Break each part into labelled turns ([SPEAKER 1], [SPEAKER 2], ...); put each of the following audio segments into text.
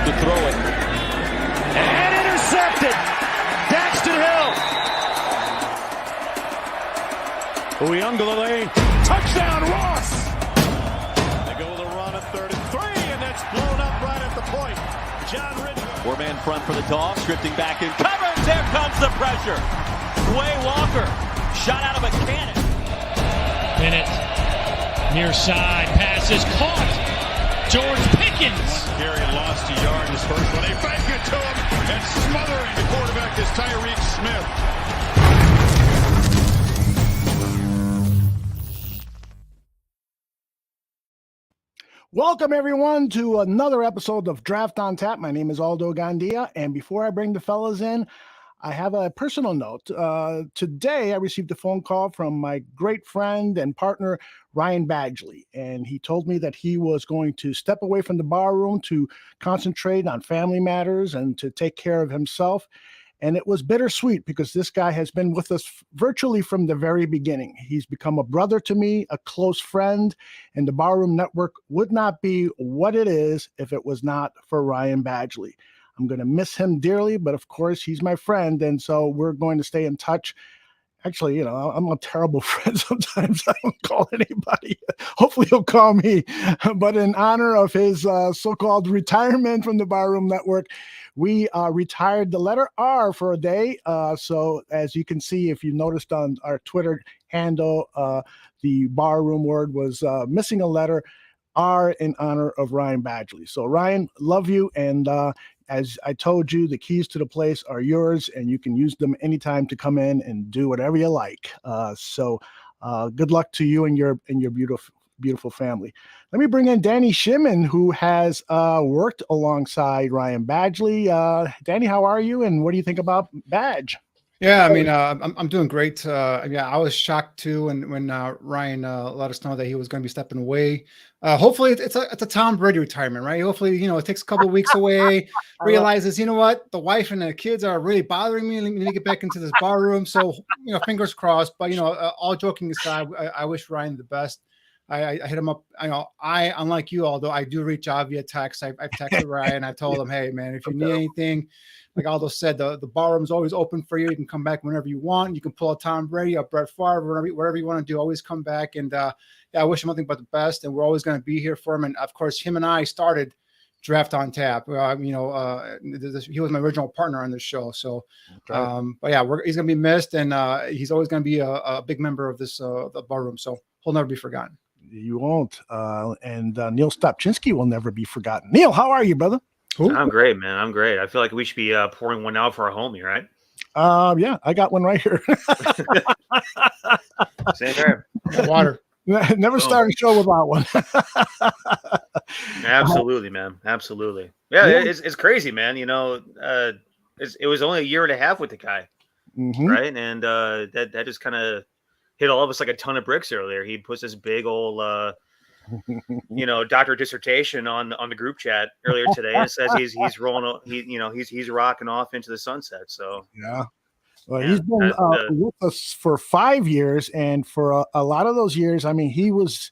[SPEAKER 1] To throw it. And intercepted. Daxton Hill. Uyunglele. Touchdown, Ross. They go with a run at 33, and that's blown up right at the point. John Ridgway. Four-man front for the Dogs. Drifting back in coverage. There comes the pressure. Way Walker. Shot out of a cannon.
[SPEAKER 2] Bennett. Near side. Pass is caught. George Pickens.
[SPEAKER 3] Carry lost a yard his first one. They bank it to him, and smothering the quarterback is Tariq Smith.
[SPEAKER 4] Welcome, everyone, to another episode of Draft on Tap. My name is Aldo Gandia, and before I bring the fellas in, I have a personal note. Today, I received a phone call from my great friend and partner, Ryan Badgley, and he told me that he was going to step away from the bar room to concentrate on family matters and to take care of himself. And it was bittersweet because this guy has been with us virtually from the very beginning. He's become a brother to me, a close friend, and the Barroom Network would not be what it is if it was not for Ryan Badgley. I'm going to miss him dearly, but of course he's my friend, and so we're going to stay in touch. Actually, you know, I'm a terrible friend sometimes. I don't call anybody. Hopefully he'll call me. But in honor of his so-called retirement from the Barroom Network, we retired the letter R for a day. So as you can see, if you noticed on our Twitter handle, the Barroom word was missing a letter, R, in honor of Ryan Badgley. So Ryan, love you, and as I told you, the keys to the place are yours, and you can use them anytime to come in and do whatever you like. So good luck to you and your beautiful family. Let me bring in Danny Shimon, who has worked alongside Ryan Badgley. Danny, how are you, and what do you think about Badge?
[SPEAKER 5] Yeah, I mean, I'm doing great. Yeah, I was shocked too when Ryan let us know that he was going to be stepping away. Hopefully, it's a Tom Brady retirement, right? Hopefully, you know, it takes a couple of weeks away. Realizes, you know what, the wife and the kids are really bothering me. Let me get back into this bar room. So, you know, fingers crossed. But you know, all joking aside, I wish Ryan the best. I hit him up. I know unlike you, although I do reach out via text. I've texted Ryan. I told him, hey man, if you need anything. Like Aldo said, the bar room is always open for you. You can come back whenever you want. You can pull a Tom Brady, a Brett Favre, whatever you want to do. Always come back. And yeah, I wish him nothing but the best. And we're always going to be here for him. And of course, him and I started Draft on Tap. You know, he was my original partner on this show. So, okay. But yeah, he's going to be missed, and he's always going to be a big member of this the bar room. So he'll never be forgotten.
[SPEAKER 4] You won't. And Niel Stopczynski will never be forgotten. Neil, how are you, brother?
[SPEAKER 6] Ooh. I'm great, man. I'm great. I feel like we should be pouring one out for our homie, right?
[SPEAKER 4] Yeah, I got one right here.
[SPEAKER 6] Same here.
[SPEAKER 5] Water.
[SPEAKER 4] Never start a show without one.
[SPEAKER 6] Absolutely, man. Absolutely. Yeah, it's crazy, man. You know, it was only a year and a half with the guy, right? And that just kind of hit all of us like a ton of bricks earlier. He puts this big old you know, doctor dissertation on the group chat earlier today, and says he's rolling, he's rocking off into the sunset. So
[SPEAKER 4] yeah, well, he's been with us for 5 years, and for a lot of those years, I mean, he was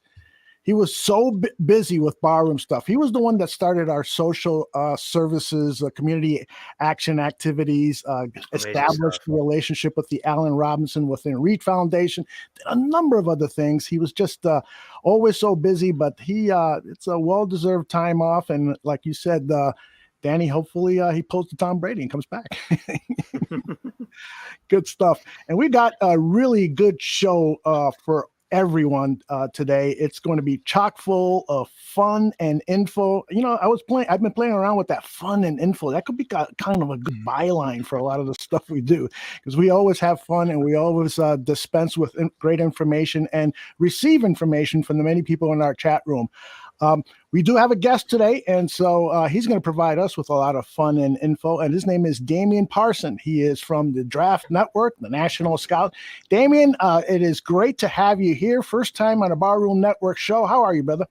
[SPEAKER 4] so busy with barroom stuff. He was the one that started our social services, community action activities, established a relationship with the Allen Robinson within Reed Foundation, did a number of other things. He was just always so busy, but it's a well-deserved time off. And like you said, Danny, hopefully he pulls the Tom Brady and comes back. Good stuff. And we got a really good show for everyone today. It's going to be chock full of fun and info. You know, I've been playing around with that fun and info. That could be kind of a good byline for a lot of the stuff we do, because we always have fun and we always dispense with great information and receive information from the many people in our chat room. We do have a guest today, and so he's going to provide us with a lot of fun and info, and his name is Damian Parson. He is from the Draft Network, the National Scout. Damian, it is great to have you here. First time on a Barroom Network show. How are you, brother?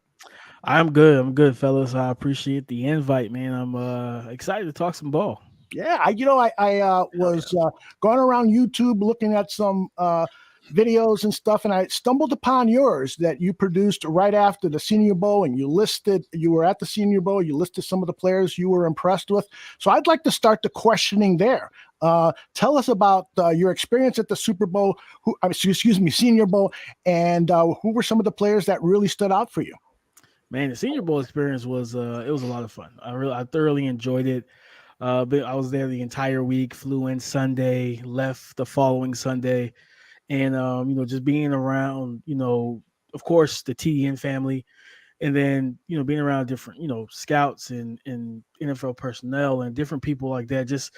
[SPEAKER 7] I'm good, fellas. I appreciate the invite, man. I'm excited to talk some ball.
[SPEAKER 4] Yeah, I was going around YouTube looking at some videos and stuff, and I stumbled upon yours that you produced right after the Senior Bowl, and you were at the Senior Bowl, you listed some of the players you were impressed with. So I'd like to start the questioning there. Tell us about your experience at the Super Bowl, Senior Bowl, and who were some of the players that really stood out for you?
[SPEAKER 7] Man, the Senior Bowl experience was it was a lot of fun. I thoroughly enjoyed it. But I was there the entire week, flew in Sunday, left the following Sunday. And, just being around, of course, the TDN family, and then, being around different, scouts and NFL personnel and different people like that, just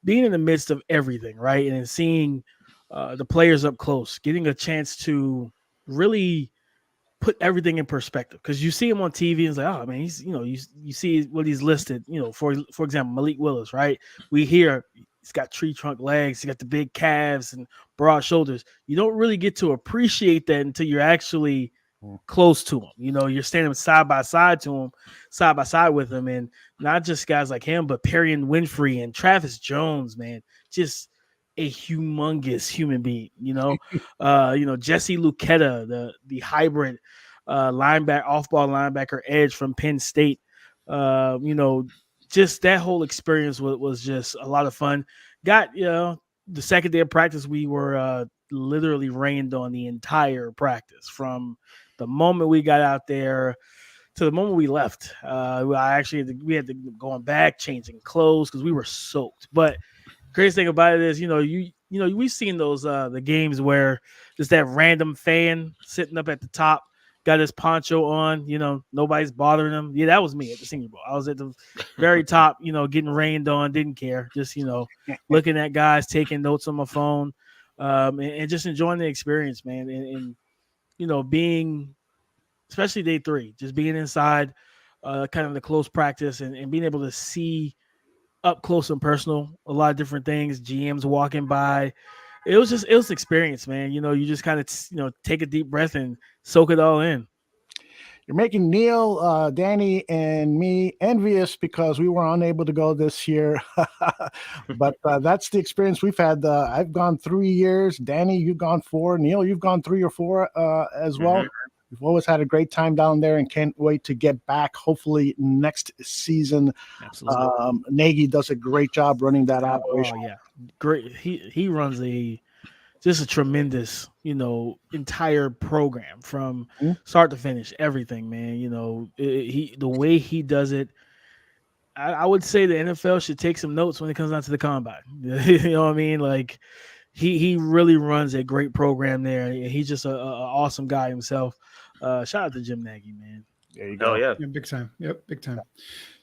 [SPEAKER 7] being in the midst of everything, right? And then seeing the players up close, getting a chance to really put everything in perspective, because you see him on TV and it's like, oh man, he's, you see what he's listed, for example, Malik Willis, right? We hear he's got tree trunk legs, he got the big calves and broad shoulders. You don't really get to appreciate that until you're actually close to him. You're standing side by side with him, and not just guys like him, but Perrion Winfrey and Travis Jones, man, just a humongous human being. Jesse Luketa, the hybrid linebacker, off-ball linebacker edge from Penn State. Just that whole experience was just a lot of fun. Got the second day of practice, we were literally rained on the entire practice from the moment we got out there to the moment we left. We had to go back, changing clothes because we were soaked. But crazy thing about it is, we've seen those the games where there's that random fan sitting up at the top, got his poncho on, nobody's bothering him. Yeah, that was me at the Senior Bowl. I was at the very top, getting rained on, didn't care, just looking at guys, taking notes on my phone, and just enjoying the experience, man. And being, especially day 3, just being inside, kind of the close practice and being able to see up close and personal a lot of different things, GMs walking by. It was experience, man. You just kind of take a deep breath and soak it all in.
[SPEAKER 4] You're making Neil, Danny, and me envious because we were unable to go this year. But that's the experience we've had. I've gone 3 years. Danny, you've gone 4. Neil, you've gone 3 or 4 as well. Mm-hmm. We've always had a great time down there and can't wait to get back, hopefully next season.
[SPEAKER 7] Absolutely.
[SPEAKER 4] Nagy does a great job running that operation.
[SPEAKER 7] Oh, yeah. Great. He runs just a tremendous, entire program from start to finish, everything, man. The way he does it, I would say the NFL should take some notes when it comes down to the combine. You know what I mean? Like he really runs a great program there. He's just an awesome guy himself. Shout out to Jim Nagy, man.
[SPEAKER 4] There you go.
[SPEAKER 6] Oh, yeah.
[SPEAKER 5] Big time. Yep, big time.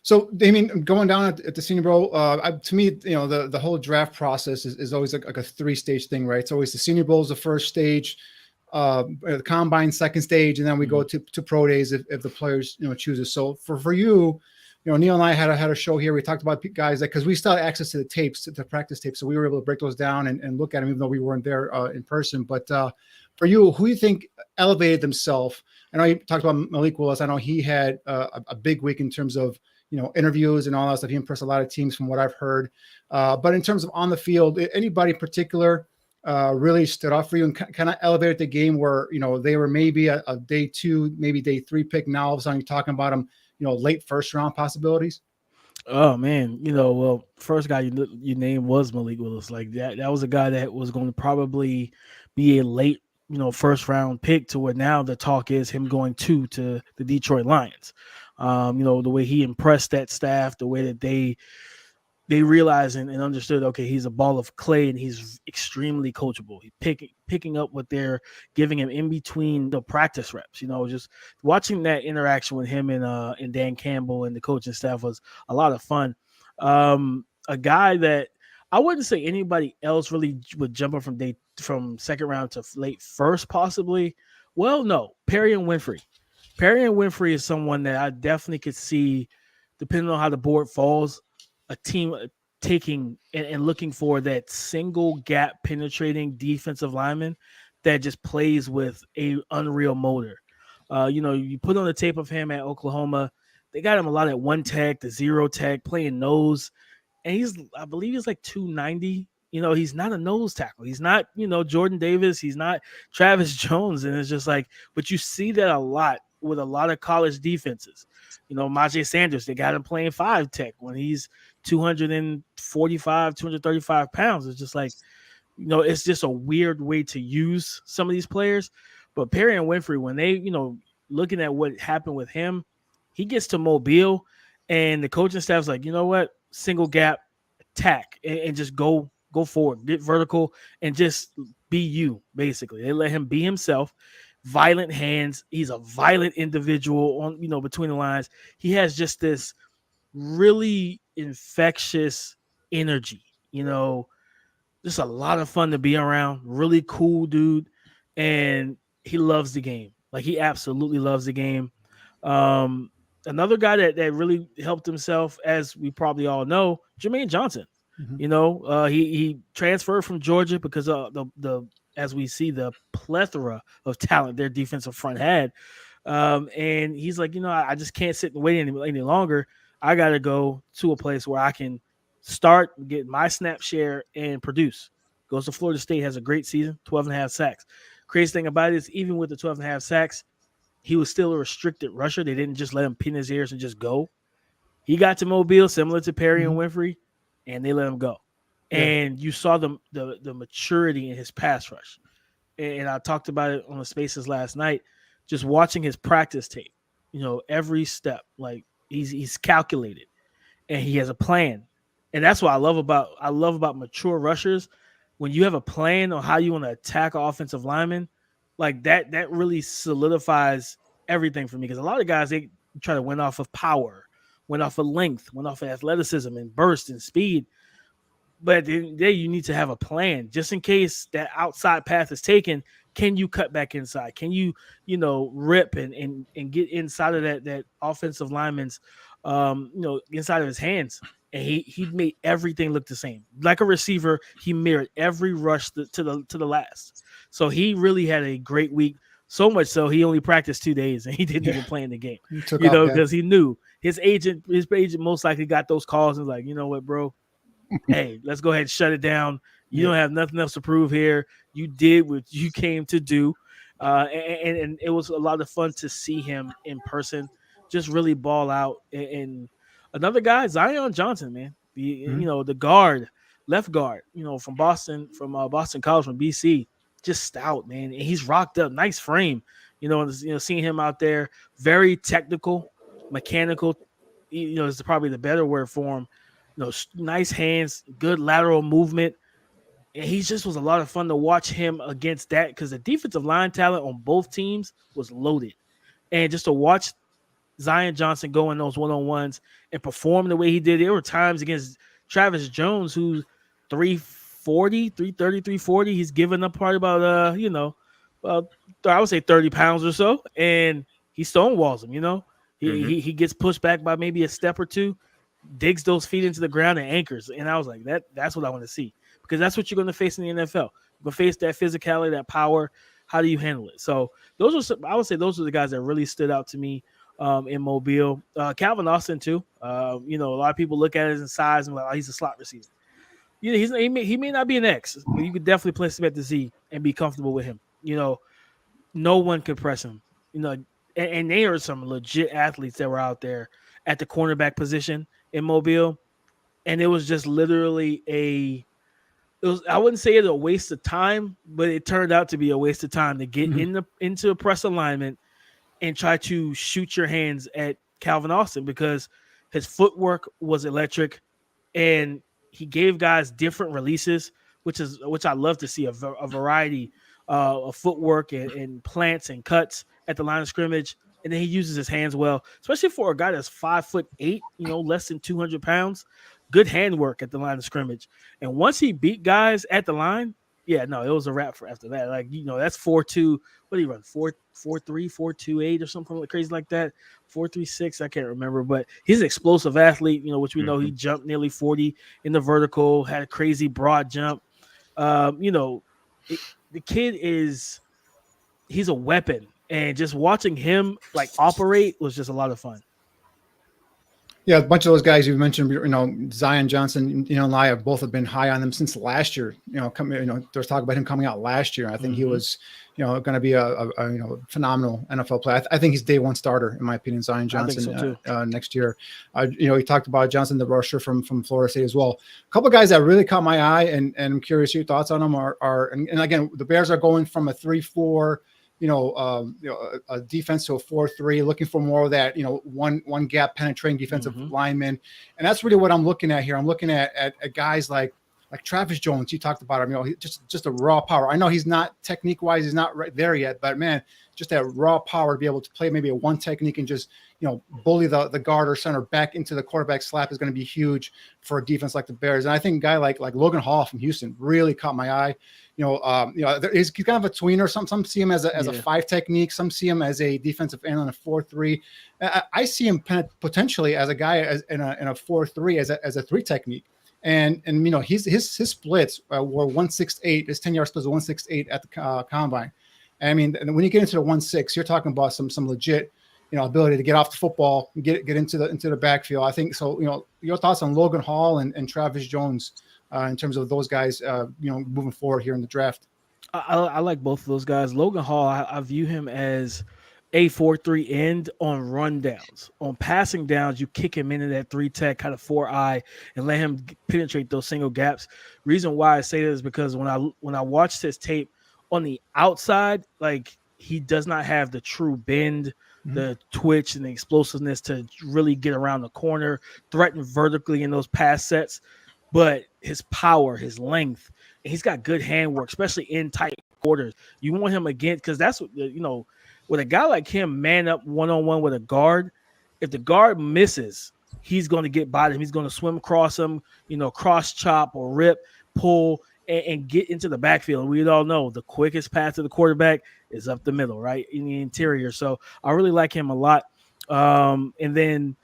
[SPEAKER 5] So, Damian, going down at the Senior Bowl, to me, the whole draft process is always like a 3-stage thing, right? It's always the Senior Bowl is the first stage, the combine second stage, and then we go to pro days if the players chooses. So for you, Neil and I had a show here. We talked about guys because we still had access to the tapes, to the practice tapes, so we were able to break those down and look at them, even though we weren't there in person. But for you, who do you think elevated themselves? I know you talked about Malik Willis. I know he had a big week in terms of interviews and all that stuff. He impressed a lot of teams from what I've heard. But in terms of on the field, anybody in particular really stood out for you and kind of elevated the game where, they were maybe a day 2, maybe day 3 pick. Now all of a sudden you're talking about them, late first round possibilities?
[SPEAKER 7] Oh man, well, first guy you named was Malik Willis. Like that was a guy that was going to probably be a late, first round pick, to where now the talk is him going to the Detroit Lions. The way he impressed that staff, the way that they realized and understood, okay, he's a ball of clay and he's extremely coachable. He's picking up what they're giving him in between the practice reps. Just watching that interaction with him and Dan Campbell and the coaching staff was a lot of fun. A guy that I wouldn't say anybody else really would jump up from second round to late first, possibly. Well, no, Perrion Winfrey. Perrion Winfrey is someone that I definitely could see, depending on how the board falls, a team taking and looking for that single gap penetrating defensive lineman that just plays with a unreal motor. You put on the tape of him at Oklahoma. They got him a lot at 1 tech, the 0 tech, playing nose. and I believe he's like 290. He's not a nose tackle. He's not, Jordan Davis. He's not Travis Jones. And it's just like, but you see that a lot with a lot of college defenses. Majay Sanders, they got him playing 5 tech when he's 245, 235 pounds. It's just like, it's just a weird way to use some of these players. But Perry and Winfrey, when they, looking at what happened with him, he gets to Mobile and the coaching staff's like, you know what? Single gap, attack, and just go forward, get vertical, and just be you, basically. They let him be himself. Violent hands. He's a violent individual on, between the lines. He has just this really infectious energy, just a lot of fun to be around. Really cool dude. And he loves the game. Like, he absolutely loves the game. Another guy that really helped himself, as we probably all know, Jermaine Johnson. Mm-hmm. He transferred from Georgia because of the as we see the plethora of talent their defensive front had. And he's like, I just can't sit and wait any longer. I got to go to a place where I can start, get my snap share, and produce. Goes to Florida State, has a great season, 12.5 sacks. Crazy thing about it is, even with the 12.5 sacks, he was still a restricted rusher. They didn't just let him pin his ears and just go. He got to Mobile, similar to Perry and Winfrey, and they let him go. Yeah. And you saw the maturity in his pass rush. And I talked about it on the Spaces last night, just watching his practice tape. Every step, like he's calculated, and he has a plan. And that's what I love about mature rushers. When you have a plan on how you want to attack offensive linemen, like that really solidifies everything for me. Because a lot of guys, they try to win off of power, win off of length, win off of athleticism and burst and speed. But at the end of the day, you need to have a plan just in case that outside path is taken. Can you cut back inside? Can you, rip and get inside of that offensive lineman's, inside of his hands? And he made everything look the same. Like a receiver, he mirrored every rush to the last. So he really had a great week. So much so he only practiced 2 days and he didn't even play in the game. Because he knew his agent most likely got those calls and was like, you know what, bro? Hey, let's go ahead and shut it down. You don't have nothing else to prove here. You did what you came to do. And it was a lot of fun to see him in person, just really ball out. And another guy, Zion Johnson, man, the guard, left guard, from Boston College, from BC, just stout, man. And he's rocked up, nice frame, seeing him out there, very technical, mechanical, is probably the better word for him. Nice hands, good lateral movement. And he just was a lot of fun to watch him against that, because the defensive line talent on both teams was loaded. And just to watch Zion Johnson go in those one-on-ones and perform the way he did, there were times against Travis Jones, who's 330, 340. He's given up probably about, I would say 30 pounds or so. And he stonewalls him, He gets pushed back by maybe a step or two, digs those feet into the ground and anchors. And I was like, that's what I want to see, because that's what you're going to face in the NFL. You're going to face that physicality, that power. How do you handle it? So I would say those are the guys that really stood out to me in Mobile. Calvin Austin too. A lot of people look at his size and like, oh, he's a slot receiver. He may not be an X, but you could definitely place him at the Z and be comfortable with him. No one could press him. And they are some legit athletes that were out there at the cornerback position in Mobile, and it was just literally I wouldn't say it's a waste of time, but it turned out to be a waste of time to get into a press alignment and try to shoot your hands at Calvin Austin, because his footwork was electric and he gave guys different releases, which I love to see, a variety of footwork and plants and cuts at the line of scrimmage. And then he uses his hands well, especially for a guy that's 5'8", less than 200 pounds. Good handwork at the line of scrimmage. And once he beat guys at the line, it was a wrap for after that. Like, that's 4.2. What do you run? 4.3, 4.28 or something crazy like that. 4.36, I can't remember. But he's an explosive athlete, which we know he jumped nearly 40 in the vertical, had a crazy broad jump. The kid he's a weapon. And just watching him like operate was just a lot of fun.
[SPEAKER 5] Yeah, a bunch of those guys you mentioned, Zion Johnson, and I have been high on them since last year. There's talk about him coming out last year. I think he was, going to be a phenomenal NFL player. I think he's day one starter in my opinion. Zion Johnson next year. He talked about Johnson, the rusher from Florida State as well. A couple of guys that really caught my eye, and I'm curious your thoughts on them and again, the Bears are going from a 3-4. A defense to a 4-3, looking for more of that, one gap penetrating defensive lineman. And that's really what I'm looking at here. I'm looking at guys like Travis Jones. You talked about him, just a raw power. I know he's not technique wise, he's not right there yet, but man, just that raw power to be able to play maybe a one technique and just, bully the guard or center back into the quarterback slap is going to be huge for a defense like the Bears. And I think a guy like Logan Hall from Houston really caught my eye. He's kind of a tweener. Some see him as a 5 technique. Some see him as a defensive end on a 4-3. I see him potentially as a guy in a 4-3 as a 3 technique. And his splits were 1.68. His 10-yard splits were 1.68 at the combine. I mean, when you get into the 1.6, you're talking about some legit, ability to get off the football, and get into the backfield. I think so. Your thoughts on Logan Hall and Travis Jones in terms of those guys, moving forward here in the draft.
[SPEAKER 7] I like both of those guys. Logan Hall, I view him as a 4-3 end on rundowns. On passing downs, you kick him into that 3 tech kind of 4-eye and let him penetrate those single gaps. Reason why I say this is because when I watched his tape on the outside, like he does not have the true bend, the twitch and the explosiveness to really get around the corner, threaten vertically in those pass sets. But his power, his length, and he's got good handwork, especially in tight quarters. You want him against, because that's what, with a guy like him, man up one-on-one with a guard, if the guard misses, he's going to get by him. He's going to swim across him, cross chop or rip, pull, and get into the backfield. And we all know the quickest path to the quarterback is up the middle, right, in the interior. So I really like him a lot. And then,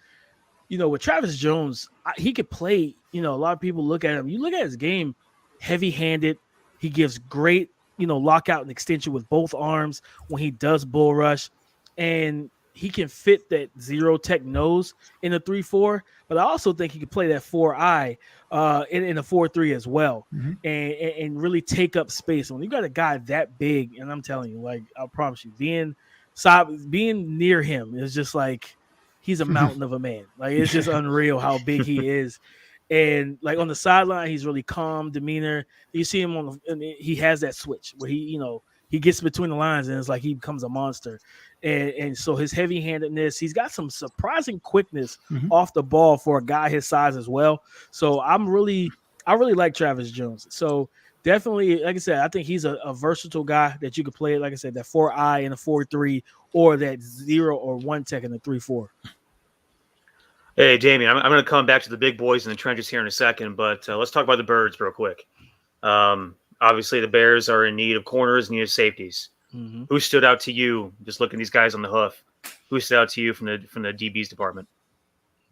[SPEAKER 7] with Travis Jones, he could play. A lot of people look at him. You look at his game, heavy-handed. He gives great, lockout and extension with both arms when he does bull rush. And he can fit that 0 tech nose in a 3-4. But I also think he could play that 4-eye in a 4-3 as well, and really take up space. When you got a guy that big, and I'm telling you, like, I promise you, being near him is just like he's a mountain of a man. Like, it's just unreal how big he is. And like on the sideline, he's really calm demeanor. You see him he has that switch where he gets between the lines and it's like he becomes a monster. And so his heavy-handedness, he's got some surprising quickness off the ball for a guy his size as well. So I really like Travis Jones. So definitely, like I said, I think he's a versatile guy that you could play, like I said, that 4-eye in a 4-3 or that 0 or 1 tech in a 3-4.
[SPEAKER 6] Hey, Damian, I'm going to come back to the big boys in the trenches here in a second, but let's talk about the Birds real quick. Obviously, the Bears are in need of corners, need of safeties. Who stood out to you, just looking at these guys on the hoof? Who stood out to you from the DBs department?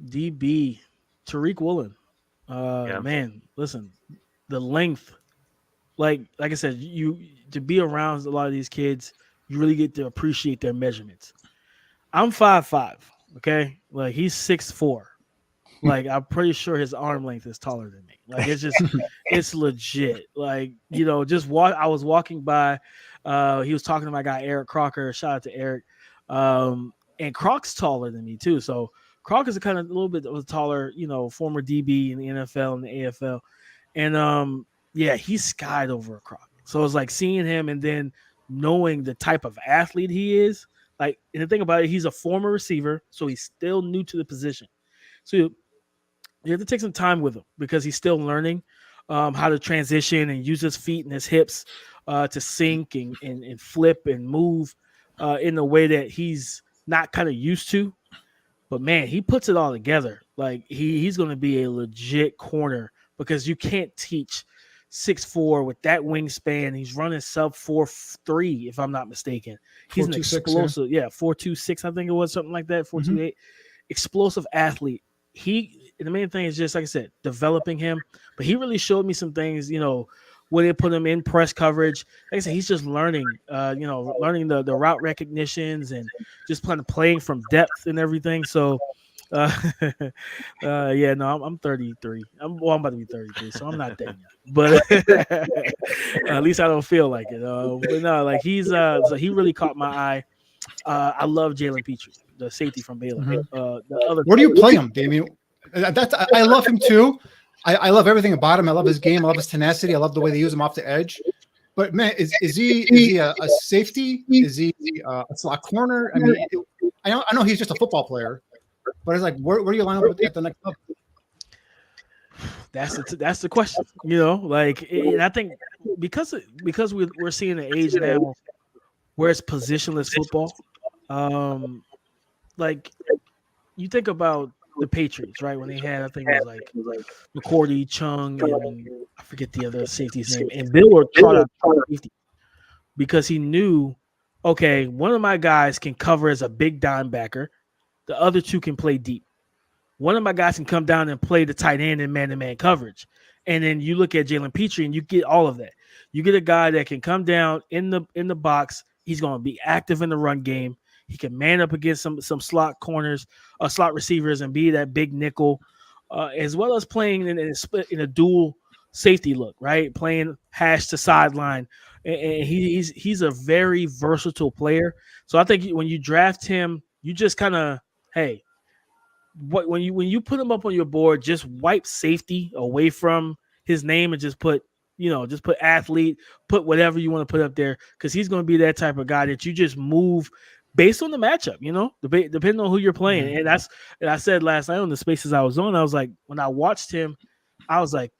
[SPEAKER 7] DB, Tariq Woolen. Man, listen, the length, like I said, to be around a lot of these kids, you really get to appreciate their measurements. I'm 5'5", okay? Like, he's 6'4". Like, I'm pretty sure his arm length is taller than me. Like, it's just, it's legit. Like, I was walking by, he was talking to my guy, Eric Crocker. Shout out to Eric. And Croc's taller than me too. So Croc is a little bit of a taller, former DB in the NFL and the AFL. And he skied over a Croc. So it's like seeing him and then knowing the type of athlete he is. Like, and the thing about it, he's a former receiver, so he's still new to the position. So you have to take some time with him because he's still learning how to transition and use his feet and his hips to sink and flip and move in a way that he's not kind of used to. But, man, he puts it all together. Like, he's going to be a legit corner because you can't teach 6'4" with that wingspan. He's running sub 4.3, if I'm not mistaken. He's an explosive. 4.26, I think it was, something like that, 4.28. Explosive athlete. The main thing is just, like I said, developing him. But he really showed me some things, when they put him in press coverage. Like I said, he's just learning, learning the route recognitions and just playing from depth and everything. So Yeah, no, I'm 33. I'm about to be 33, so I'm not that young. But at least I don't feel like it. But no, like so he really caught my eye. I love Jalen Petrie, the safety from Baylor. The other
[SPEAKER 5] Where do you play him, Damian? I love him too. I love everything about him. I love his game. I love his tenacity. I love the way they use him off the edge. But man, is he a safety? Is he a slot corner? I mean, I know he's just a football player, but it's like where do you line up at the next level?
[SPEAKER 7] That's the question, like, and I think because we're seeing an age now where it's positionless football. Like you think about the Patriots, right? When they had, I think it was like McCourty, Chung, and I forget the other safety's name. And Bill would trot out safety because he knew, okay, one of my guys can cover as a big dime backer. The other two can play deep. One of my guys can come down and play the tight end in man-to-man coverage. And then you look at Jalen Petrie and you get all of that. You get a guy that can come down in the box. He's going to be active in the run game. He can man up against some slot corners, slot receivers, and be that big nickel, as well as playing in a dual safety look, right? Playing hash to sideline, and he's a very versatile player. So I think when you draft him, you just kind of when you put him up on your board, just wipe safety away from his name and just put athlete, put whatever you want to put up there, because he's going to be that type of guy that you just move based on the matchup, depending on who you're playing. And I said last night on the spaces I was on, I was like, when I watched him, I was like,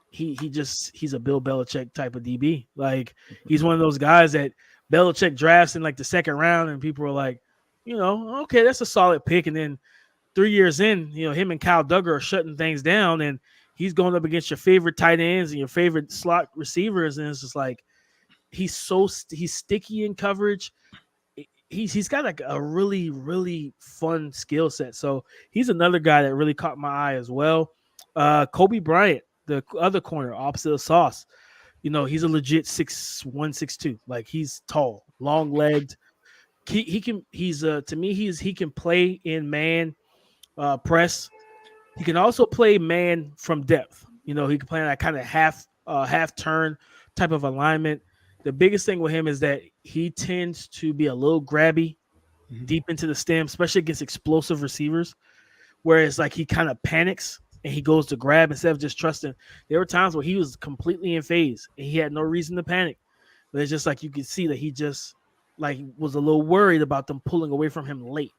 [SPEAKER 7] he's a Bill Belichick type of DB. Like, he's one of those guys that Belichick drafts in like the second round, and people are like, okay, that's a solid pick. And then 3 years in, him and Kyle Duggar are shutting things down, and he's going up against your favorite tight ends and your favorite slot receivers, and it's just like he's sticky in coverage. He's got like a really, really fun skill set. So he's another guy that really caught my eye as well. Kobe Bryant, the other corner, opposite of Sauce. He's a legit 6'1", 6'2". Like, he's tall, long legged. He can play in man press. He can also play man from depth. He can play that kind of half turn type of alignment. The biggest thing with him is that he tends to be a little grabby deep into the stem, especially against explosive receivers, whereas like he kind of panics and he goes to grab instead of just trusting. There were times where he was completely in phase and he had no reason to panic. But it's just like you could see that he just like was a little worried about them pulling away from him late.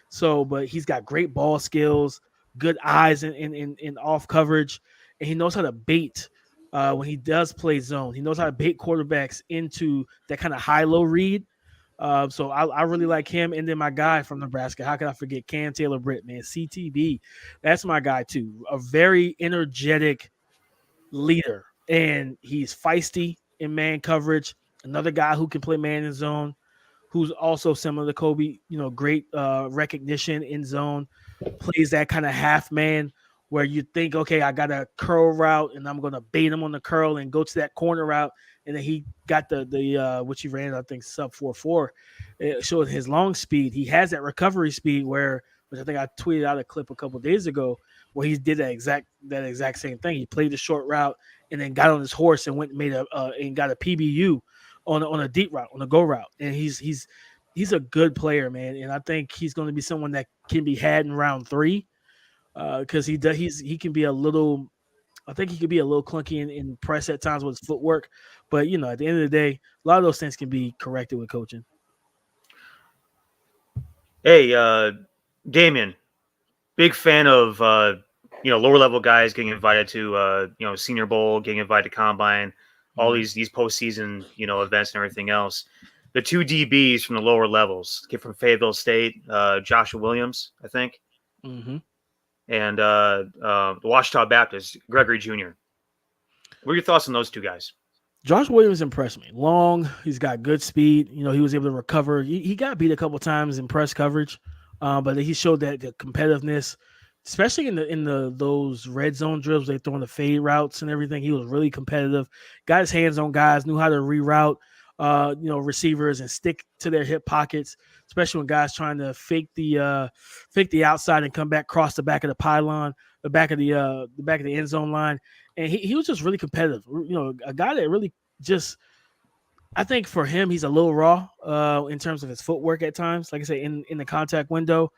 [SPEAKER 7] So, but he's got great ball skills, good eyes in off coverage, and he knows how to bait when he does play zone. He knows how to bait quarterbacks into that kind of high-low read. So I really like him. And then my guy from Nebraska, how can I forget Cam Taylor-Britt, man, CTB. That's my guy too. A very energetic leader, and he's feisty in man coverage. Another guy who can play man in zone, who's also similar to Kobe, great recognition in zone, plays that kind of half man where you think, okay, I got a curl route and I'm going to bait him on the curl and go to that corner route. And then he got the which he ran, I think, sub 4.4. It showed his long speed. He has that recovery speed which I think I tweeted out a clip a couple of days ago where he did that exact same thing. He played the short route and then got on his horse and went and and got a PBU on a deep route, on a go route. And he's a good player, man. And I think he's going to be someone that can be had in round 3 because he can be a little. I think he could be a little clunky in press at times with his footwork, but at the end of the day, a lot of those things can be corrected with coaching.
[SPEAKER 6] Hey, Damian, big fan of lower level guys getting invited to Senior Bowl, getting invited to Combine, all these postseason events and everything else. The 2 DBs from the lower levels, kid from Fayetteville State, Joshua Williams, I think.
[SPEAKER 7] Mm-hmm.
[SPEAKER 6] And the Washita Baptist, Gregory Jr. What are your thoughts on those 2 guys?
[SPEAKER 7] Josh Williams impressed me. Long, he's got good speed. He was able to recover. He got beat a couple times in press coverage, but he showed that the competitiveness, especially in those red zone drills. They throwing the fade routes and everything. He was really competitive. Got his hands on guys, knew how to reroute. receivers and stick to their hip pockets, especially when guys trying to fake the outside and come back across the back of the pylon, the back of the end zone line. And he was just really competitive. A guy that really just, I think for him, he's a little raw in terms of his footwork at times, like I say, in the contact window.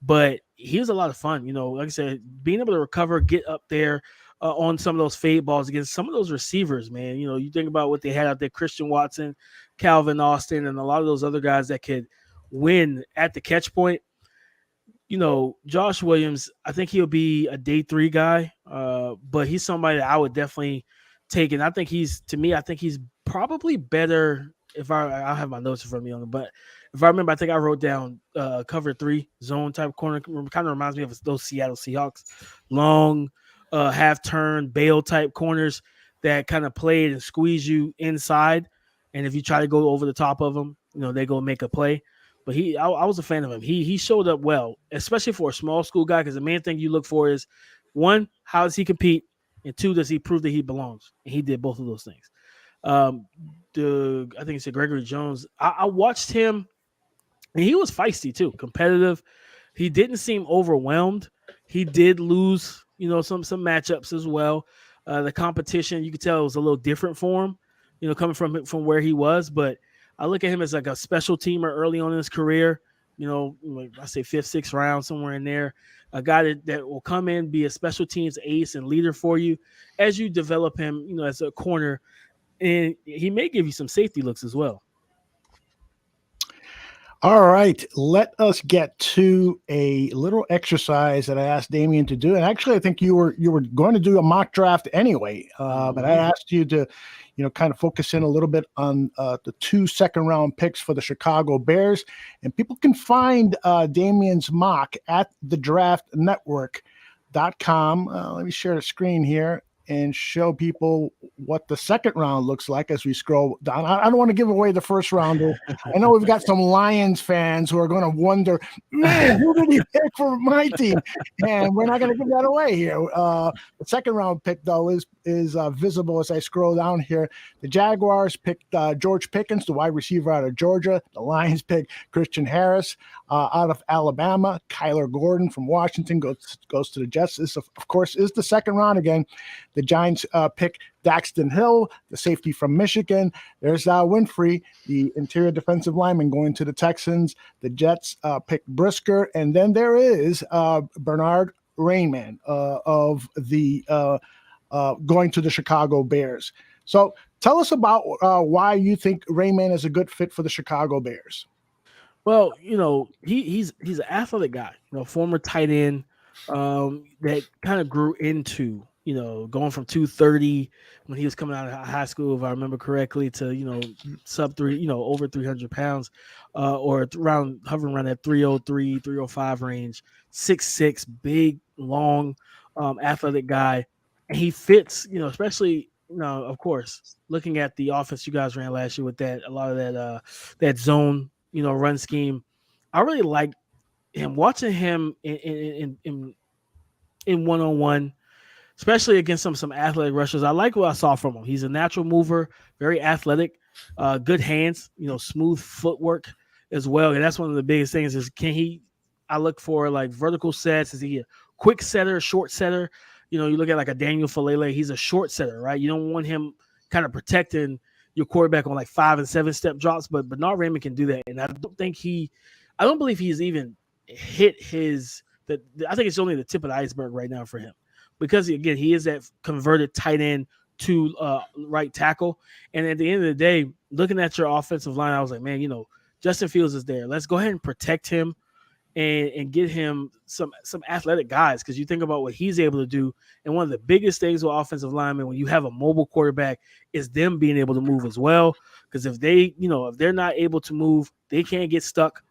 [SPEAKER 7] But he was a lot of fun. Like I said, being able to recover, get up there on some of those fade balls against some of those receivers, man. You think about what they had out there, Christian Watson, Calvin Austin, and a lot of those other guys that could win at the catch point. Josh Williams, I think he'll be a day 3 guy, but he's somebody that I would definitely take. And I think he's probably better. If I'll have my notes in front of me on it, but if I remember, I think I wrote down cover 3 zone type corner. Kind of reminds me of those Seattle Seahawks, long half turn bail type corners that kind of played and squeeze you inside. And if you try to go over the top of them, they go make a play. But I was a fan of him. He showed up well, especially for a small school guy, because the main thing you look for is, 1, how does he compete? And 2, does he prove that he belongs? And he did both of those things. I think it's Gregory Jones. I watched him, and he was feisty too, competitive. He didn't seem overwhelmed. He did lose, some matchups as well. The competition, you could tell it was a little different for him, coming from where he was. But I look at him as like a special teamer early on in his career. Like I say 5th, 6th round, somewhere in there. A guy that will come in, be a special teams ace and leader for you as you develop him, as a corner. And he may give you some safety looks as well.
[SPEAKER 4] All right, let us get to a little exercise that I asked Damian to do. And actually, I think you were going to do a mock draft anyway, but I asked you to, kind of focus in a little bit on the 2 second-round picks for the Chicago Bears. And people can find Damian's mock at thedraftnetwork.com. Let me share the screen here and show people what the second round looks like as we scroll down. I don't want to give away the first rounder. I know we've got some Lions fans who are going to wonder, man, who did he pick for my team? And we're not going to give that away here. The second round pick, though, is visible as I scroll down here. The Jaguars picked George Pickens, the wide receiver out of Georgia. The Lions picked Christian Harris out of Alabama. Kyler Gordon from Washington goes to the Jets. This, of course, is the second round again. The Giants pick Daxton Hill, the safety from Michigan. There's Winfrey, the interior defensive lineman, going to the Texans. The Jets pick Brisker. And then there is Bernard Raimann of the going to the Chicago Bears. So tell us about why you think Raimann is a good fit for the Chicago Bears.
[SPEAKER 7] Well, he's an athletic guy, former tight end that kind of grew into, going from 230 when he was coming out of high school, if I remember correctly, to, sub 3, over 300 pounds, or hovering around that 303, 305 range, 6'6", big, long, athletic guy. And he fits, especially, of course, looking at the offense you guys ran last year with a lot of that zone, run scheme. I really like him, watching him in one-on-one, especially against some athletic rushers. I like what I saw from him. He's a natural mover, very athletic, good hands, smooth footwork as well. And that's one of the biggest things is, I look for like vertical sets. Is he a quick setter, short setter? You look at like a Daniel Falele, he's a short setter, right? You don't want him kind of protecting your quarterback on like 5 and 7 step drops, but Bernard Raimann can do that. And I don't believe he's even hit I think it's only the tip of the iceberg right now for him, because again, he is that converted tight end to right tackle. And at the end of the day, looking at your offensive line, I was like, man, Justin Fields is there. Let's go ahead and protect him and get him some athletic guys, because you think about what he's able to do. And one of the biggest things with offensive linemen when you have a mobile quarterback is them being able to move as well. Because if if they're not able to move, they can't get stuck.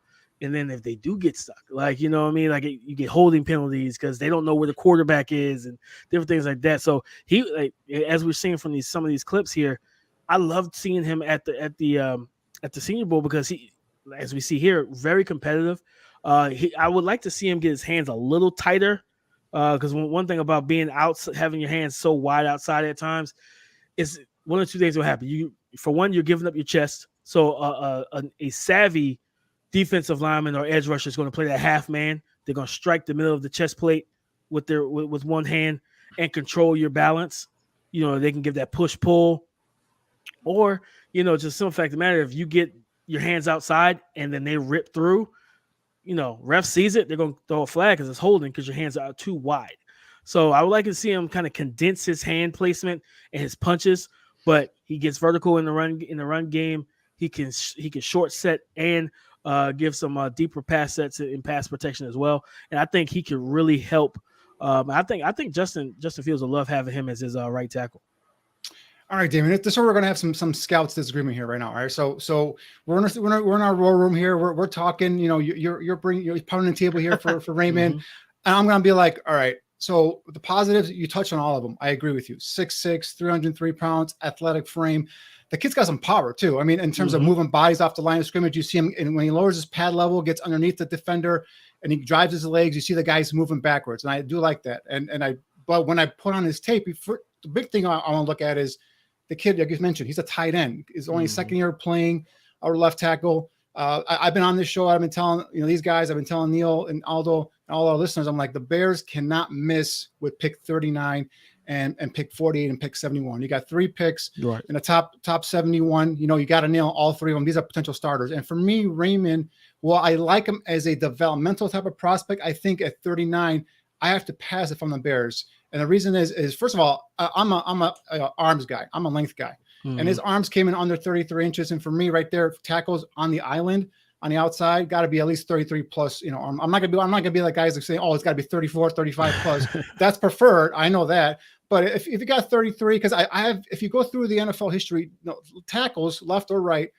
[SPEAKER 7] And then if they do get stuck, like, you get holding penalties because they don't know where the quarterback is and different things like that. So as we're seeing from some of these clips here, I loved seeing him at the Senior Bowl, because he, as we see here, very competitive. I would like to see him get his hands a little tighter, because one thing about being out, having your hands so wide outside at times, is one of two things will happen. For one, you're giving up your chest, So a savvy defensive lineman or edge rusher is going to play that half man. They're going to strike the middle of the chest plate with one hand and control your balance. They can give that push pull, or just simple fact of the matter, if you get your hands outside and then they rip through, ref sees it, they're going to throw a flag because it's holding because your hands are too wide. So I would like to see him kind of condense his hand placement and his punches, but he gets vertical in the run game. He can short set and give some deeper pass sets in pass protection as well. And I think he could really help. I think Justin Fields will love having him as his right tackle.
[SPEAKER 5] All right, Damian. This is where we're going to have some scouts disagreement here right now. All right, so we're in our war room here. We're talking. You're pounding the table here for Raimann, and I'm going to be like, all right. So the positives, you touch on all of them. I agree with you. 6'6", 303 pounds, athletic frame. The kid's got some power too. I mean, in terms of moving bodies off the line of scrimmage, you see him, and when he lowers his pad level, gets underneath the defender, and he drives his legs, you see the guys moving backwards, and I do like that. But when I put on his tape, the big thing I want to look at is the kid, like you mentioned, he's a tight end. He's only second year playing our left tackle. I've been on this show. I've been telling these guys. I've been telling Neil and Aldo and all our listeners. I'm like, the Bears cannot miss with pick 39 and pick 48 and pick 71. You got 3 picks in the top 71. You got to nail all 3 of them. These are potential starters. And for me, Raimann, while I like him as a developmental type of prospect, I think at 39 I have to pass it from the Bears. And the reason is first of all, I'm a arms guy. I'm a length guy. And his arms came in under 33 inches. And for me right there, tackles on the island, on the outside, got to be at least 33 plus, I'm not going to be like guys that say, oh, it's got to be 34, 35 plus. That's preferred. I know that. But if you got 33, because I have, if you go through the NFL history, tackles left or right,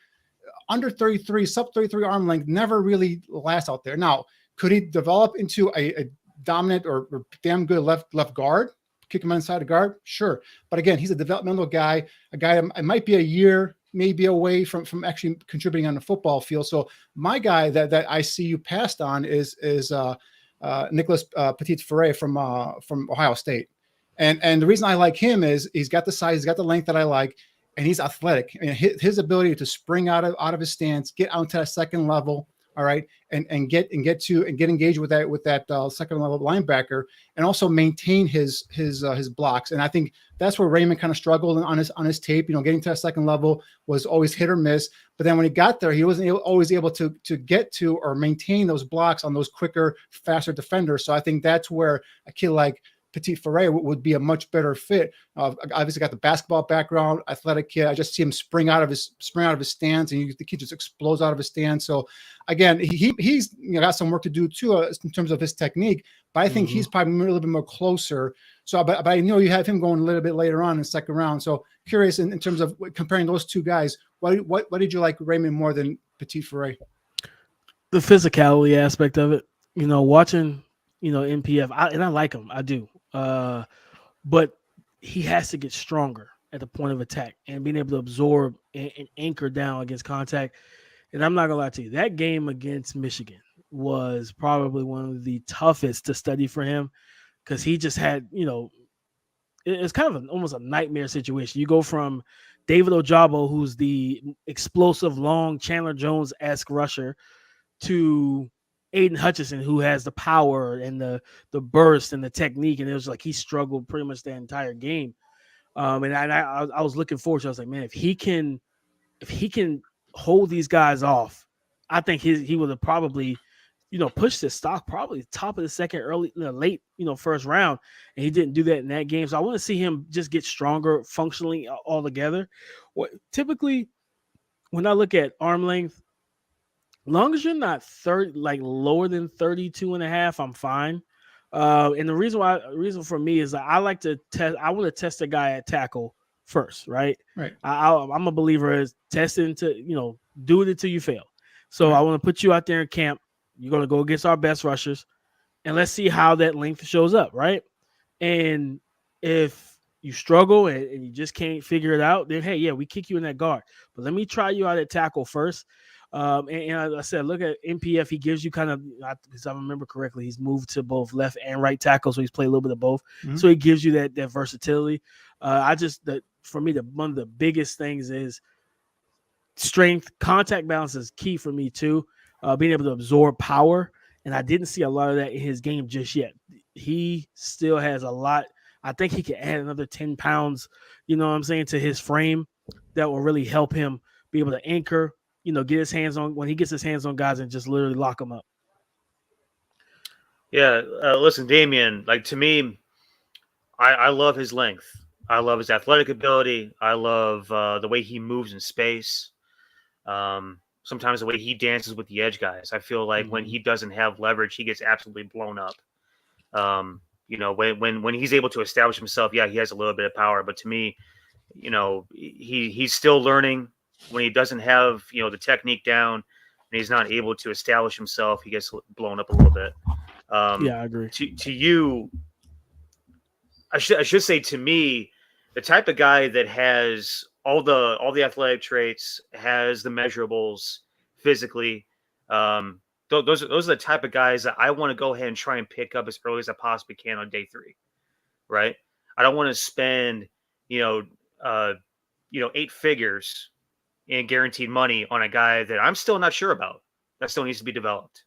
[SPEAKER 5] under 33, sub 33 arm length never really lasts out there. Now, could he develop into a dominant or damn good left guard? Kick him inside a guard? Sure. But again, he's a developmental guy, a guy that might be a year, maybe away from actually contributing on the football field. So my guy that I see you passed on is Nicholas Petit-Ferre from Ohio State. And the reason I like him is he's got the size, he's got the length that I like, and he's athletic. And his ability to spring out of his stance, get out to that second level, all right, and get engaged with that second level linebacker, and also maintain his blocks. And I think that's where Raimann kind of struggled on his tape. Getting to that second level was always hit or miss. But then when he got there, he wasn't always able to get to or maintain those blocks on those quicker, faster defenders. So I think that's where a kid like Petit-Ferre would be a much better fit. Obviously got the basketball background, athletic kid. I just see him spring out of his stance, and the kid just explodes out of his stance. So again, he's got some work to do too in terms of his technique, but I think he's probably a little bit more closer. So, but I know you have him going a little bit later on in the second round. So curious in terms of comparing those two guys, what did you like Raimann more than Petit-Ferre?
[SPEAKER 7] The physicality aspect of it, watching, NPF, and I like him, I do. But he has to get stronger at the point of attack and being able to absorb and anchor down against contact. And I'm not gonna lie to you, that game against Michigan was probably one of the toughest to study for him, because he just had, it's kind of almost a nightmare situation. You go from David Ojabo, who's the explosive, long Chandler Jones-esque rusher, to Aiden Hutchinson, who has the power and the burst and the technique, and it was like he struggled pretty much the entire game. And I was looking forward to it. I was like, man, if he can hold these guys off, I think he would have probably, pushed his stock probably top of the second, early, late, first round, and he didn't do that in that game. So I want to see him just get stronger functionally altogether. Typically, when I look at arm length, long as you're not lower than 32 and a half, I'm fine. And the reason for me is I like to test. I want to test a guy at tackle first, right?
[SPEAKER 5] Right.
[SPEAKER 7] I'm a believer is testing to, do it until you fail. So I want to put you out there in camp. You're going to go against our best rushers, and let's see how that length shows up, right? And if you struggle and you just can't figure it out, then hey, yeah, we kick you in that guard. But let me try you out at tackle first. And as I said, look at NPF. He gives you kind of, because I remember correctly, he's moved to both left and right tackle, so he's played a little bit of both. Mm-hmm. So he gives you that versatility. For me, one of the biggest things is strength, contact balance is key for me too. Being able to absorb power, and I didn't see a lot of that in his game just yet. He still has a lot. I think he could add another 10 pounds, you know what I'm saying, to his frame that will really help him be able to anchor, get his hands on when he gets his hands on guys and just literally lock them up.
[SPEAKER 6] Yeah, listen, Damian, like to me, I love his length. I love his athletic ability. I love the way he moves in space. Sometimes the way he dances with the edge guys. I feel like when he doesn't have leverage, he gets absolutely blown up. When he's able to establish himself, yeah, he has a little bit of power. But to me, he's still learning. When he doesn't have the technique down, and he's not able to establish himself, he gets blown up a little bit.
[SPEAKER 7] Yeah, I agree.
[SPEAKER 6] To you, I should say to me, the type of guy that has all the athletic traits, has the measurables physically. Those are the type of guys that I want to go ahead and try and pick up as early as I possibly can on day 3, right? I don't want to spend 8 figures in guaranteed money on a guy that I'm still not sure about. That still needs to be developed,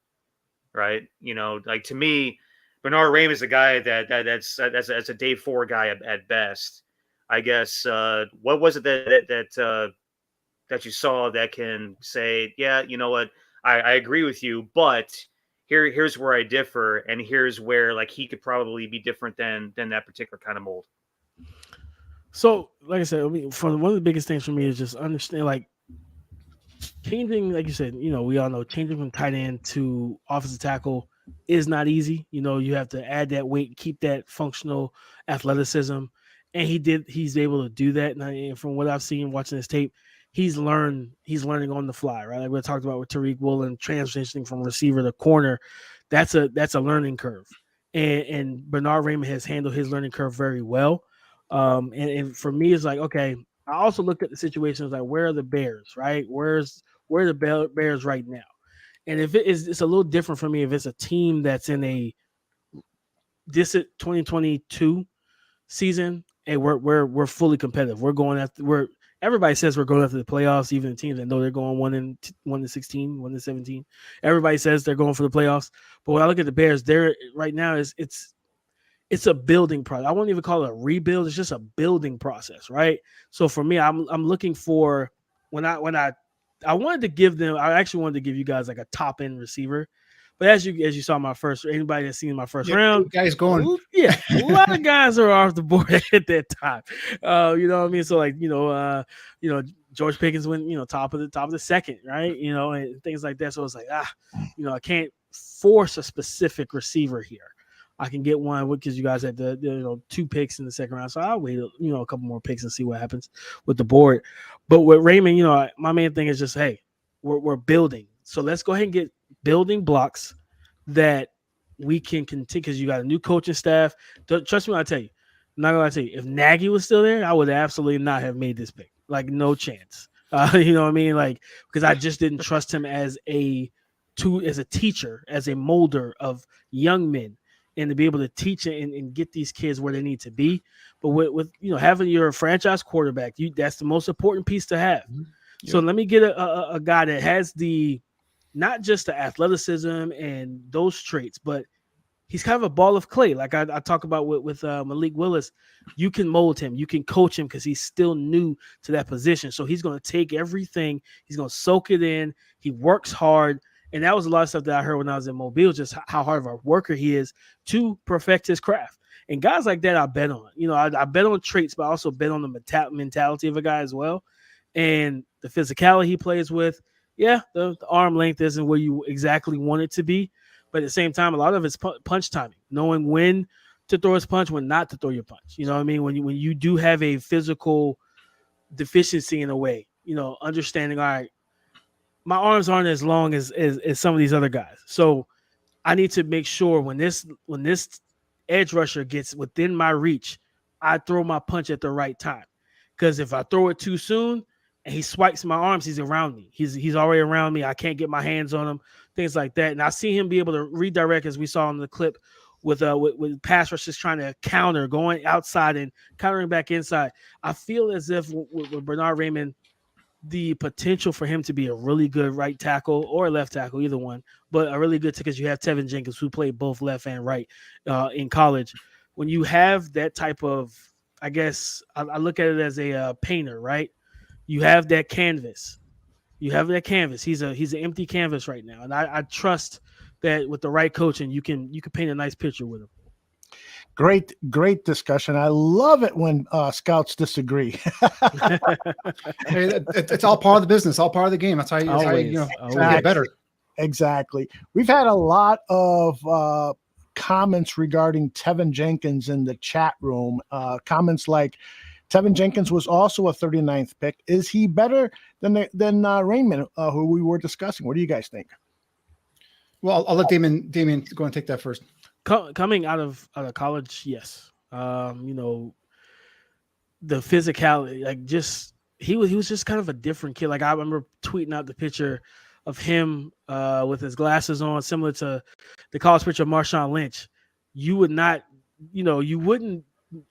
[SPEAKER 6] right? Like to me, Bernard Raimann is a guy that's a day 4 guy at best. I guess what was it that you saw that can say, yeah, you know what, I agree with you, but here's where I differ, and here's where like he could probably be different than that particular kind of mold.
[SPEAKER 2] So, like I said, one of the biggest things for me is just understand, like, changing, like you said, we all know changing from tight end to offensive tackle is not easy. You have to add that weight, keep that functional athleticism. And he's able to do that. And from what I've seen watching this tape, he's learning on the fly, right? Like we talked about with Tariq Woolen transitioning from receiver to corner. That's a learning curve. And Bernard Raimann has handled his learning curve very well. And for me, it's like, okay, I also looked at the situations like, where are the Bears, right? Where are the Bears right now? And if it's a little different for me if it's a team that's in this 2022 season, and we're fully competitive. Everybody says we're going after the playoffs, even the teams that know they're going 1-16, 1-17. Everybody says they're going for the playoffs. But when I look at the Bears, they're right now it's a building process. I won't even call it a rebuild. It's just a building process, right? So for me, I'm looking for I wanted to give them. I actually wanted to give you guys like a top end receiver, but as you saw anybody that's seen my first round,
[SPEAKER 5] guys going,
[SPEAKER 2] a lot of guys are off the board at that time. You know what I mean? So like George Pickens went top of the second, right? And things like that. So it's like I can't force a specific receiver here. I can get one because you guys had the 2 picks in the second round. So I'll wait, a couple more picks and see what happens with the board. But with Raimann, my main thing is just, hey, we're building. So let's go ahead and get building blocks that we can continue because you got a new coaching staff. Trust me when I tell you, I'm not going to tell you, if Nagy was still there, I would absolutely not have made this pick. Like, no chance. You know what I mean? Like, because I just didn't trust him as a teacher, as a molder of young men. And to be able to teach and get these kids where they need to be. But with having your franchise quarterback, that's the most important piece to have. Mm-hmm. Yep. So let me get a guy that has not just the athleticism and those traits, but he's kind of a ball of clay. Like I talk about with Malik Willis, you can mold him, you can coach him because he's still new to that position. So he's going to take everything, he's going to soak it in. He works hard. And that was a lot of stuff that I heard when I was in Mobile, just how hard of a worker he is to perfect his craft. And guys like that, I bet on. I bet on traits, but I also bet on the mentality of a guy as well. And the physicality he plays with, the arm length isn't where you exactly want it to be. But at the same time, a lot of it's punch timing, knowing when to throw his punch, when not to throw your punch. You know what I mean? When you do have a physical deficiency in a way, understanding, all right, my arms aren't as long as some of these other guys. So I need to make sure when this edge rusher gets within my reach, I throw my punch at the right time. Because if I throw it too soon and he swipes my arms, he's around me. He's already around me. I can't get my hands on him, things like that. And I see him be able to redirect, as we saw in the clip, with pass rushers trying to counter, going outside and countering back inside. I feel as if with Bernard Raimann, the potential for him to be a really good right tackle or left tackle, either one, but a really good because you have Tevin Jenkins who played both left and right in college. When you have that type of, I guess I look at it as a painter, right? You have that canvas. He's an empty canvas right now, and I trust that with the right coaching, you can paint a nice picture with him.
[SPEAKER 4] Great discussion. I love it when scouts disagree.
[SPEAKER 5] Hey, it's all part of the business, all part of the game. That's how you get better.
[SPEAKER 4] Exactly. We've had a lot of comments regarding Tevin Jenkins in the chat room. Comments like, Tevin Jenkins was also a 39th pick. Is he better than Raimann, who we were discussing? What do you guys think?
[SPEAKER 5] Well, I'll let Damian go and take that first.
[SPEAKER 2] Coming out of college, yes. The physicality, like he was just kind of a different kid. Like I remember tweeting out the picture of him with his glasses on, similar to the college picture of Marshawn Lynch. You wouldn't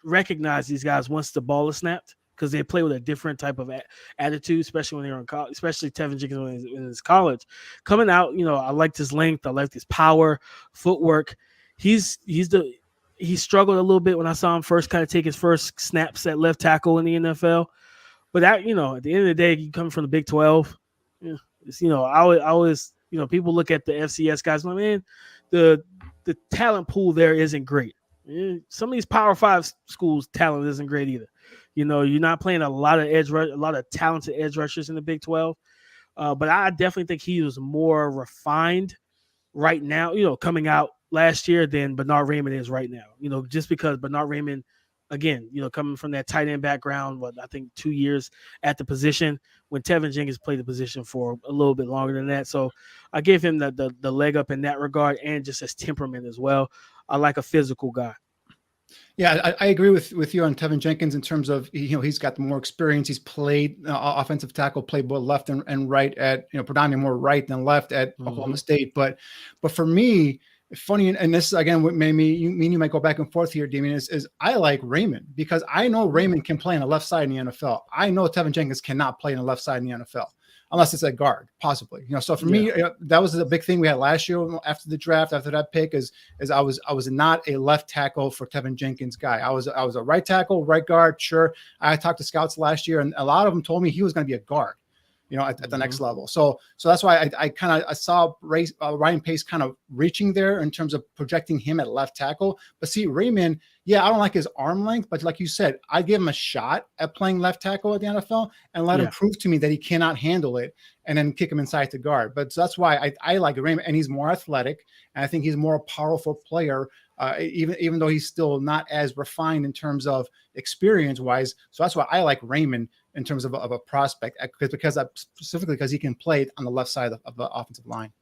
[SPEAKER 2] recognize these guys once the ball is snapped because they play with a different type of attitude, especially when they're in college, especially Tevin Jenkins when he's in his college. Coming out, I liked his length, I liked his power, footwork. He struggled a little bit when I saw him first kind of take his first snaps at left tackle in the NFL. But at the end of the day, you come from the Big 12. I always people look at the FCS guys, like, man, the talent pool there isn't great. Some of these Power 5 schools' talent isn't great either. You're not playing a lot of talented edge rushers in the Big 12. But I definitely think he was more refined right now, coming out last year than Bernard Raimann is right now. Just because Bernard Raimann, again, coming from that tight end background, I think 2 years at the position, when Tevin Jenkins played the position for a little bit longer than that. So I give him the leg up in that regard, and just his temperament as well. I like a physical guy.
[SPEAKER 5] Yeah, I agree with you on Tevin Jenkins in terms of, he's got the more experience. He's played offensive tackle, played both left and right at, predominantly more right than left at Oklahoma State. But for me, funny, and this again, what made me, you might go back and forth here, Damian, is I like Raimann because I know Raimann can play on the left side in the NFL. I know Tevin Jenkins cannot play on the left side in the NFL. Unless it's a guard, possibly. So for me, that was the big thing we had last year after the draft, after that pick, is I was not a left tackle for Tevin Jenkins guy. I was a right tackle, right guard. Sure, I talked to scouts last year, and a lot of them told me he was going to be a guard, at the next level. So that's why I saw Ryan Pace kind of reaching there in terms of projecting him at left tackle. But see, Raimann, I don't like his arm length, but like you said, I give him a shot at playing left tackle at the NFL and let him prove to me that he cannot handle it, and then kick him inside to guard. But so that's why I like Raimann, and he's more athletic, and I think he's more a powerful player, even though he's still not as refined in terms of experience wise. So that's why I like Raimann in terms of a prospect, specifically because he can play on the left side of the offensive line.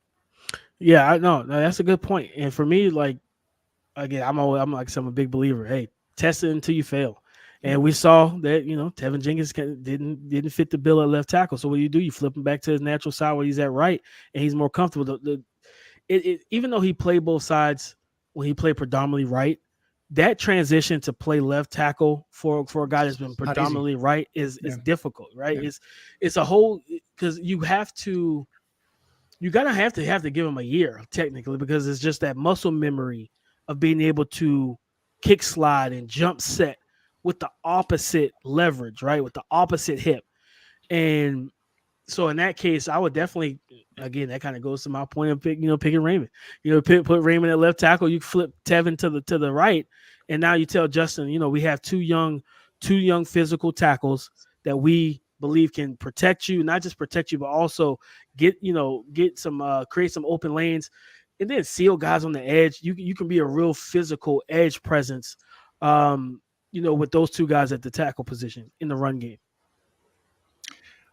[SPEAKER 5] Yeah,
[SPEAKER 2] I know. No, that's a good point. And for me, like, again, I'm a big believer. Hey, test it until you fail. And we saw that, Tevin Jenkins didn't fit the bill at left tackle. So what do? You flip him back to his natural side where he's at right, and he's more comfortable. Even though he played both sides when he played predominantly right, that transition to play left tackle for a guy that's been predominantly right is difficult, right? Yeah. It's a whole, because you have to give him a year technically, because it's just that muscle memory of being able to kick slide and jump set with the opposite leverage, right? With the opposite hip. And so in that case, I would definitely, again, that kind of goes to my point of picking Raimann. Put Raimann at left tackle, you flip Tevin to the right, and now you tell Justin, we have two young physical tackles that we believe can protect you, not just protect you, but also create some open lanes, and then seal guys on the edge. You can be a real physical edge presence, with those two guys at the tackle position in the run game.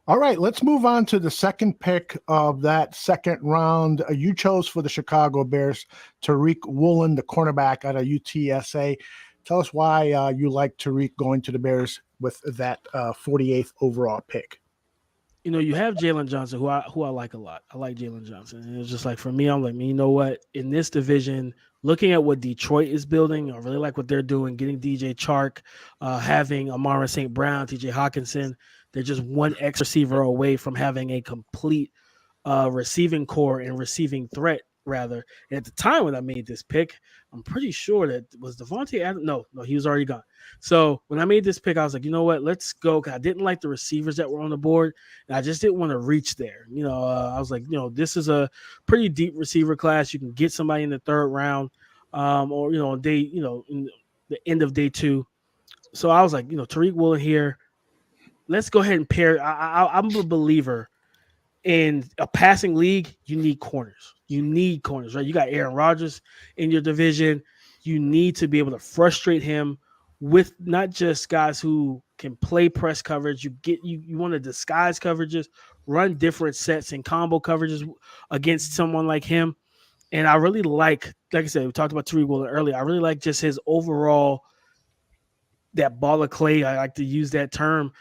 [SPEAKER 4] All right, let's move on to the second pick of that second round. You chose for the Chicago Bears, Tariq Woolen, the cornerback out of UTSA. Tell us why you like Tariq going to the Bears with that 48th overall pick.
[SPEAKER 2] You have Jalen Johnson, who I like a lot. I like Jalen Johnson. And it's just like, for me, I'm like, you know what? In this division, looking at what Detroit is building, I really like what they're doing, getting DJ Chark, having Amara St. Brown, TJ Hawkinson. They're just one X receiver away from having a complete receiving core and receiving threat, rather. And at the time when I made this pick, I'm pretty sure that was Devontae Adams. No, he was already gone. So when I made this pick, I was like, you know what? Let's go. I didn't like the receivers that were on the board, and I just didn't want to reach there. I was like, this is a pretty deep receiver class. You can get somebody in the third round, or in the end of day 2. So I was like, Tariq Woolen here. Let's go ahead and pair. I'm a believer in a passing league. You need corners. Right? You got Aaron Rodgers in your division. You need to be able to frustrate him with not just guys who can play press coverage. You want to disguise coverages, run different sets and combo coverages against someone like him. And I really like I said, we talked about Tariq Woolen earlier. I really like just his overall, that ball of clay. I like to use that term.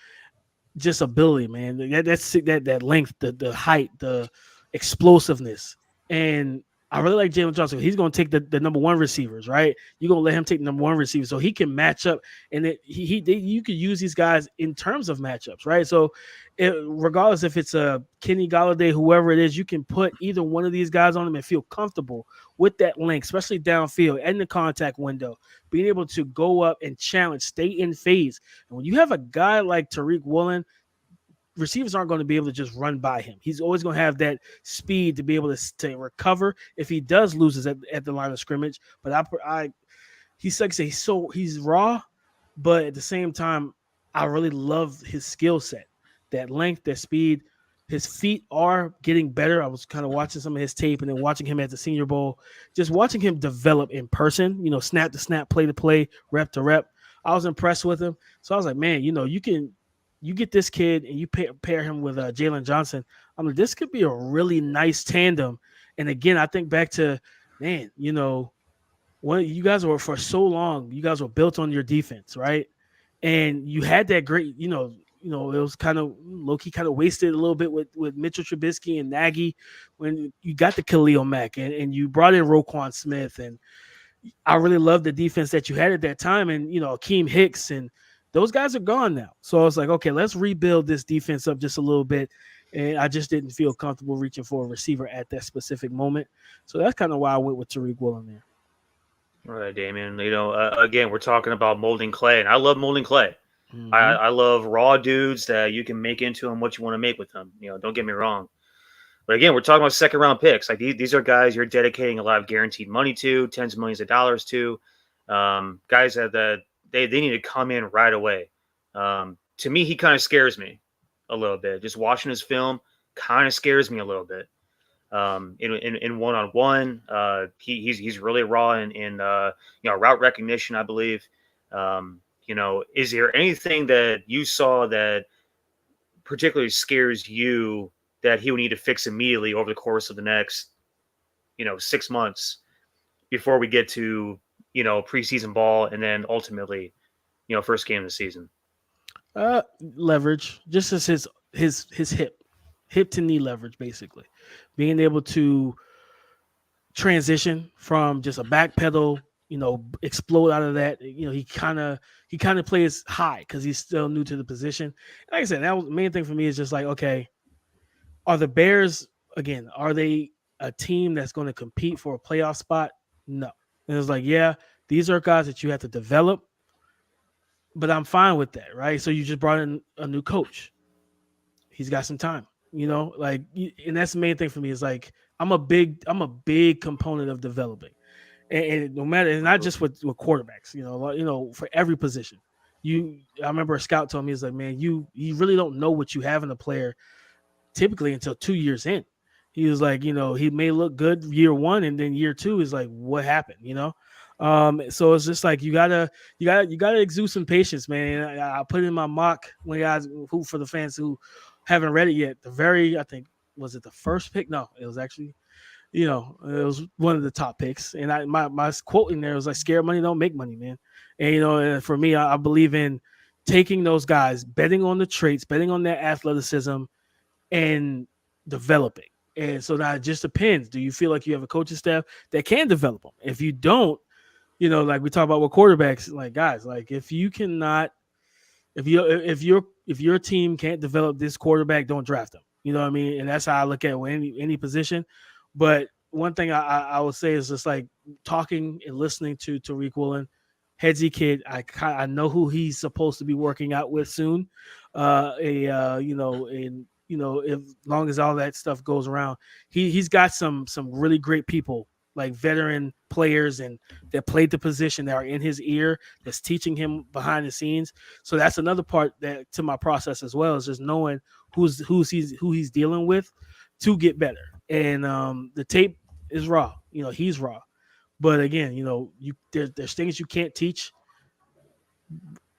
[SPEAKER 2] Just ability, man. That length, the height, the explosiveness. And I really like Jalen Johnson. He's going to take the number 1 receivers, right? You're going to let him take the number 1 receiver so he can match up. And you could use these guys in terms of matchups, right? So regardless if it's a Kenny Golladay, whoever it is, you can put either one of these guys on them and feel comfortable with that length, especially downfield and the contact window, being able to go up and challenge, stay in phase. And when you have a guy like Tariq Woolen, receivers aren't going to be able to just run by him. He's always going to have that speed to be able to recover if he does loses at the line of scrimmage. But he's like I say, he's raw, but at the same time, I really love his skill set, that length, that speed. His feet are getting better. I was kind of watching some of his tape and then watching him at the Senior Bowl, just watching him develop in person, snap to snap, play to play, rep to rep. I was impressed with him. So I was like, man, you get this kid and you pair him with Jalen Johnson. I mean, this could be a really nice tandem. And again, I think back to, man, when you guys were for so long, you guys were built on your defense, right? And you had that great, it was kind of low-key kind of wasted a little bit with Mitchell Trubisky and Nagy when you got the Khalil Mack and you brought in Roquan Smith. And I really loved the defense that you had at that time. And, Akeem Hicks and those guys are gone now. So I was like, okay, let's rebuild this defense up just a little bit. And I just didn't feel comfortable reaching for a receiver at that specific moment. So that's kind of why I went with Tariq Woolen there.
[SPEAKER 6] All right, Damian. Again, we're talking about molding clay, and I love molding clay. Mm-hmm. I love raw dudes that you can make into them what you want to make with them. Don't get me wrong. But again, we're talking about second-round picks. Like these are guys you're dedicating a lot of guaranteed money to, tens of millions of dollars to. Guys that they need to come in right away. To me, he kind of scares me a little bit. Just watching his film kind of scares me a little bit. In one-on-one, he's really raw in route recognition, I believe. Is there anything that you saw that particularly scares you that he would need to fix immediately over the course of the next, 6 months before we get to, preseason ball and then ultimately, first game of the season?
[SPEAKER 2] Leverage, just as his hip to knee leverage, basically being able to transition from just a back pedal, explode out of that. He kind of plays high because he's still new to the position. Like I said, that was the main thing for me is just like, okay, are the Bears, again, are they a team that's going to compete for a playoff spot? No. And it's like, yeah, these are guys that you have to develop, but I'm fine with that, right? So you just brought in a new coach. He's got some time, and that's the main thing for me is like, I'm a big component of developing. And no matter, and not just with quarterbacks, for every position. I remember a scout told me, he's like, man, you really don't know what you have in a player typically until 2 years in. He was like, he may look good year 1, and then year 2 is like, what happened, So it's just like you gotta exude some patience, man. And I put in my mock when guys who for the fans who haven't read it yet. I think was it the first pick? No, it was actually. It was one of the top picks. And my quote in there was like, scared money don't make money, man. And, and for me, I believe in taking those guys, betting on the traits, betting on their athleticism and developing. And so now it just depends. Do you feel like you have a coaching staff that can develop them? If you don't, like we talk about with quarterbacks, like guys, like if you cannot if your team can't develop this quarterback, don't draft him. You know what I mean? And that's how I look at it with any position. But one thing I would say is just like talking and listening to Tariq Woolen, headsy kid. I know who he's supposed to be working out with soon. As long as all that stuff goes around, he's got some really great people, like veteran players and that played the position that are in his ear, that's teaching him behind the scenes. So that's another part that to my process as well, is just knowing who he's dealing with to get better. And the tape is raw. He's raw. But again, there's things you can't teach.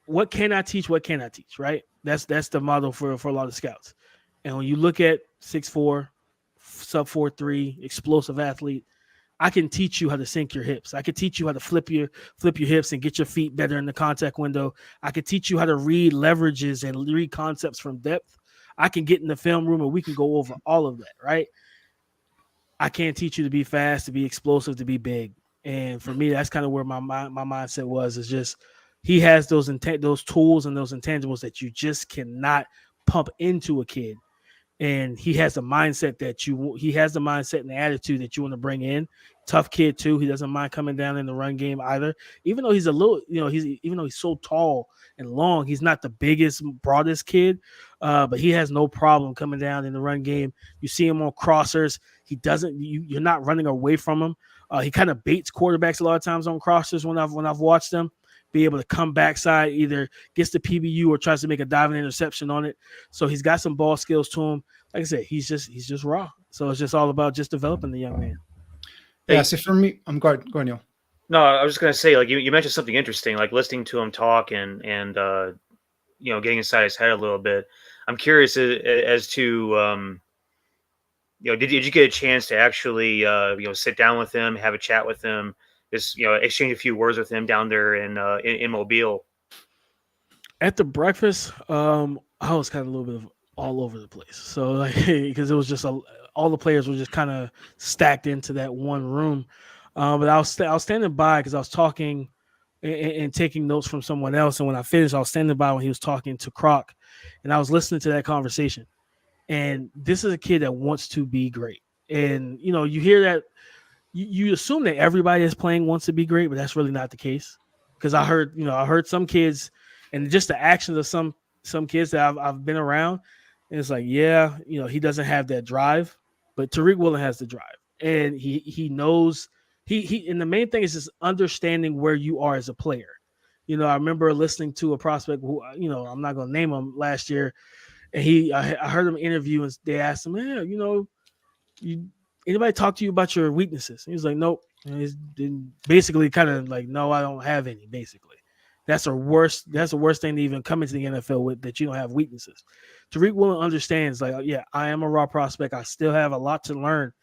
[SPEAKER 2] What can I teach? What can I teach? Right? That's the model for a lot of scouts. And when you look at 6'4", sub 4'3", explosive athlete, I can teach you how to sink your hips. I can teach you how to flip your hips and get your feet better in the contact window. I can teach you how to read leverages and read concepts from depth. I can get in the film room and we can go over all of that, right? I can't teach you to be fast, to be explosive, to be big. And for me, that's kind of where my mindset was. Is just he has those tools and those intangibles that you just cannot pump into a kid. And he has the mindset and the attitude that you want to bring in. Tough kid too. He doesn't mind coming down in the run game either. Even though he's a little, even though he's so tall and long, he's not the biggest, broadest kid. But he has no problem coming down in the run game. You see him on crossers. He doesn't. You're not running away from him. He kind of baits quarterbacks a lot of times on crossers when I've watched them. Be able to come backside, either gets the PBU or tries to make a diving interception on it. So he's got some ball skills to him. Like I said, he's just raw. So it's just all about just developing the young man.
[SPEAKER 5] Yeah. So for me, I'm going, Neil.
[SPEAKER 6] No, I was just going to say, like you mentioned something interesting, like listening to him talk and getting inside his head a little bit. I'm curious as to did you get a chance to actually sit down with him, have a chat with him, just exchange a few words with him down there in Mobile?
[SPEAKER 2] At the breakfast, I was kind of a little bit of all over the place. So like, because it was just all the players were just kind of stacked into that one room. But I was standing by because I was talking and taking notes from someone else. And when I finished, I was standing by when he was talking to Croc, and I was listening to that conversation. And this is a kid that wants to be great. And, you hear that, you assume that everybody that's playing wants to be great, but that's really not the case. Because I heard some kids, and just the actions of some kids that I've been around, and it's like, he doesn't have that drive, but Tariq Woolen has the drive. And he knows and the main thing is just understanding where you are as a player. I remember listening to a prospect who, I'm not going to name him, last year. And I heard him interview, and they asked him, anybody talk to you about your weaknesses? And he was like, nope. And he's basically kind of like, no, I don't have any, basically. That's the worst thing to even come into the NFL with, that you don't have weaknesses. Tariq Woolen understands, like, I am a raw prospect. I still have a lot to learn,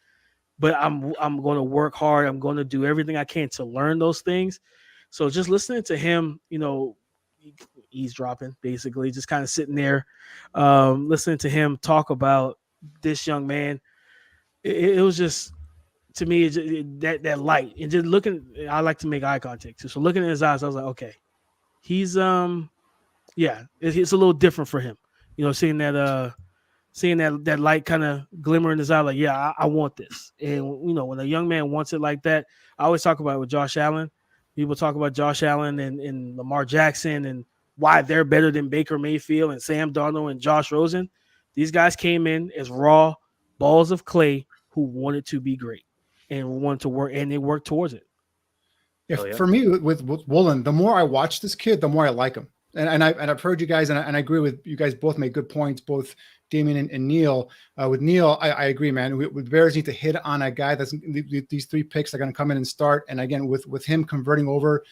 [SPEAKER 2] but I'm going to work hard. I'm going to do everything I can to learn those things. So just listening to him, eavesdropping, basically, just kind of sitting there, listening to him talk about this young man. It was just, to me, that light, and just looking. I like to make eye contact too. So looking in his eyes, I was like, okay, he's it's a little different for him. Seeing that light kind of glimmer in his eye, like, I want this. And when a young man wants it like that, I always talk about it with Josh Allen. People talk about Josh Allen and Lamar Jackson and why they're better than Baker Mayfield and Sam Darnold and Josh Rosen. These guys came in as raw balls of clay who wanted to be great and wanted to work, and they worked towards it.
[SPEAKER 5] Yeah, for me with Woolen, the more I watch this kid, the more I like him. And I've heard you guys, and I agree with you guys. Both made good points, both Damian and Neil. With Neil, I agree, man. With Bears need to hit on a guy that's these 3 picks are going to come in and start. And again, with him converting over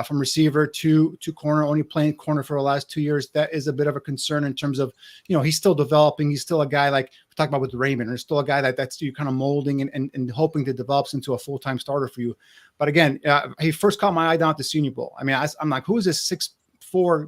[SPEAKER 5] from receiver to corner, only playing corner for the last 2 years, that is a bit of a concern in terms of, he's still developing. He's still a guy like we talked about with Raimann. There's still a guy that's you kind of molding and hoping to develop into a full-time starter for you. But again, he first caught my eye down at the Senior Bowl. I mean, I'm like, who is this 6'4"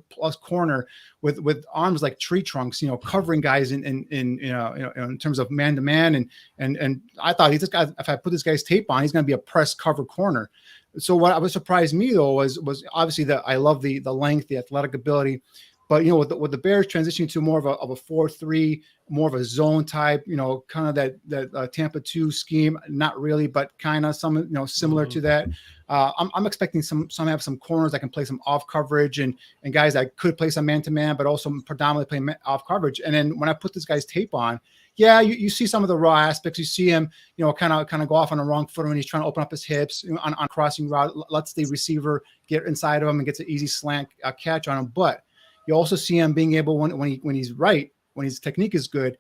[SPEAKER 5] plus corner with arms like tree trunks, covering guys in terms of man to man. And I thought this guy, if I put this guy's tape on, he's going to be a press cover corner. So what surprised me though was obviously that I love the length, the athletic ability, But with the Bears transitioning to more of a 4-3, more of a zone type, kind of that Tampa 2 scheme, not really, but kind of some similar to that. I'm expecting some have some corners that can play some off coverage and guys that could play some man to man, but also predominantly play off coverage. And then when I put this guy's tape on, yeah, you see some of the raw aspects. You see him, kind of go off on the wrong foot when he's trying to open up his hips on crossing route, lets the receiver get inside of him and gets an easy slant catch on him. But you also see him being able when he's right, when his technique is good,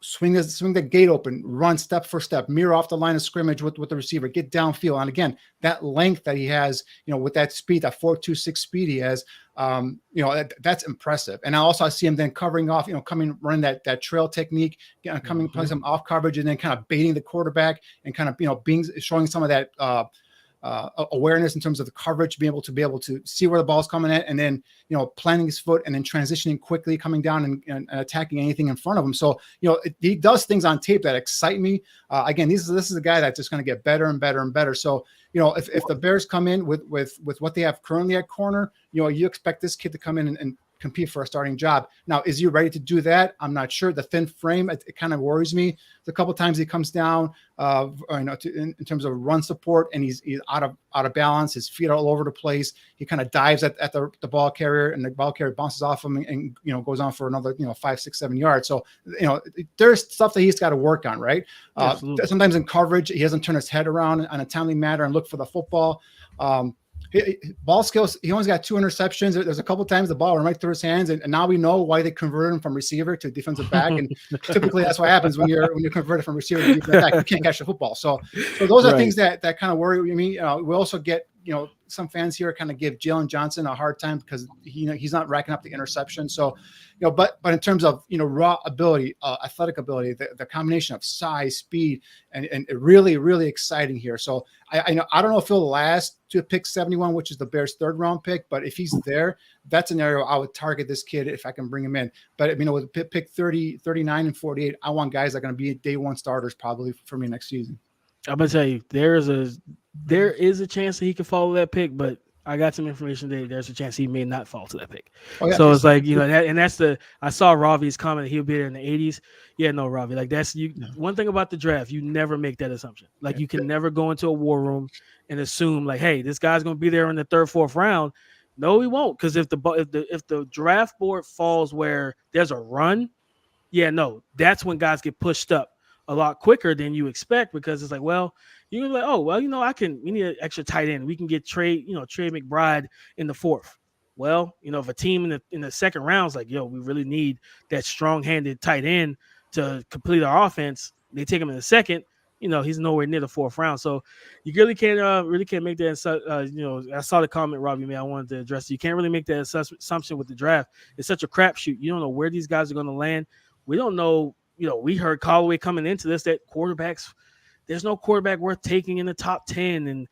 [SPEAKER 5] swing the gate open, run step for step, mirror off the line of scrimmage with the receiver, get downfield. And again, that length that he has, with that speed, that 4.26 speed he has, that's impressive. And I see him then covering off, running that trail technique, playing some off coverage, and then kind of baiting the quarterback and kind of, showing some of that awareness in terms of the coverage, being able to see where the ball's coming at, and then planting his foot and then transitioning quickly, coming down and attacking anything in front of him. So he does things on tape that excite me. Again, this is a guy that's just going to get better and better and better. So if the Bears come in with what they have currently at corner, you expect this kid to come in and compete for a starting job. Now, is he ready to do that? I'm not sure. The thin frame, it kind of worries me. A couple of times he comes down, in terms of run support, and he's out of balance. His feet are all over the place. He kind of dives at the ball carrier, and the ball carrier bounces off him and goes on for another 5, 6, 7 yards. So there's stuff that he's got to work on, right? Sometimes in coverage, he doesn't turn his head around on a timely manner and look for the football. Ball skills, he only got 2 interceptions. There's a couple of times the ball went right through his hands, and now we know why they converted him from receiver to defensive back. And typically that's what happens when you're converted from receiver to defensive back. You can't catch the football. So those are things that kind of worry me. We also get some fans here kind of give Jalen Johnson a hard time because he's not racking up the interception. So but in terms of raw ability, athletic ability, the combination of size, speed, and really, really exciting here. So I don't know if he'll last to pick 71, which is the Bears' 3rd round pick, but if he's there, that's an area I would target this kid if I can bring him in. But with pick 30, 39, and 48, I want guys that are going to be day 1 starters probably for me next season. I'm
[SPEAKER 2] gonna tell you, there is a chance that he could follow that pick, but I got some information that there's a chance he may not fall to that pick. Oh, yeah. So it's like, I saw Ravi's comment, he'll be there in the 80s. Yeah, no, Ravi, like one thing about the draft, you never make that assumption. Like you can never go into a war room and assume like, hey, this guy's going to be there in the 3rd, 4th round. No, he won't. Cause if the draft board falls where there's a run, that's when guys get pushed up a lot quicker than you expect, because it's like, well, you're like, oh, well, we need an extra tight end. We can get Trey McBride in the 4th. Well, if a team in the 2nd round is like, we really need that strong-handed tight end to complete our offense, they take him in the 2nd. He's nowhere near the 4th round. So you really can't make that. I saw the comment, Robbie, man, I wanted to address it. You can't really make that assumption with the draft. It's such a crapshoot. You don't know where these guys are going to land. We don't know. We heard Callaway coming into this that there's no quarterback worth taking in the top 10. And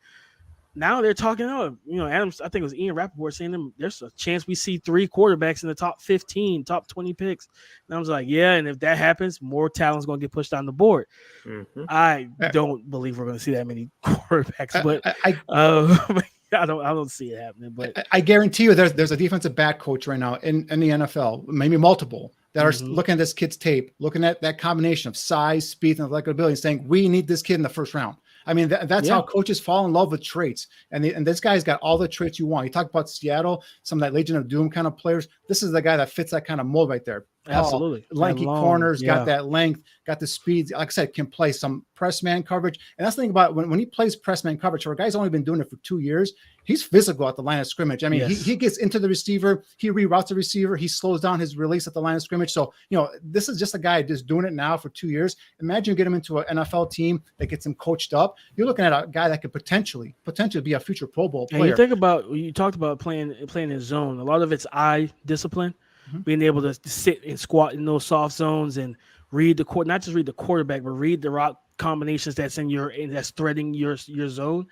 [SPEAKER 2] now they're talking, Adams, I think it was Ian Rappaport saying there's a chance we see 3 quarterbacks in the top 15, top 20 picks. And I was like, yeah, and if that happens, more talent's going to get pushed on the board. Mm-hmm. I don't believe we're going to see that many quarterbacks, but I don't see it happening. But
[SPEAKER 5] I guarantee you there's a defensive back coach right now in the NFL, maybe multiple, that are looking at this kid's tape, looking at that combination of size, speed, and athletic ability, and saying, we need this kid in the 1st round. I mean, that's how coaches fall in love with traits. And this guy's got all the traits you want. You talk about Seattle, some of that Legion of Doom kind of players. This is the guy that fits that kind of mold right there.
[SPEAKER 2] Absolutely.
[SPEAKER 5] Lanky corners, got that length, got the speed. Like I said, can play some press man coverage. And that's the thing about when he plays press man coverage, for a guy's only been doing it for 2 years, he's physical at the line of scrimmage. I mean, he gets into the receiver, he reroutes the receiver, he slows down his release at the line of scrimmage. So, this is just a guy just doing it now for 2 years. Imagine you get him into an NFL team that gets him coached up. You're looking at a guy that could potentially be a future Pro Bowl player.
[SPEAKER 2] And you talked about playing in zone. A lot of it's eye discipline. Being able to sit and squat in those soft zones and read not just read the quarterback, but read the route combinations that's threading your zone.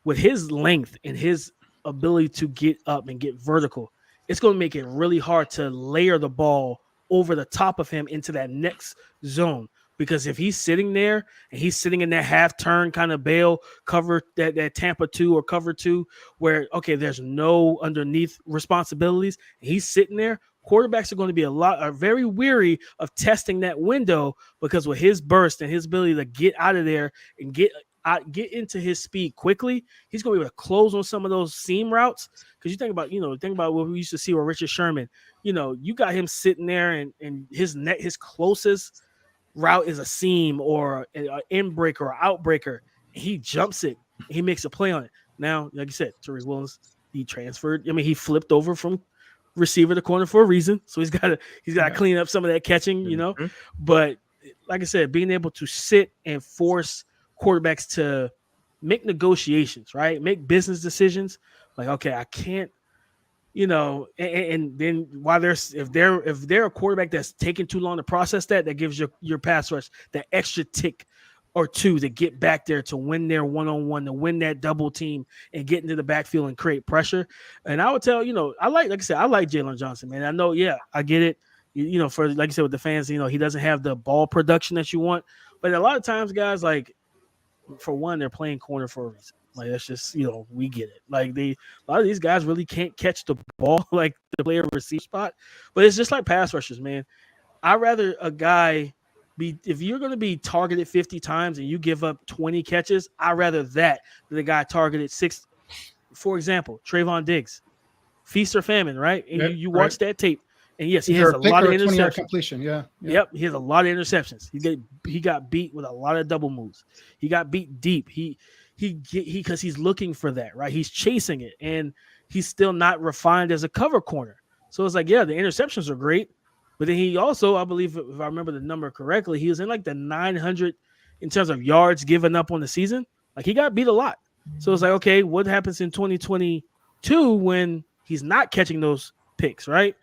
[SPEAKER 2] With his length and his ability to get up and get vertical, it's going to make it really hard to layer the ball over the top of him into that next zone. Because if he's sitting there and he's sitting in that half turn kind of bail cover, that Tampa 2 or cover 2, where, okay, there's no underneath responsibilities, and he's sitting there, quarterbacks are going to be are very weary of testing that window, because with his burst and his ability to get out of there and get into his speed quickly, he's going to be able to close on some of those seam routes. Because you think about what we used to see with Richard Sherman. You got him sitting there, and his closest route is a seam or an in-breaker or outbreaker. He jumps it. He makes a play on it. Now, like you said, Tariq Williams, he transferred. I mean, he flipped over from receiver to corner for a reason. So he's got to clean up some of that catching,
[SPEAKER 6] Mm-hmm.
[SPEAKER 2] But like I said, being able to sit and force quarterbacks to make negotiations, right? Make business decisions. Like, okay, I can't, and then while if they're a quarterback that's taking too long to process that gives your pass rush that extra tick or two to get back there, to win their one-on-one, to win that double team and get into the backfield and create pressure. And I would tell, I like I said, I like Jalen Johnson, man. I know, I get it. For, like you said, with the fans, he doesn't have the ball production that you want. But a lot of times, guys, like, for one, they're playing corner for a reason. Like, that's just, we get it. Like, a lot of these guys really can't catch the ball, like the player receive spot. But it's just like pass rushers, man. I'd rather a guy if you're going to be targeted 50 times and you give up 20 catches, I'd rather that than the guy targeted 6. For example, Trayvon Diggs, feast or famine, right? And you watch that tape, and yes, he has a lot of interceptions.
[SPEAKER 5] Completion, yeah.
[SPEAKER 2] Yep, he has a lot of interceptions. He got beat with a lot of double moves. He got beat deep. He because he's looking for that, right? He's chasing it, and he's still not refined as a cover corner. So it's like, the interceptions are great. But then he also, I believe, if I remember the number correctly, he was in like the 900 in terms of yards given up on the season. Like, he got beat a lot. So it's like, okay, what happens in 2022 when he's not catching those picks, right?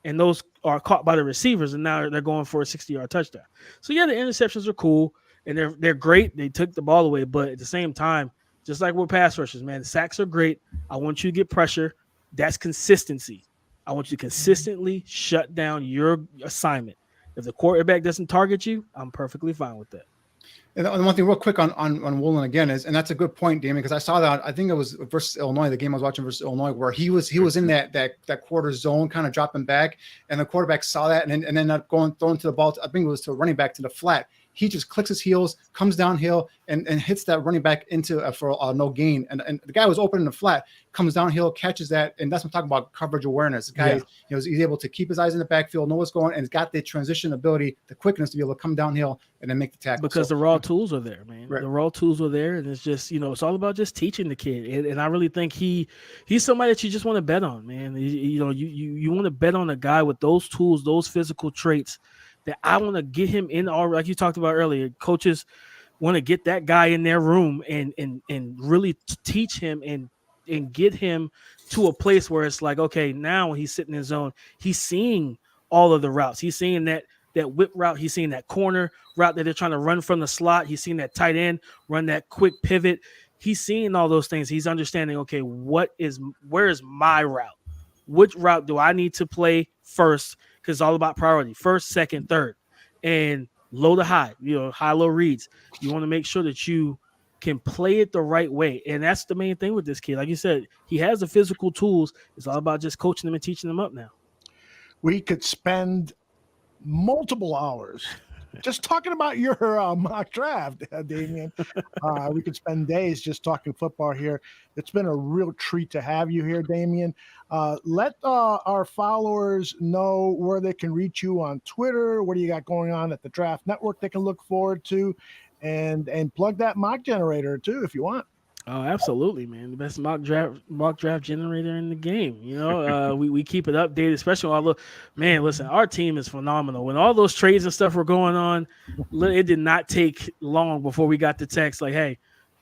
[SPEAKER 2] And those are caught by the receivers, and now they're going for a 60-yard touchdown. So, the interceptions are cool, and they're great. They took the ball away. But at the same time, just like with pass rushers, man, the sacks are great. I want you to get pressure. That's consistency. I want you to consistently shut down your assignment. If the quarterback doesn't target you, I'm perfectly fine with that.
[SPEAKER 5] And one thing real quick on Woolen again is, and that's a good point, Damian, because I saw that, I think it was versus Illinois, the game I was watching versus Illinois, where he was in that quarter zone, kind of dropping back, and the quarterback saw that and then not throwing to the ball. I think it was to a running back to the flat. He just clicks his heels, comes downhill, and hits that running back into for no gain. And the guy was open in the flat, comes downhill, catches that, and that's what I'm talking about, coverage awareness. The guy, he's able to keep his eyes in the backfield, know what's going, and he's got the transition ability, the quickness to be able to come downhill and then make the tackle.
[SPEAKER 2] Because the raw tools are there, man. Right. The raw tools are there, and it's just, it's all about just teaching the kid. And I really think he's somebody that you just want to bet on, man. You want to bet on a guy with those tools, those physical traits, that I want to get him in, like you talked about earlier. Coaches want to get that guy in their room and really teach him and get him to a place where it's like, okay, now when he's sitting in his zone, he's seeing all of the routes. He's seeing that whip route. He's seeing that corner route that they're trying to run from the slot. He's seeing that tight end run that quick pivot. He's seeing all those things. He's understanding, okay, where is my route? Which route do I need to play first? Because it's all about priority. First, second, third. And low to high, high-low reads. You want to make sure that you can play it the right way. And that's the main thing with this kid. Like you said, he has the physical tools. It's all about just coaching them and teaching them up now.
[SPEAKER 4] We could spend multiple hours just talking about your mock draft, Damian. We could spend days just talking football here. It's been a real treat to have you here, Damian. Let our followers know where they can reach you on Twitter. What do you got going on at the Draft Network they can look forward to? And plug that mock generator too, if you want.
[SPEAKER 2] Oh, absolutely, man. The best mock draft generator in the game. We keep it updated, especially when listen, our team is phenomenal. When all those trades and stuff were going on, it did not take long before we got the text like, hey,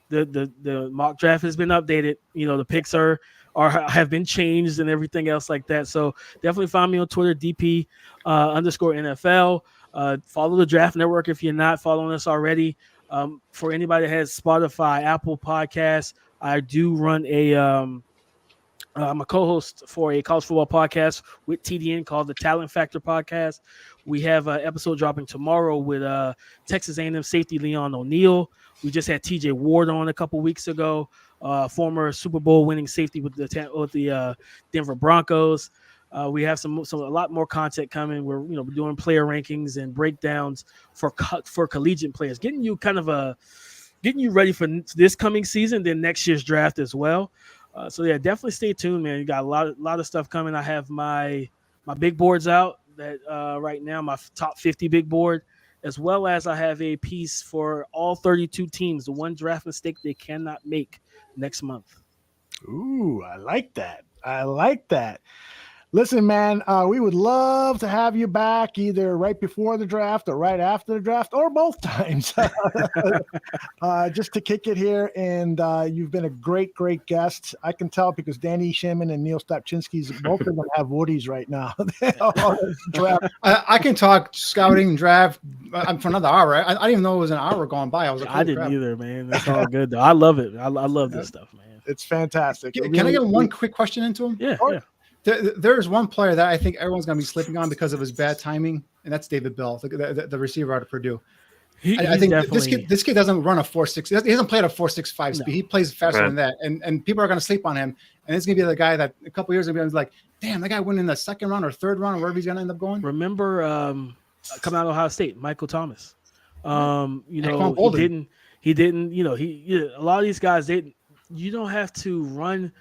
[SPEAKER 2] the mock draft has been updated. The picks have been changed and everything else like that. So definitely find me on Twitter, DP _NFL. Follow the Draft Network if you're not following us already. For anybody that has Spotify, Apple Podcasts, I do run I'm a co-host for a college football podcast with TDN called the Talent Factor Podcast. We have an episode dropping tomorrow with Texas A&M safety Leon O'Neal. We just had TJ Ward on a couple weeks ago, former Super Bowl winning safety with the Denver Broncos. We have a lot more content coming. We're doing player rankings and breakdowns for collegiate players, getting you ready for this coming season, then next year's draft as well. So yeah, definitely stay tuned, man. You got a lot of stuff coming. I have my big boards out that right now, my top 50 big board, as well as I have a piece for all 32 teams, the one draft mistake they cannot make next month.
[SPEAKER 4] Ooh, I like that. Listen, man, we would love to have you back either right before the draft or right after the draft or both times just to kick it here. And you've been a great guest. I can tell because Danny Shimon and Niel Stopczynski, both of them have woodies right now.
[SPEAKER 5] I can talk scouting and draft for another hour. I didn't even know it was an hour going by.
[SPEAKER 2] I didn't either, man. That's all good, though. I love it. I love this stuff, man.
[SPEAKER 4] It's fantastic.
[SPEAKER 5] Can I get one quick question into him?
[SPEAKER 2] Yeah.
[SPEAKER 5] There's one player that I think everyone's going to be sleeping on because of his bad timing, and that's David Bell, the receiver out of Purdue. I think this kid doesn't run a 4.6. He doesn't play at a 4.65 speed. He plays faster than that, and people are going to sleep on him. And it's going to be the guy that a couple years ago was like, damn, that guy went in the second round or third round, or wherever he's going to end up going.
[SPEAKER 2] Remember coming out of Ohio State, Michael Thomas. He didn't. A lot of these guys, you don't have to run.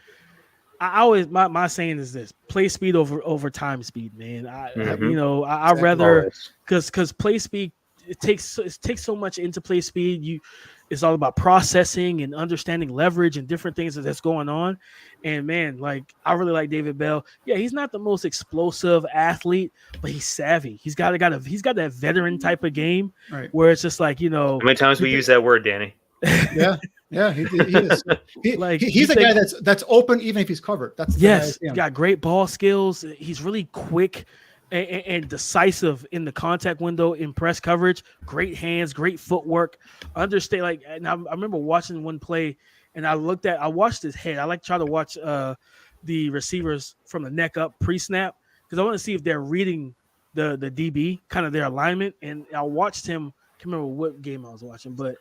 [SPEAKER 2] I always my saying is this: play speed over time speed, man. I rather because play speed it takes so much into play speed. It's all about processing and understanding leverage and different things that's going on. And man, like I really like David Bell. Yeah, he's not the most explosive athlete, but he's savvy. He's got that veteran type of game where it's just like
[SPEAKER 6] How many times we use that word, Danny?
[SPEAKER 5] Yeah, he is. He's a guy that's open even if he's covered.
[SPEAKER 2] He's got great ball skills. He's really quick and decisive in the contact window in press coverage. Great hands, great footwork. Understand and I remember watching one play and I watched his head. I like to try to watch the receivers from the neck up pre-snap because I want to see if they're reading the DB, kind of their alignment. And I watched him. I can't remember what game I was watching, but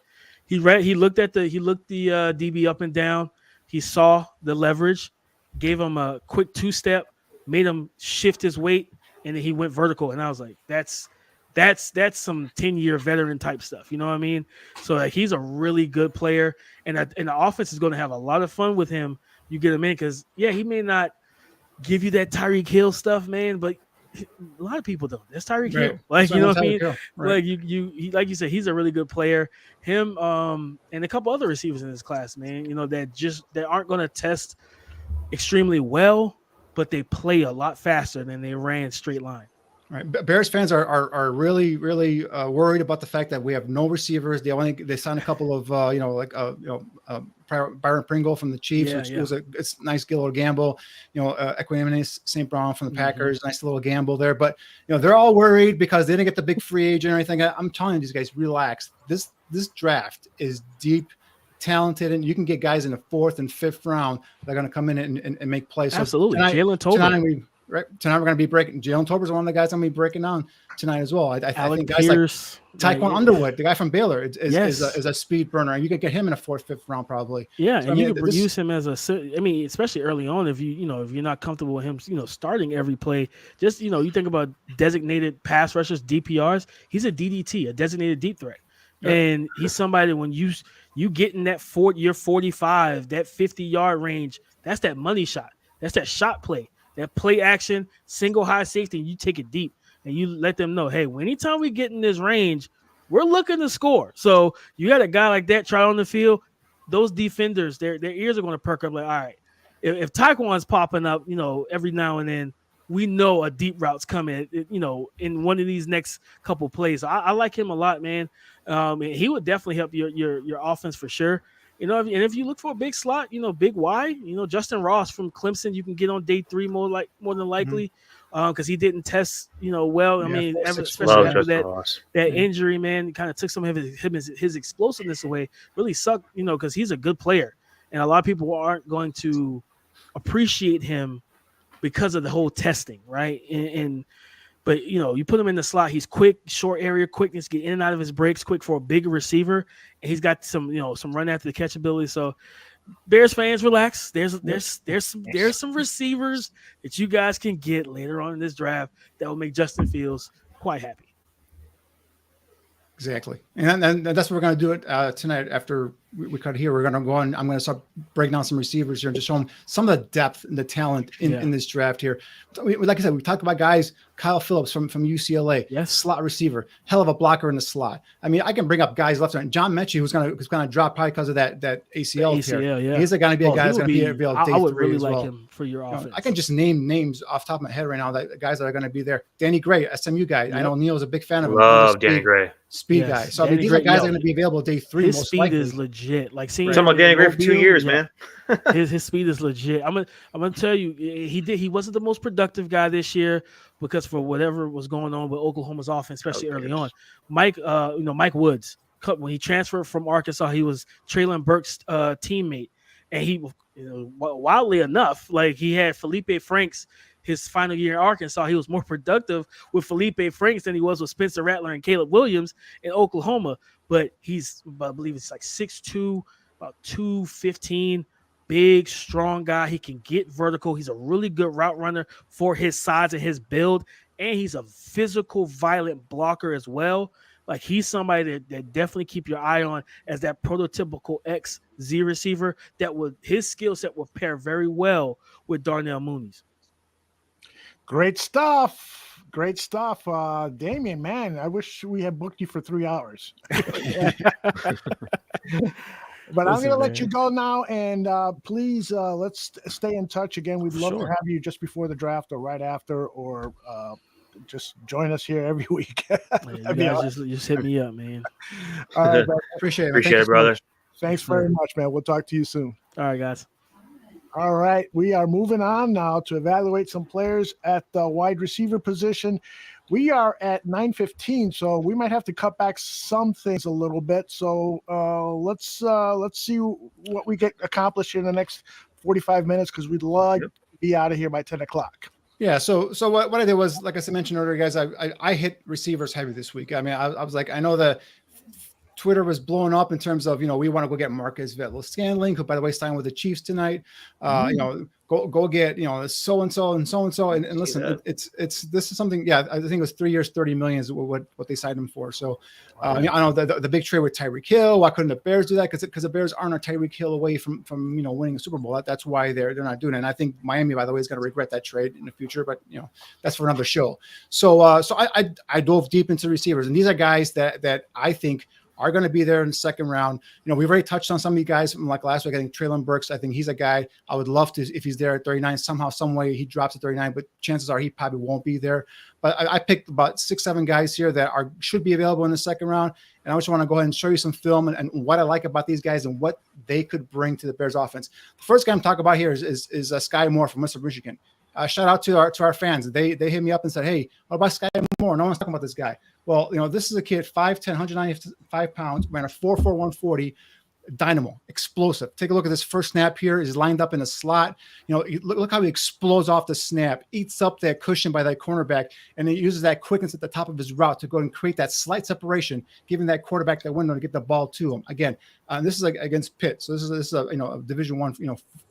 [SPEAKER 2] he looked the DB up and down. He saw the leverage, gave him a quick 2-step, made him shift his weight, and then he went vertical. And I was like, that's some 10-year veteran type stuff. You know what I mean? So he's a really good player, and the offense is going to have a lot of fun with him. You get him in because he may not give you that Tariq Hill stuff, man, but a lot of people don't. That's Tariq Hill. You know what I mean? Right. Like you said, he's a really good player. Him and a couple other receivers in this class, man, that aren't going to test extremely well, but they play a lot faster than they ran straight line.
[SPEAKER 5] Right. Bears fans are really, really worried about the fact that we have no receivers. They signed a couple of Byron Pringle from the Chiefs, which was it's a nice little gamble. Equanimeous St. Brown from the Packers, nice little gamble there. But they're all worried because they didn't get the big free agent or anything. I'm telling you, these guys, relax. This draft is deep, talented, and you can get guys in the 4th and 5th round that are going to come in and make plays.
[SPEAKER 2] Absolutely, Jalen Tolbert.
[SPEAKER 5] Tonight we're going to be breaking. Jalen Tolbert is one of the guys I'm going to be breaking down tonight as well. I think guys
[SPEAKER 2] Pierce,
[SPEAKER 5] like Taekwon Underwood, the guy from Baylor, is a speed burner. You could get him in a 4th, 5th round probably.
[SPEAKER 2] Yeah, so, and you could use him as especially early on if you're not comfortable with him, starting every play. Just you think about designated pass rushers, DPRs. He's a DDT, a designated deep threat, and he's somebody when you get in that your 45, that 50-yard range. That's that money shot. That's that shot play. That play action, single high safety, and you take it deep and you let them know, hey, anytime we get in this range, we're looking to score. So you got a guy like that try on the field, those defenders, their ears are going to perk up like, all right, if Taekwon's popping up, every now and then, we know a deep route's coming, in one of these next couple plays. I like him a lot, man. And he would definitely help your offense for sure. And if you look for a big slot, big Y, Justin Ross from Clemson, you can get on day 3 more than likely, because he didn't test, well. Especially after that injury, man, kind of took some of his explosiveness away. Really sucked, because he's a good player, and a lot of people aren't going to appreciate him because of the whole testing, right? But you put him in the slot. He's quick, short area quickness, get in and out of his breaks, quick for a bigger receiver, and he's got some run after the catch ability. So, Bears fans, relax. There's some receivers that you guys can get later on in this draft that will make Justin Fields quite happy.
[SPEAKER 5] Exactly. And that's what we're going to do it tonight after we cut here. We're going to go on. I'm going to start breaking down some receivers here and just show them some of the depth and the talent in this draft here. Like I said, we talked about guys, Kyle Phillips from UCLA, slot receiver, hell of a blocker in the slot. I mean, I can bring up guys left and John Mechie, who's going to drop probably because of that ACL tear.
[SPEAKER 2] Yeah.
[SPEAKER 5] He's going to be a guy that's going to be available day
[SPEAKER 2] I would
[SPEAKER 5] 3
[SPEAKER 2] really
[SPEAKER 5] as
[SPEAKER 2] like
[SPEAKER 5] well.
[SPEAKER 2] him for your offense.
[SPEAKER 5] I can just name names off the top of my head right now, that guys that are going to be there. Danny Gray, SMU guy. Yep. I know Neil's a big fan of him.
[SPEAKER 6] Love Danny Gray.
[SPEAKER 5] Speed guy. So I mean, these are guys that are going to be available day 3.
[SPEAKER 2] His
[SPEAKER 5] most
[SPEAKER 2] speed
[SPEAKER 5] likely.
[SPEAKER 2] is legit. Like seeing
[SPEAKER 6] talking about Danny Gray for 2 years, man.
[SPEAKER 2] his speed is legit. I'm gonna tell you, he wasn't the most productive guy this year because for whatever was going on with Oklahoma's offense, especially early on. Mike Woods, when he transferred from Arkansas, he was Traylon Burke's teammate, and he, wildly enough, like he had Felipe Franks. His final year in Arkansas, he was more productive with Felipe Franks than he was with Spencer Rattler and Caleb Williams in Oklahoma. But I believe it's like 6'2", about 215, big, strong guy. He can get vertical. He's a really good route runner for his size and his build. And he's a physical, violent blocker as well. Like he's somebody that definitely keep your eye on as that prototypical XZ receiver his skill set will pair very well with Darnell Mooney's.
[SPEAKER 4] Great stuff. Damian, man, I wish we had booked you for 3 hours. But I'm going to let you go now. And please, let's stay in touch again. We'd love to have you just before the draft or right after, or just join us here every week.
[SPEAKER 2] You guys just hit me up, man.
[SPEAKER 4] All right,
[SPEAKER 5] appreciate
[SPEAKER 6] it, brother.
[SPEAKER 4] Thanks very much, man. We'll talk to you soon.
[SPEAKER 2] All right, guys.
[SPEAKER 4] All right, we are moving on now to evaluate some players at the wide receiver position. We are at 9:15, so we might have to cut back some things a little bit. So let's see what we get accomplished in the next 45 minutes, because we'd love to be out of here by 10 o'clock.
[SPEAKER 5] Yeah. So what I did was, like I mentioned earlier, guys, I hit receivers heavy this week. I mean, I was like, I know that Twitter was blowing up in terms of, we want to go get Marquez Valdes-Scantling, who, by the way, signed with the Chiefs tonight. Go get, so-and-so and so-and-so. And listen, this is something, I think it was 3 years, 30 million is what they signed him for. So I know the big trade with Tariq Hill. Why couldn't the Bears do that? Because the Bears aren't a Tariq Hill away from winning a Super Bowl. That's why they're not doing it. And I think Miami, by the way, is going to regret that trade in the future, but that's for another show. So I dove deep into receivers, and these are guys that I think are going to be there in the second round. We've already touched on some of you guys from like last week. I think Traylon Burks, I think he's a guy I would love to, if he's there at 39, somehow, some way he drops at 39, but chances are he probably won't be there. But I picked about 6-7 guys here that should be available in the second round. And I just want to go ahead and show you some film and what I like about these guys and what they could bring to the Bears offense. The first guy I'm talking about here is Sky Moore from Western Michigan. Shout out to our fans. They hit me up and said, "Hey, what about Sky Moore? No one's talking about this guy." Well, this is a kid, 5'10", 195 pounds, ran a 4.4 140, dynamo, explosive. Take a look at this first snap here. He's lined up in a slot. Look how he explodes off the snap, eats up that cushion by that cornerback, and he uses that quickness at the top of his route to go and create that slight separation, giving that quarterback that window to get the ball to him. Again, this is like against Pitt, so this is a Division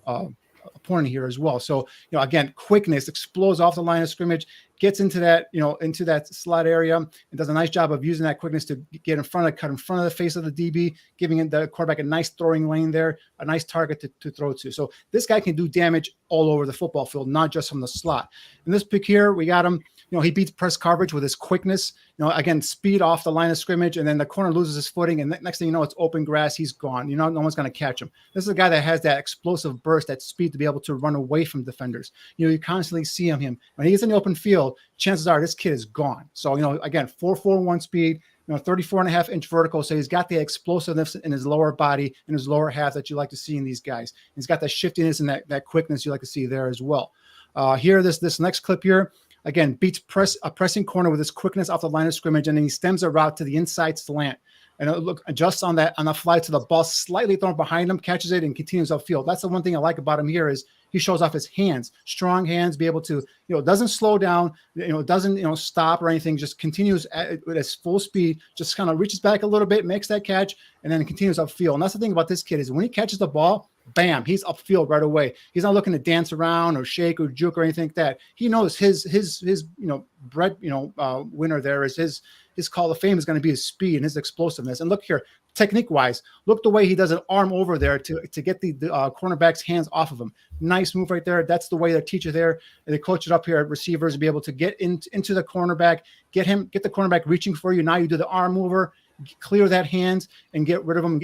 [SPEAKER 5] I, opponent here as well. So, again, quickness, explodes off the line of scrimmage, gets into that, into that slot area, and does a nice job of using that quickness to cut in front of the face of the DB, giving the quarterback a nice throwing lane there, a nice target to throw to. So this guy can do damage all over the football field, not just from the slot. In this pick here, we got him. He beats press coverage with his quickness. Again, speed off the line of scrimmage, and then the corner loses his footing, and next thing you know, it's open grass. He's gone. No one's going to catch him. This is a guy that has that explosive burst, that speed to be able to run away from defenders. You constantly see him. When he gets in the open field, chances are this kid is gone. So, again, 4.41 speed, 34.5-inch vertical. So he's got the explosiveness in his lower body, in his lower half that you like to see in these guys. He's got that shiftiness and that quickness you like to see there as well. Here, this next clip here, again, beats a pressing corner with his quickness off the line of scrimmage, and then he stems a route to the inside slant. And adjusts on the fly to the ball, slightly thrown behind him, catches it, and continues upfield. That's the one thing I like about him here is he shows off his hands, strong hands, be able to, doesn't slow down, doesn't, stop or anything, just continues with his full speed, just kind of reaches back a little bit, makes that catch, and then continues upfield. And that's the thing about this kid is when he catches the ball, bam, he's upfield right away. He's not looking to dance around or shake or juke or anything like that. He knows his winner there is his call of fame is going to be his speed and his explosiveness. And look here, technique wise, look the way he does an arm over there to get the cornerback's hands off of him. Nice move right there. That's the way they teach it there. And they coach it up here at receivers to be able to get into the cornerback, get the cornerback reaching for you. Now you do the arm mover, clear that hands and get rid of him,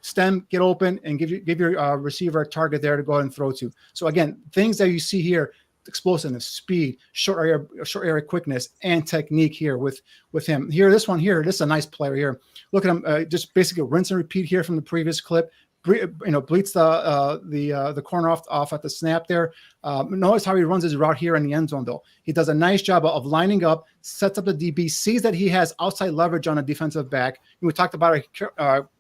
[SPEAKER 5] stem, get open, and give your receiver a target there to go ahead and throw to. So again, things that you see here, explosiveness, speed, short area quickness, and technique here with him. Here, this is a nice player here. Look at him, just basically rinse and repeat here from the previous clip. Bleats the corner off at the snap there. Notice how he runs his route here in the end zone, though. He does a nice job of lining up, sets up the DB, sees that he has outside leverage on a defensive back. We talked about it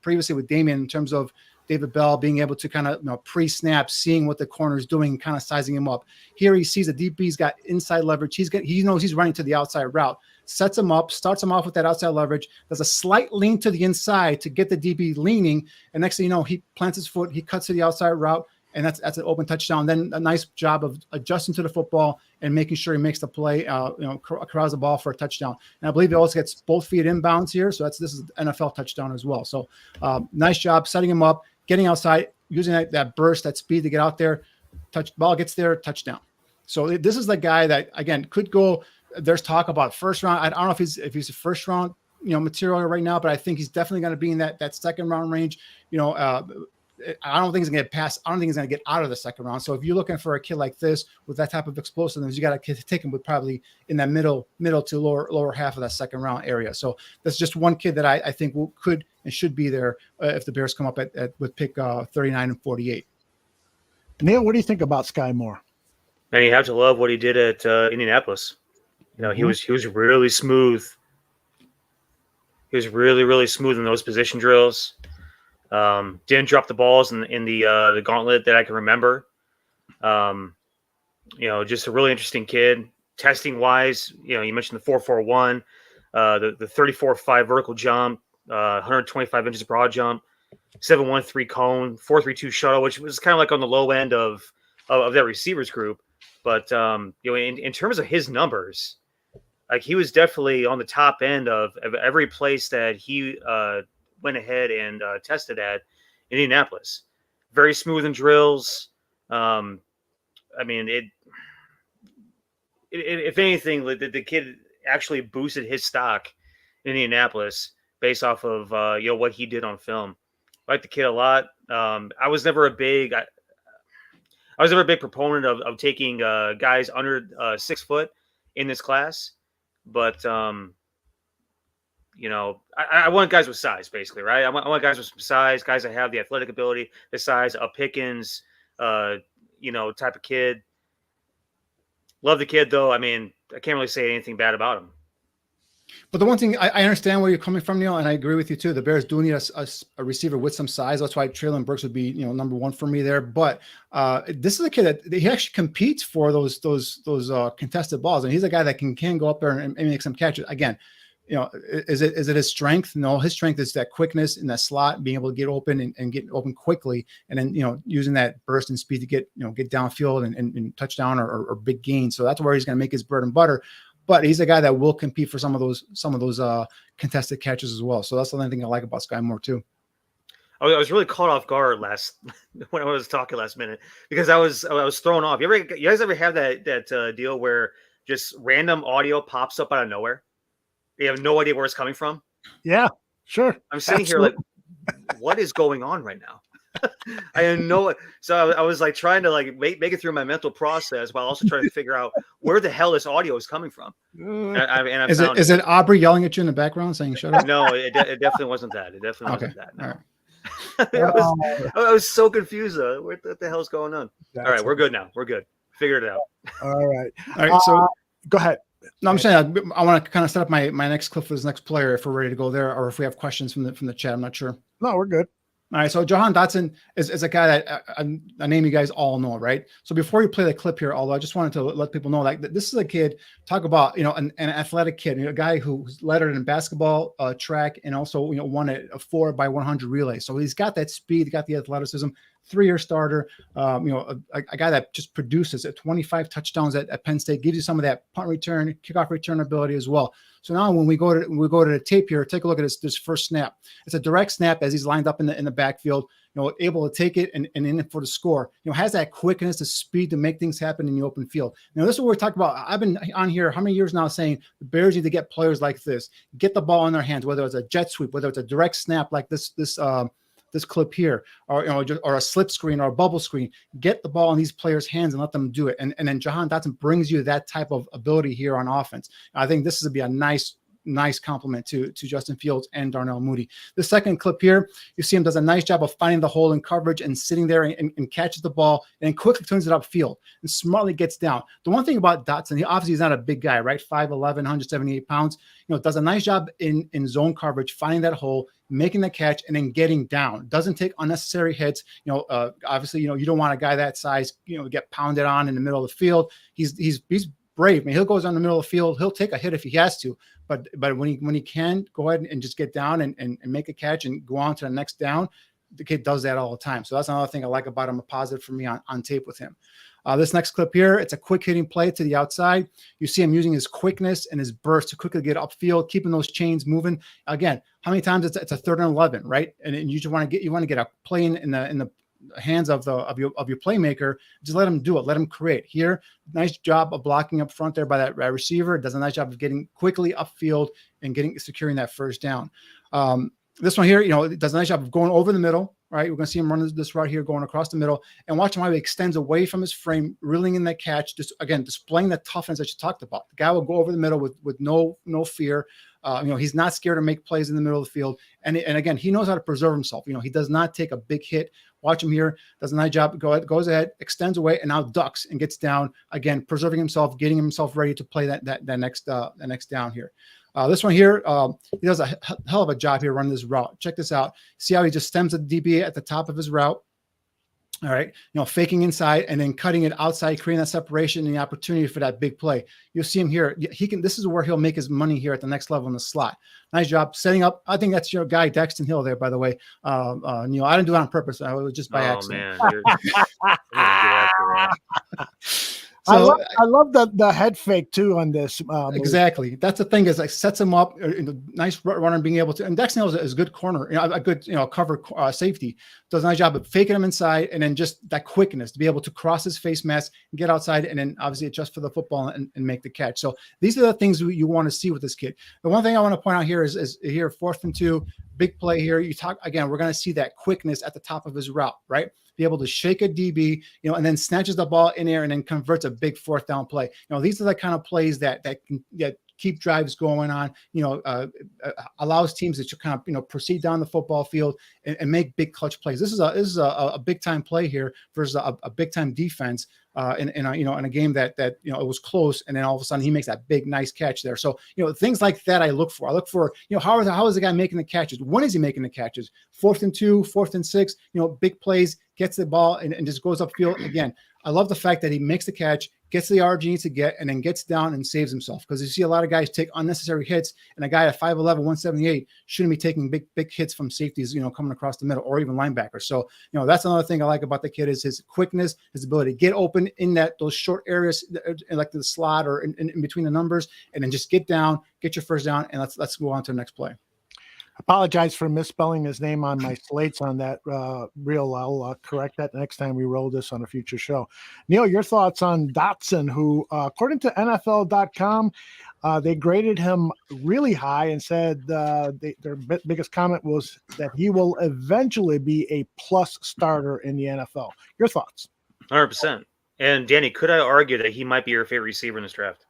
[SPEAKER 5] previously with Damian in terms of David Bell being able to kind of pre-snap, seeing what the corner is doing, kind of sizing him up. Here he sees the DB's got inside leverage. He knows he's running to the outside route. Sets him up, starts him off with that outside leverage, does a slight lean to the inside to get the DB leaning, and next thing you know, he plants his foot, he cuts to the outside route, and that's an open touchdown. Then a nice job of adjusting to the football and making sure he makes the play, corrals the ball for a touchdown. And I believe he also gets both feet inbounds here, so this is an NFL touchdown as well. So nice job setting him up, getting outside, using that burst, that speed to get out there. Ball gets there, touchdown. So this is the guy that, again, could go. There's talk about first round. I don't know if he's a first round, material right now, but I think he's definitely going to be in that second round range. I don't think he's going to get past. I don't think he's going to get out of the second round. So if you're looking for a kid like this with that type of explosiveness, you got to take him with probably in that middle to lower half of that second round area. So that's just one kid that I think could and should be there if the Bears come up with pick 39 and 48.
[SPEAKER 4] Neil, what do you think about Sky Moore?
[SPEAKER 6] And you have to love what he did at Indianapolis. He was really smooth. He was really, really smooth in those position drills. Didn't drop the balls in the gauntlet that I can remember. Just a really interesting kid. Testing wise, you mentioned the 4.41, the 34.5 vertical jump, 125 inches broad jump, 7.13 cone, 4.32 shuttle, which was kind of like on the low end of that receivers group. But in terms of his numbers, like he was definitely on the top end of every place that he went ahead and tested at Indianapolis. Very smooth in drills. If anything, the kid actually boosted his stock in Indianapolis based off of what he did on film. I like the kid a lot. I was never a big proponent of taking guys under 6 foot in this class, but I want guys with size, basically, right? I want guys with some size, guys that have the athletic ability, the size of Pickens, type of kid. Love the kid, though. I can't really say anything bad about him.
[SPEAKER 5] But the one thing I understand where you're coming from, Neil, and I agree with you too. The Bears do need a receiver with some size. That's why Treylon Burks would be, number one for me there. But this is a kid that he actually competes for those contested balls, and he's a guy that can go up there and make some catches. Again, is it his strength? No, his strength is that quickness in that slot, being able to get open and get open quickly, and then using that burst and speed to get downfield and touchdown or big gain. So that's where he's going to make his bread and butter. But he's a guy that will compete for some of those contested catches as well. So that's the only thing I like about Sky Moore too.
[SPEAKER 6] I was really caught off guard when I was talking last minute because I was thrown off. You guys ever have that deal where just random audio pops up out of nowhere? You have no idea where it's coming from.
[SPEAKER 4] Yeah, sure.
[SPEAKER 6] I'm sitting here like, what is going on right now? I didn't know it. So I was like trying to make it through my mental process while also trying to figure out where the hell this audio is coming from.
[SPEAKER 5] Is it Aubrey yelling at you in the background saying shut up?
[SPEAKER 6] No, it definitely wasn't that. It definitely wasn't that. No.
[SPEAKER 5] All right.
[SPEAKER 6] I was so confused. What the hell's going on? All right, we're good now. We're good. Figured it out.
[SPEAKER 4] All right.
[SPEAKER 5] So
[SPEAKER 4] go ahead.
[SPEAKER 5] No, I'm saying I want to kind of set up my next clip for this next player if we're ready to go there, or if we have questions from the chat. I'm not sure.
[SPEAKER 4] No, we're good.
[SPEAKER 5] All right, so Jahan Dotson is a guy that a name you guys all know, right? So before you play the clip here, although I just wanted to let people know, this is a kid, talk about, an athletic kid, a guy who's lettered in basketball, track, and also, won a 4x100 relay. So he's got that speed, got the athleticism. 3-year starter, a guy that just produces at 25 touchdowns at Penn State, gives you some of that punt return, kickoff return ability as well. So now when we go to the tape here, take a look at this first snap. It's a direct snap as he's lined up in the backfield, able to take it and in it for the score. Has that quickness, the speed to make things happen in the open field. Now, this is what we're talking about. I've been on here how many years now saying the Bears need to get players like this, get the ball in their hands, whether it's a jet sweep, whether it's a direct snap like this clip here, or a slip screen or a bubble screen. Get the ball in these players' hands and let them do it. And then Jahan Dotson brings you that type of ability here on offense. I think this is to be a nice compliment to Justin Fields and Darnell Mooney. The second clip here, you see him does a nice job of finding the hole in coverage and sitting there and catches the ball and quickly turns it upfield and smartly gets down. The one thing about Dotson, he's not a big guy, right? 5'11", 178 pounds. Does a nice job in zone coverage, finding that hole, making the catch, and then getting down. Doesn't take unnecessary hits. Obviously, you don't want a guy that size, get pounded on in the middle of the field. He's brave. I mean, he'll go down the middle of the field. He'll take a hit if he has to, but when he can, go ahead and just get down and make a catch and go on to the next down. The kid does that all the time. So that's another thing I like about him, a positive for me on tape with him. This next clip here, it's a quick hitting play to the outside. You see him using his quickness and his burst to quickly get upfield, keeping those chains moving. Again, how many times it's a 3rd and 11, right? And you just want to get a play in the hands of your playmaker. Just let him do it. Let him create. Here, nice job of blocking up front there by that receiver. Does a nice job of getting quickly upfield and securing that first down. This one here, it does a nice job of going over the middle. Right, we're going to see him run this route here, going across the middle, and watch him how he extends away from his frame, reeling in that catch. Just again, displaying the toughness that you talked about. The guy will go over the middle with no fear. He's not scared to make plays in the middle of the field, and again, he knows how to preserve himself. He does not take a big hit. Watch him here, does a nice job. Goes ahead, extends away, and now ducks and gets down again, preserving himself, getting himself ready to play that next down here. This one here, he does a hell of a job here running this route. Check this out. See how he just stems the DB at the top of his route. All right, faking inside and then cutting it outside, creating that separation and the opportunity for that big play. You'll see him here. This is where he'll make his money here at the next level in the slot. Nice job setting up. I think that's your guy, Daxton Hill, there, by the way. Neil, I didn't do it on purpose. I was just by accident.
[SPEAKER 6] Man.
[SPEAKER 4] So, I love the head fake too on this.
[SPEAKER 5] Exactly. That's the thing, is like sets him up. Nice runner being able to. And Daxton Hill is a good corner, a good cover safety. Does a nice job of faking him inside, and then just that quickness to be able to cross his face mask, get outside, and then obviously adjust for the football and make the catch. So these are the things you want to see with this kid. The one thing I want to point out here is here 4th and 2, big play here. We're going to see that quickness at the top of his route, right? Be able to shake a DB, and then snatches the ball in there and then converts a big 4th down play. These are the kind of plays that keep drives going on, allows teams to kind of, proceed down the football field and make big clutch plays. This is a big time play here versus a big time defense in a game that it was close, and then all of a sudden he makes that big nice catch there. So things like that I look for. How is the guy making the catches? When is he making the catches? 4th and 2, 4th and 6. Big plays, gets the ball and just goes upfield again. I love the fact that he makes the catch, gets the yard he needs to get, and then gets down and saves himself. Because you see a lot of guys take unnecessary hits, and a guy at 5'11", 178 shouldn't be taking big hits from safeties, coming across the middle, or even linebackers. So, that's another thing I like about the kid is his quickness, his ability to get open in those short areas, like the slot or in between the numbers, and then just get down, get your first down, and let's go on to the next play.
[SPEAKER 4] Apologize for misspelling his name on my slates on that reel. I'll correct that next time we roll this on a future show. Neil, your thoughts on Dotson, who, according to NFL.com, they graded him really high and said their biggest comment was that he will eventually be a plus starter in the NFL. Your thoughts?
[SPEAKER 6] 100%. And Danny, could I argue that he might be your favorite receiver in this draft?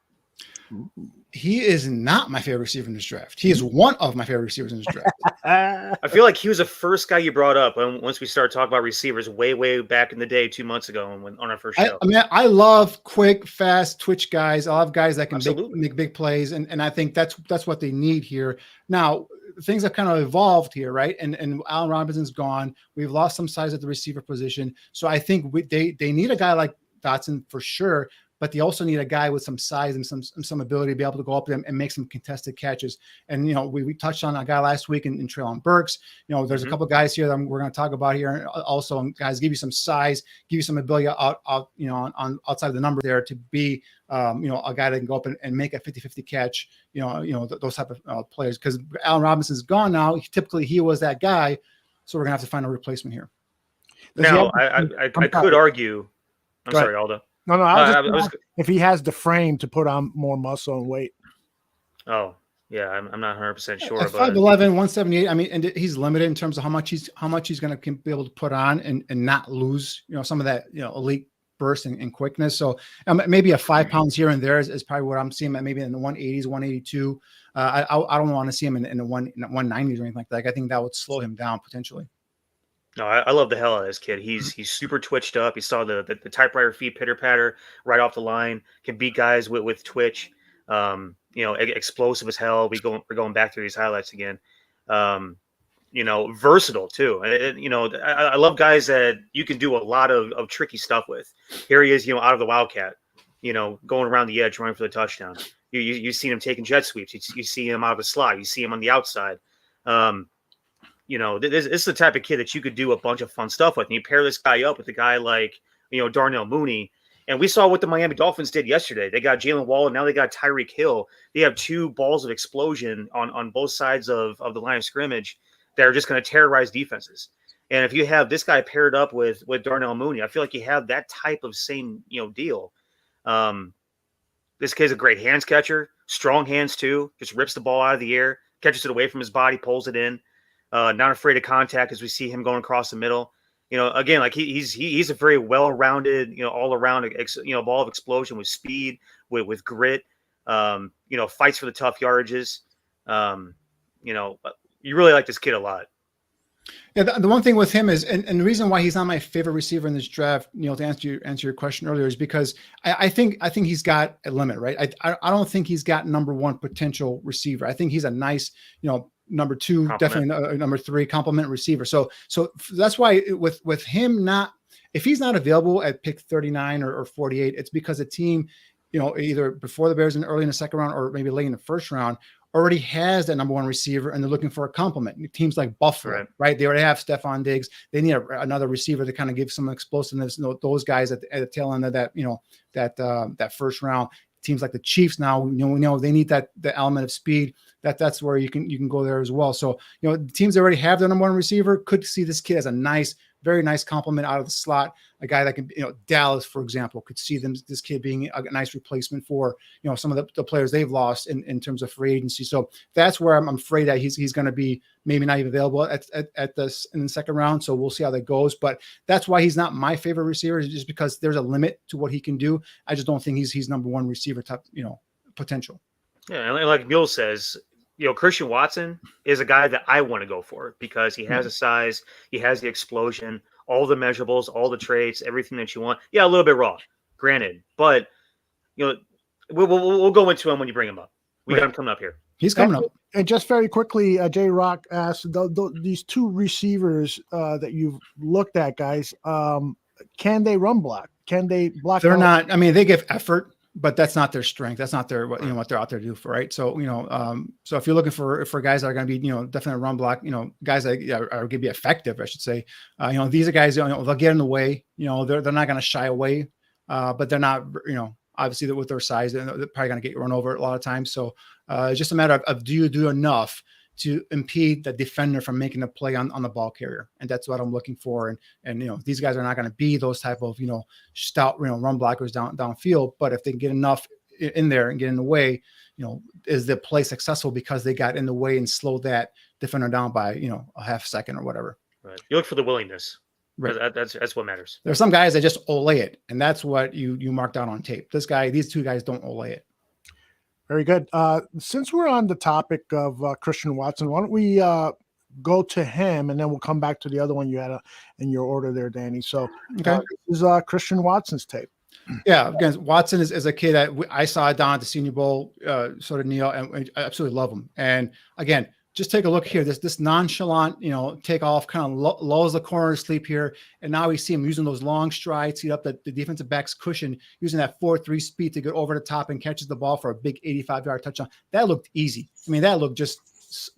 [SPEAKER 5] He is not my favorite receiver in this draft. He is one of my favorite receivers in this draft.
[SPEAKER 6] I feel like he was the first guy you brought up once we started talking about receivers way back in the day, 2 months ago on our first show.
[SPEAKER 5] I love quick, fast twitch guys. I love guys that can make big plays, and I think that's what they need here. Now, things have kind of evolved here, right? And Allen Robinson's gone. We've lost some size at the receiver position. So I think they need a guy like Dotson for sure, but they also need a guy with some size and some ability to be able to go up there and make some contested catches. And, we touched on a guy last week in Treylon Burks. There's a couple of guys here that we're going to talk about here. And also, guys, give you some size, give you some ability out on outside of the number there to be, a guy that can go up and make a 50-50 catch, those type of players. Because Allen Robinson's gone now. Typically, he was that guy. So we're going to have to find a replacement here.
[SPEAKER 6] Now, I could argue. I'm sorry, Aldo.
[SPEAKER 4] No, I was if he has the frame to put on more muscle and weight.
[SPEAKER 6] Oh, yeah, I'm not 100% sure.
[SPEAKER 5] At 5'11", 178. I mean, and he's limited in terms of how much he's going to be able to put on and not lose, some of that, elite burst and quickness. So maybe a 5 pounds here and there is probably what I'm seeing. Maybe in the 180s, 182. I don't want to see him in the 190s or anything like that. I think that would slow him down potentially.
[SPEAKER 6] No, I love the hell out of this kid. He's super twitched up. You saw the typewriter feet pitter patter right off the line. Can beat guys with twitch. Explosive as hell. We're going back through these highlights again. Versatile too. I love guys that you can do a lot of tricky stuff with. Here he is, out of the Wildcat, going around the edge, running for the touchdown. You see him taking jet sweeps. You see him out of the slot. You see him on the outside. This is the type of kid that you could do a bunch of fun stuff with. And you pair this guy up with a guy like, Darnell Mooney. And we saw what the Miami Dolphins did yesterday. They got Jalen Wall, and now they got Tariq Hill. They have two balls of explosion on both sides of the line of scrimmage that are just going to terrorize defenses. And if you have this guy paired up with Darnell Mooney, I feel like you have that type of same, deal. This kid's a great hands catcher, strong hands too, just rips the ball out of the air, catches it away from his body, pulls it in. Not afraid of contact as we see him going across the middle. Again, like he's a very well-rounded, all around, ball of explosion with speed, with grit. Fights for the tough yardages. You really like this kid a lot.
[SPEAKER 5] Yeah, the one thing with him is, and the reason why he's not my favorite receiver in this draft, to answer your question earlier, is because I think he's got a limit, right? I don't think he's got number one potential receiver. I think he's a nice, number two, definitely number three complement receiver. So that's why with him if he's not available at pick 39 or 48, it's because a team, either before the Bears and early in the second round or maybe late in the first round already has that number one receiver and they're looking for a complement. Teams like Buffalo, right? They already have Stephon Diggs. They need another receiver to kind of give some explosiveness. Those guys at the tail end of that, that first round. Teams like the Chiefs now, we know they need the element of speed. That's where you can go there as well. So, teams that already have their number one receiver could see this kid as a very nice compliment out of the slot. A guy that can, Dallas, for example, could see this kid being a nice replacement for, some of the players they've lost in terms of free agency. So that's where I'm afraid that he's going to be maybe not even available at this in the second round. So we'll see how that goes. But that's why he's not my favorite receiver, just because there's a limit to what he can do. I just don't think he's number one receiver type, potential.
[SPEAKER 6] Yeah, and like Mule says, Christian Watson is a guy that I want to go for because he has a size, he has the explosion, all the measurables, all the traits, everything that you want. Yeah, a little bit raw, granted, but we'll go into him when you bring him up. We got him coming up here.
[SPEAKER 5] He's coming up.
[SPEAKER 4] And just very quickly, J Rock asked these two receivers that you've looked at, guys. Can they run block? Can they block?
[SPEAKER 5] They're not. I mean, they give effort, but that's not their strength. That's not what they're out there to do for, right? So, so if you're looking for guys that are going to be, definitely run block, guys that are going to be effective, I should say, these are guys, they'll get in the way, they're not going to shy away, but they're not, obviously with their size, they're probably going to get run over a lot of times. So it's just a matter of do you do enough to impede the defender from making a play on the ball carrier. And that's what I'm looking for. And these guys are not going to be those type of, stout, run blockers downfield, but if they get enough in there and get in the way, is the play successful because they got in the way and slowed that defender down by, a half second or whatever.
[SPEAKER 6] Right. You look for the willingness. Right. That's what matters.
[SPEAKER 5] There's some guys that just ole it. And that's what you mark down on tape. These two guys don't ole it.
[SPEAKER 4] Very good. Since we're on the topic of Christian Watson, why don't we go to him, and then we'll come back to the other one you had in your order there, Danny. So this is Christian Watson's tape.
[SPEAKER 5] Yeah, again, Watson is a kid that I saw down at the Senior Bowl, sort of Neil, and I absolutely love him. And again, just take a look here. This nonchalant, takeoff kind of lulls the corner to sleep here. And now we see him using those long strides, eat up the defensive back's cushion, using that 4.3 speed to get over the top and catches the ball for a big 85-yard touchdown. That looked easy. I mean, that looked just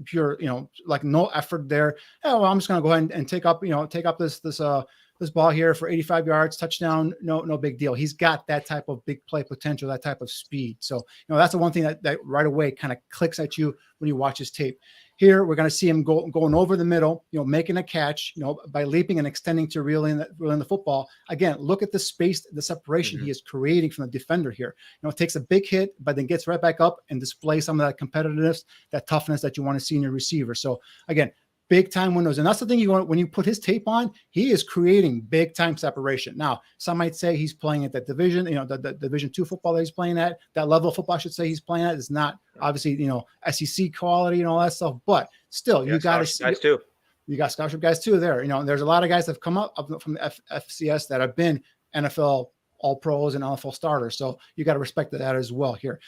[SPEAKER 5] pure, like no effort there. Oh, well, I'm just going to go ahead and take up this ball here for 85 yards, touchdown, no big deal. He's got that type of big play potential, that type of speed. So, that's the one thing that right away kind of clicks at you when you watch his tape. Here, we're going to see him going over the middle, making a catch, by leaping and extending to reeling the football. Again, look at the space, the separation he is creating from the defender here. It takes a big hit, but then gets right back up and displays some of that competitiveness, that toughness that you want to see in your receiver. So, again, big time windows. And that's the thing you want when you put his tape on, he is creating big time separation. Now, some might say he's playing at that division, the Division II football that he's playing at, that level of football, I should say, he's playing at is not obviously, SEC quality and all that stuff, but still you got to see guys too. You got scholarship guys too there. There's a lot of guys that have come up from the FCS that have been NFL all pros and NFL starters. So you got to respect that as well here.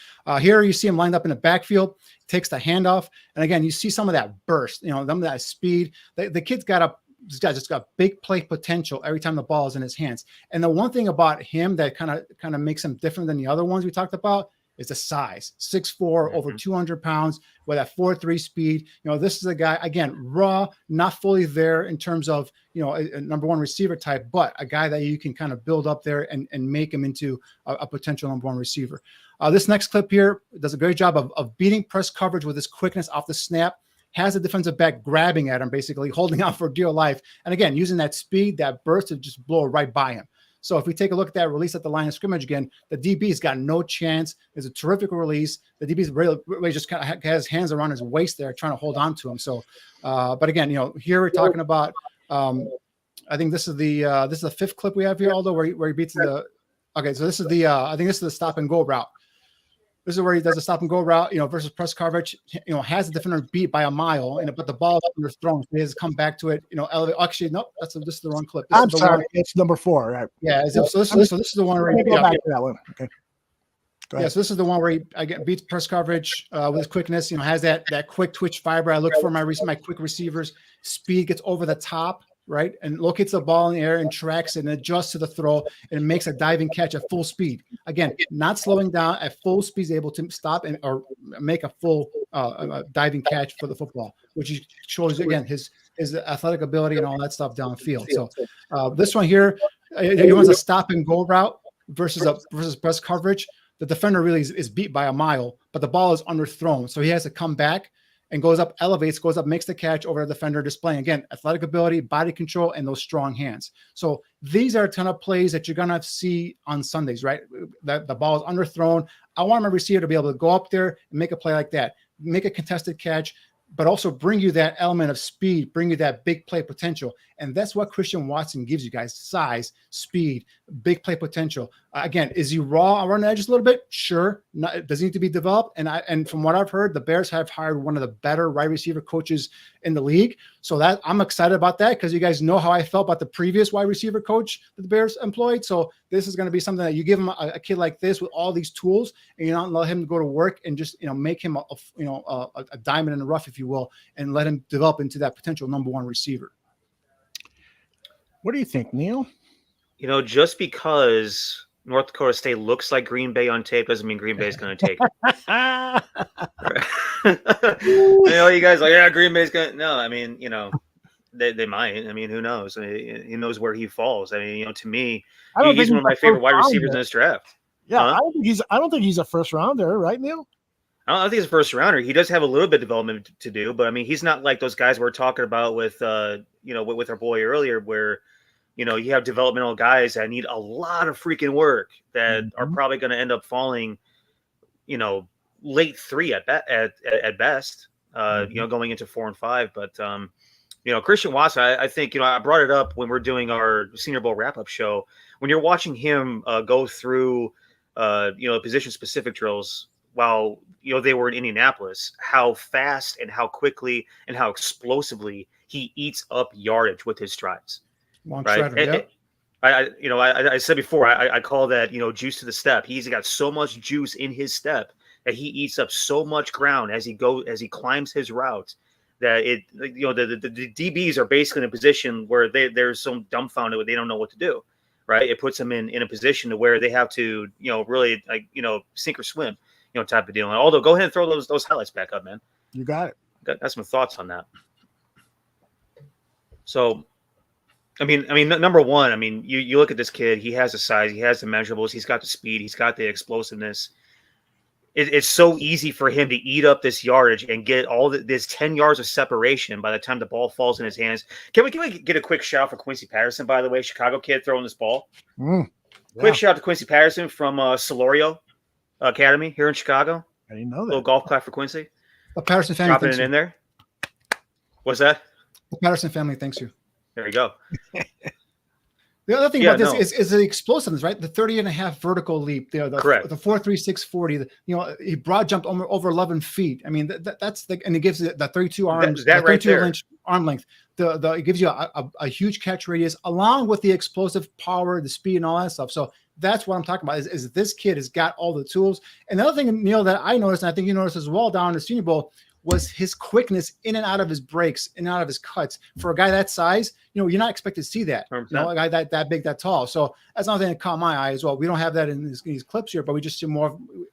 [SPEAKER 5] Here you see him lined up in the backfield, takes the handoff. And again, you see some of that burst, some of that speed. The kid's this guy just got big play potential every time the ball is in his hands. And the one thing about him that kind of makes him different than the other ones we talked about is the size. 6'4", over 200 pounds with that 4.3 speed. This is a guy, again, raw, not fully there in terms of, a number one receiver type, but a guy that you can kind of build up there and make him into a potential number one receiver. This next clip here does a great job of beating press coverage with his quickness off the snap, has the defensive back grabbing at him, basically holding out for dear life. And again, using that speed, that burst to just blow right by him. So if we take a look at that release at the line of scrimmage again, the DB's got no chance. It's a terrific release. The DB's really just kind of has hands around his waist there, trying to hold on to him. So, but again, here we're talking about. I think this is the fifth clip we have here, Aldo, where he beats the. Okay, so this is I think this is the stop and go route. This is where he does a stop and go route, versus press coverage. Has the defender beat by a mile, but the ball is underthrown. So he has to come back to it. Elevate. Actually, nope. This is the wrong clip.
[SPEAKER 4] I'm sorry. It's number 4. Right?
[SPEAKER 5] Yeah. So this is the one where he
[SPEAKER 4] go back to that one. Okay.
[SPEAKER 5] Yeah. So this is the one where he beats press coverage with his quickness. Has that quick twitch fiber. I look for my quick receivers. Speed gets over the top. Right, and locates the ball in the air and tracks it and adjusts to the throw and makes a diving catch at full speed. Again, not slowing down at full speed, is able to stop or make a full diving catch for the football, which shows again his athletic ability and all that stuff downfield. So this one here, he runs a stop and go route versus press coverage. The defender really is beat by a mile, but the ball is underthrown, so he has to come back. And goes up, makes the catch over the defender, displaying, again, athletic ability, body control, and those strong hands. So these are a ton of plays that you're going to see on Sundays, right? That the ball is underthrown. I want my receiver to be able to go up there and make a play like that, make a contested catch, but also bring you that element of speed, bring you that big play potential. And that's what Christian Watson gives you guys: size, speed, big play potential. Again, is he raw around the edges a little bit? Sure. Does he need to be developed? And from what I've heard, the Bears have hired one of the better wide receiver coaches in the league. So that I'm excited about that, because you guys know how I felt about the previous wide receiver coach that the Bears employed. So this is going to be something that you give him a kid like this with all these tools, and you don't let him go to work and just make him a diamond in the rough, if you will, and let him develop into that potential number one receiver.
[SPEAKER 4] What do you think, Neil?
[SPEAKER 6] Just because North Dakota State looks like Green Bay on tape doesn't mean Green Bay is going to take it. You guys like, yeah, Green Bay's going to. No, I mean, they might. I mean, who knows? He knows where he falls. I mean, to me, he's one of my favorite wide receivers in this draft.
[SPEAKER 4] Yeah, huh? I don't think he's a first rounder, right, Neil?
[SPEAKER 6] I don't think he's a first rounder. He does have a little bit of development to do, but I mean, he's not like those guys we're talking about with our boy earlier, where you have developmental guys that need a lot of freaking work that are probably going to end up falling, late 3 at best, going into 4 and 5. But Christian Watson, I think I brought it up when we're doing our Senior Bowl wrap up show. When you're watching him go through position specific drills while they were in Indianapolis, how fast and how quickly and how explosively he eats up yardage with his strides.
[SPEAKER 5] Long
[SPEAKER 6] right.
[SPEAKER 5] Strider,
[SPEAKER 6] I said before, I call that, juice to the step. He's got so much juice in his step that he eats up so much ground as he climbs his route that the DBs are basically in a position where they're so dumbfounded where they don't know what to do, right? It puts them in a position to where they have to, really sink or swim, type of deal. And Aldo, go ahead and throw those highlights back up, man.
[SPEAKER 4] You got it.
[SPEAKER 6] Got some thoughts on that. So, I mean, number one, you look at this kid. He has the size, he has the measurables, he's got the speed, he's got the explosiveness. It's so easy for him to eat up this yardage and get all this 10 yards of separation by the time the ball falls in his hands. Can we get a quick shout for Quincy Patterson, by the way, Chicago kid throwing this ball? Quick shout to Quincy Patterson from Solorio Academy here in Chicago.
[SPEAKER 4] I didn't know that.
[SPEAKER 6] Little golf clap for Quincy.
[SPEAKER 5] The Patterson family
[SPEAKER 6] dropping it in there. What's that?
[SPEAKER 5] The Patterson family thanks you.
[SPEAKER 6] There you go.
[SPEAKER 5] The other thing about this is the explosiveness, right? The 30.5 vertical leap,
[SPEAKER 6] correct.
[SPEAKER 5] The 4.36 40. He broad jumped over 11 feet. I mean, that's and it gives the 32 arms,
[SPEAKER 6] that right
[SPEAKER 5] 32 inch arm length. It gives you a huge catch radius, along with the explosive power, the speed, and all that stuff. So that's what I'm talking about. Is this kid has got all the tools. And the other thing, Neil, that I noticed, and I think you noticed as well down in the Senior Bowl, was his quickness in and out of his breaks, in and out of his cuts. For a guy that size, you're not expected to see that. A guy that big, that tall. So that's another thing that caught my eye as well. We don't have that in these clips here, but we just see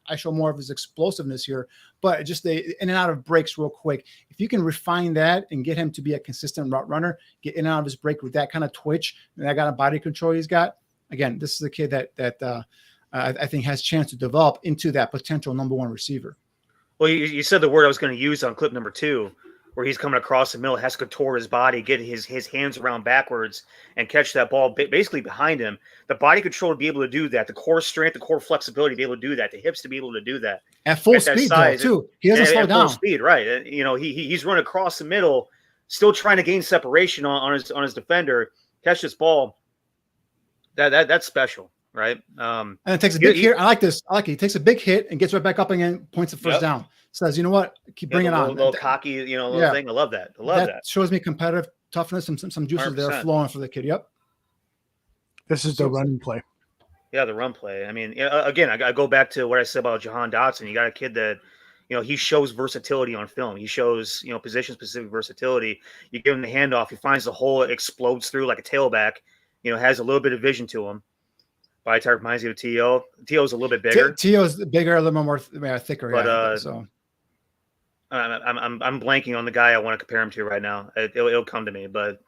[SPEAKER 5] I show more of his explosiveness here. But just the in and out of breaks real quick. If you can refine that and get him to be a consistent route runner, get in and out of his break with that kind of twitch and that kind of body control he's got. Again, this is a kid that I think has a chance to develop into that potential number one receiver.
[SPEAKER 6] Well, you said the word I was going to use on clip number 2, where he's coming across the middle, has to contort his body, get his hands around backwards, and catch that ball basically behind him. The body control to be able to do that, the core strength, the core flexibility to be able to do that, the hips to be able to do that.
[SPEAKER 5] At full speed, though, too. He doesn't slow down.
[SPEAKER 6] Full speed, right. He's running across the middle, still trying to gain separation on his defender, catch this ball. That's special. Right. And
[SPEAKER 5] it takes a big hit. I like this. I like it. He takes a big hit and gets right back up again, points the first down. Says, you know what? Keep bringing it on.
[SPEAKER 6] Little cocky, little thing. I love that. That
[SPEAKER 5] shows me competitive toughness, some juices 100%. There flowing for the kid. Yep.
[SPEAKER 4] This is the run play.
[SPEAKER 6] Yeah, the run play. Again, I go back to what I said about Jahan Dotson. You got a kid that, he shows versatility on film. He shows, position-specific versatility. You give him the handoff. He finds the hole, it explodes through like a tailback, has a little bit of vision to him. Body type reminds you of T.O. T.O.'s a little bit bigger.
[SPEAKER 5] T.O.'s bigger, a little more thicker.
[SPEAKER 6] But so I'm blanking on the guy I want to compare him to right now. It'll come to me. But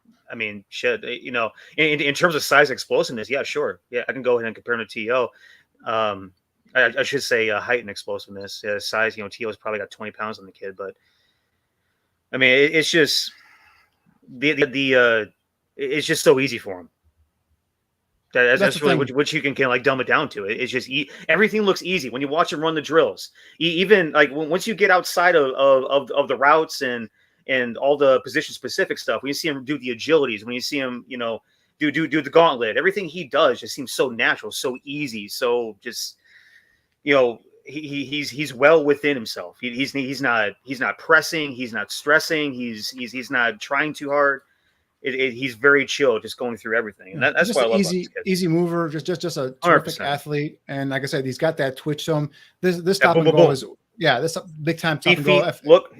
[SPEAKER 6] shit, in terms of size and explosiveness, yeah, sure, yeah, I can go ahead and compare him to T.O. I should say height and explosiveness. Size, T.O.'s probably got 20 pounds on the kid, but it's just it's just so easy for him. That's really what you can like dumb it down to. It's just everything looks easy when you watch him run the drills. Even like once you get outside of the routes and all the position specific stuff, when you see him do the agilities, when you see him do the gauntlet, everything he does just seems so natural, so easy, so just he's well within himself. He's not pressing, he's not stressing, he's not trying too hard. He's very chill, just going through everything, and that's why I love
[SPEAKER 5] easy mover, just a terrific 100%. Athlete, and like I said, he's got that twitch to him. This stop and go is this big time stop and go.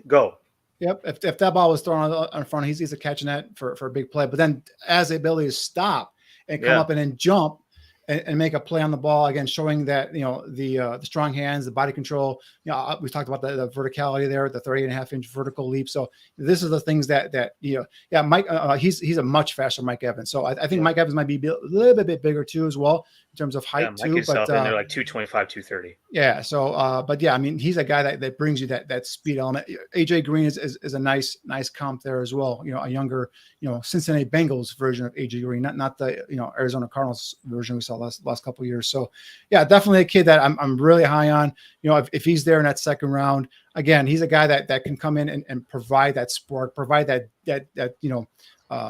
[SPEAKER 6] Go.
[SPEAKER 5] Yep. If that ball was thrown on front, he's catching that for a big play. But then as the ability to stop and come up and then jump and make a play on the ball, again, showing that, the strong hands, the body control, we talked about the verticality there, the 30.5-inch vertical leap. So this is the things that Mike, he's a much faster Mike Evans. So I think Mike Evans might be a little bit bigger too, as well, in terms of height too. But
[SPEAKER 6] they're like 225, 230.
[SPEAKER 5] Yeah. So, but yeah, he's a guy that brings you that speed element. AJ Green is a nice comp there as well. A younger, Cincinnati Bengals version of AJ Green, not the, Arizona Cardinals version we saw last couple of years. So yeah, definitely a kid that I'm really high on. If he's there in that second round, again, he's a guy that can come in and provide that spark, provide that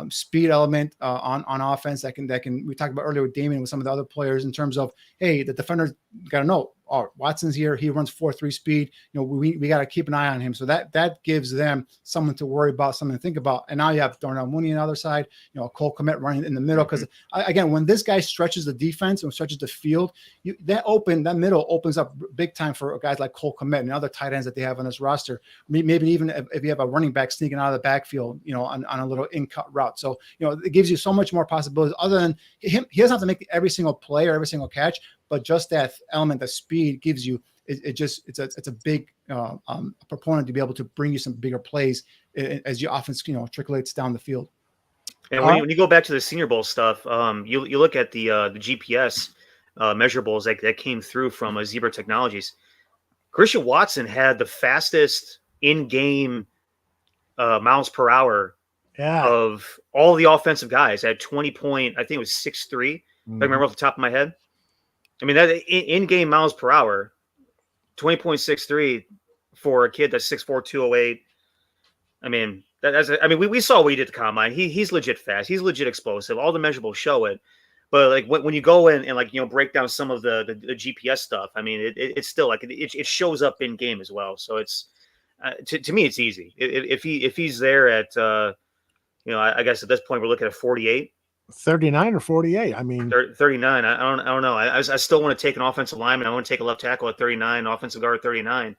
[SPEAKER 5] speed element on offense that can we talked about earlier with Damian, with some of the other players, in terms of, hey, the defender's got to know, Watson's here. He runs 4.3 speed. We got to keep an eye on him. So that gives them someone to worry about, something to think about. And now you have Darnell Mooney on the other side, Cole Kmet running in the middle. Because again, when this guy stretches the defense and stretches the field, that middle opens up big time for guys like Cole Kmet and other tight ends that they have on this roster. Maybe even if you have a running back sneaking out of the backfield, on a little in-cut route. So, it gives you so much more possibilities other than him. He doesn't have to make every single play or every single catch, but just that element of speed gives you, it's a big proponent to be able to bring you some bigger plays as your offense, trickles down the field.
[SPEAKER 6] And when you go back to the Senior Bowl stuff, you look at the GPS measurables that came through from Zebra Technologies. Christian Watson had the fastest in-game miles per hour of all the offensive guys at 20 point, I think it was 6.3. If I remember off the top of my head. I mean, that in-game miles per hour, 20.63 for a kid that's 6'4", 208. I mean, we saw what he did at the combine. He's legit fast. He's legit explosive. All the measurables show it. But like when you go in and break down some of the GPS stuff, I mean, it's still like it shows up in game as well. So it's to me, it's easy. If he's there at I guess at this point we're looking at 48.
[SPEAKER 4] 39 or 48. I mean,
[SPEAKER 6] 39. I don't know. I still want to take an offensive lineman. I want to take a left tackle at 39, offensive guard at 39.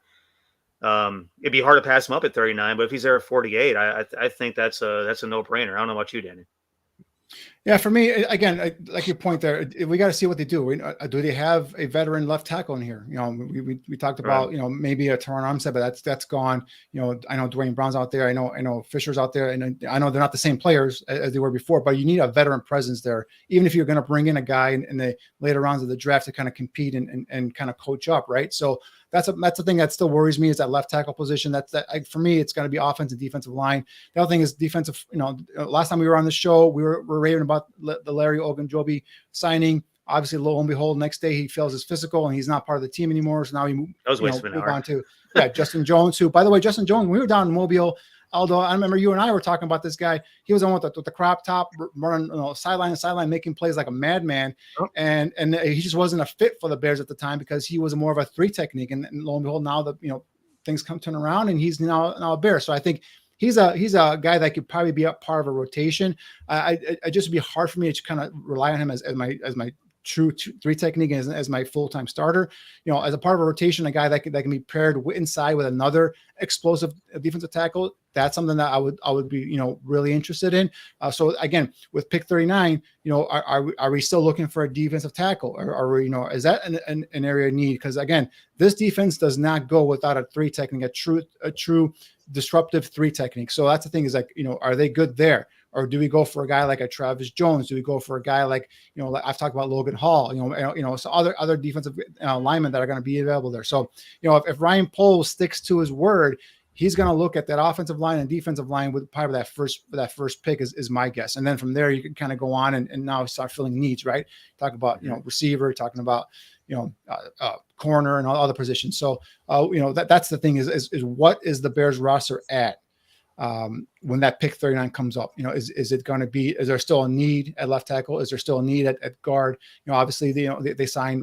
[SPEAKER 6] It'd be hard to pass him up at 39, but if he's there at 48, I think that's a no-brainer. I don't know about you, Danny.
[SPEAKER 5] Yeah, for me, again, like your point there, we got to see what they do. Do they have a veteran left tackle in here? We talked about, maybe a Teron Armstead, but that's gone. I know Dwayne Brown's out there. I know Fisher's out there, and I know they're not the same players as they were before, but you need a veteran presence there, even if you're going to bring in a guy in the later rounds of the draft to kind of compete and kind of coach up, right? So that's the thing that still worries me is that left tackle position. For me, it's going to be offensive and defensive line. The other thing is defensive. Last time we were on the show, we were raving about the Larry Ogunjobi signing. Obviously, lo and behold, next day he fails his physical and he's not part of the team anymore. So now he moved on to Justin Jones, who, by the way, Justin Jones, when we were down in Mobile, although I remember you and I were talking about this guy, he was on with the crop top, running sideline to sideline, making plays like a madman, and he just wasn't a fit for the Bears at the time because he was more of a 3 technique. And lo and behold, now things turn around and he's now a Bear. So I think he's a guy that could probably be a part of a rotation. I just would be hard for me to kind of rely on him as my true 3 technique as my full-time starter, as a part of a rotation, a guy that can be paired inside with another explosive defensive tackle. That's something that I would be, really interested in. So again, with pick 39, are we still looking for a defensive tackle, or are we, is that an area of need? Because again, this defense does not go without a 3 technique, a true disruptive 3 technique. So that's the thing is like, are they good there? Or do we go for a guy like a Travis Jones? Do we go for a guy like, like I've talked about Logan Hall, so other defensive linemen that are going to be available there. So, if Ryan Poles sticks to his word, he's going to look at that offensive line and defensive line with probably that first pick is my guess. And then from there, you can kind of go on and now start filling needs, right? Talk about, receiver, talking about, corner and all other positions. So, that's the thing is what is the Bears roster at? When that pick 39 comes up, is it going to be, is there still a need at left tackle? Is there still a need at guard? Obviously they signed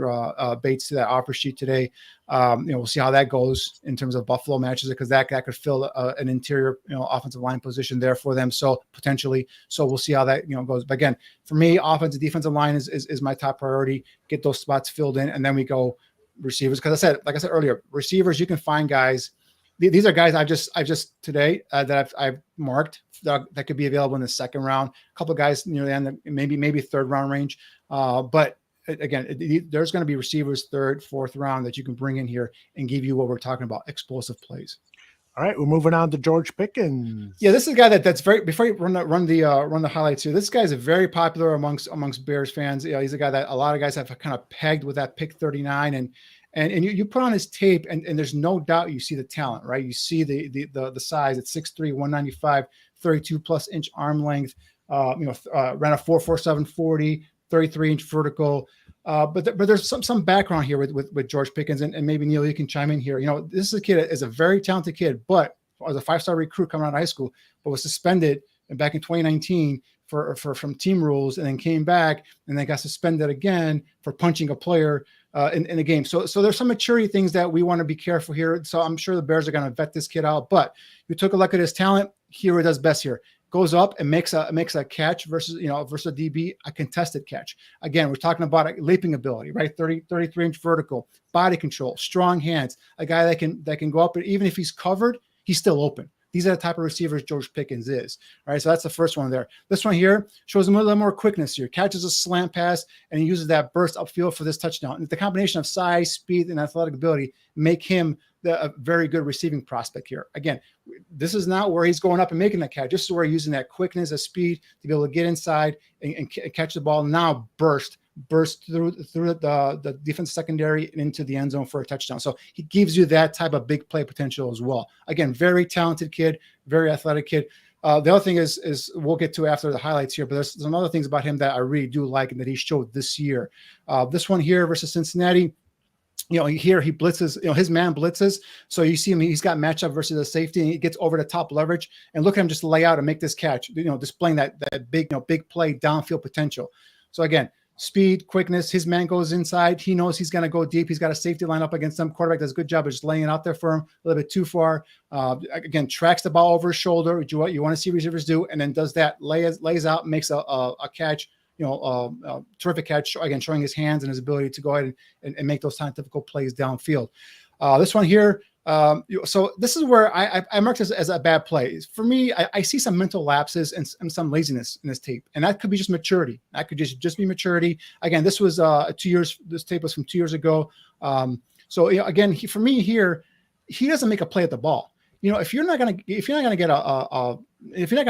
[SPEAKER 5] Bates to that offer sheet today. We'll see how that goes in terms of Buffalo matches, because that could fill an interior, offensive line position there for them. So potentially, we'll see how that, goes. But again, for me, offensive defensive line is my top priority. Get those spots filled in. And then we go receivers. Cause like I said earlier, receivers, you can find guys. These are guys I've just today that I've marked that could be available in the second round. A couple of guys near the end, maybe third round range. But again, there's going to be receivers third, fourth round that you can bring in here and give you what we're talking about, explosive plays.
[SPEAKER 4] All right, we're moving on to George Pickens.
[SPEAKER 5] Yeah, this is a guy that's very. Before you run the highlights here, this guy is very popular amongst Bears fans. He's a guy that a lot of guys have kind of pegged with that pick 39 and you put on his tape and there's no doubt you see the talent, right? You see the size at 6'3", 195, 32 plus inch arm length, ran a 4.47 40, 33-inch vertical. But there's some background here with George Pickens, and maybe Neil, you can chime in here. This is a kid is a very talented kid, but was a 5-star recruit coming out of high school, but was suspended back in 2019 from team rules, and then came back and then got suspended again for punching a player in the game. So there's some maturity things that we want to be careful here. So I'm sure the Bears are going to vet this kid out. But you took a look at his talent. Here he does best here. Goes up and makes a catch versus a DB, a contested catch. Again, we're talking about a leaping ability, right? 33-inch vertical, body control, strong hands, a guy that can go up, and even if he's covered, he's still open. These are the type of receivers George Pickens is. All right, so that's the first one there. This one here shows him a little more quickness here. Catches a slant pass, and he uses that burst upfield for this touchdown. And the combination of size, speed, and athletic ability make him a very good receiving prospect here. Again, this is not where he's going up and making that catch. This is where he's using that quickness, that speed to be able to get inside and catch the ball. Now burst through the defensive secondary and into the end zone for a touchdown. So he gives you that type of big play potential as well. Again, very talented kid, very athletic kid. The other thing is we'll get to after the highlights here, but there's some other things about him that I really do like and that he showed this year. This one here versus Cincinnati. Here he blitzes, his man blitzes. So you see him, he's got matchup versus a safety, and he gets over the top leverage, and look at him just lay out and make this catch, displaying that big play downfield potential. So again, speed, quickness, his man goes inside. He knows he's going to go deep. He's got a safety line up against them. Quarterback does a good job of just laying it out there for him a little bit too far. Again, tracks the ball over his shoulder, which you want to see receivers do, and then does that, lays out, makes a catch. Terrific catch, again, showing his hands and his ability to go ahead and make those difficult plays downfield. This one here, so this is where I marked this as a bad play. For me, I see some mental lapses and some laziness in this tape, and that could be just maturity. That could just be maturity. Again, this was 2 years. This tape was from 2 years ago. So again, for me here, he doesn't make a play at the ball. If you're not gonna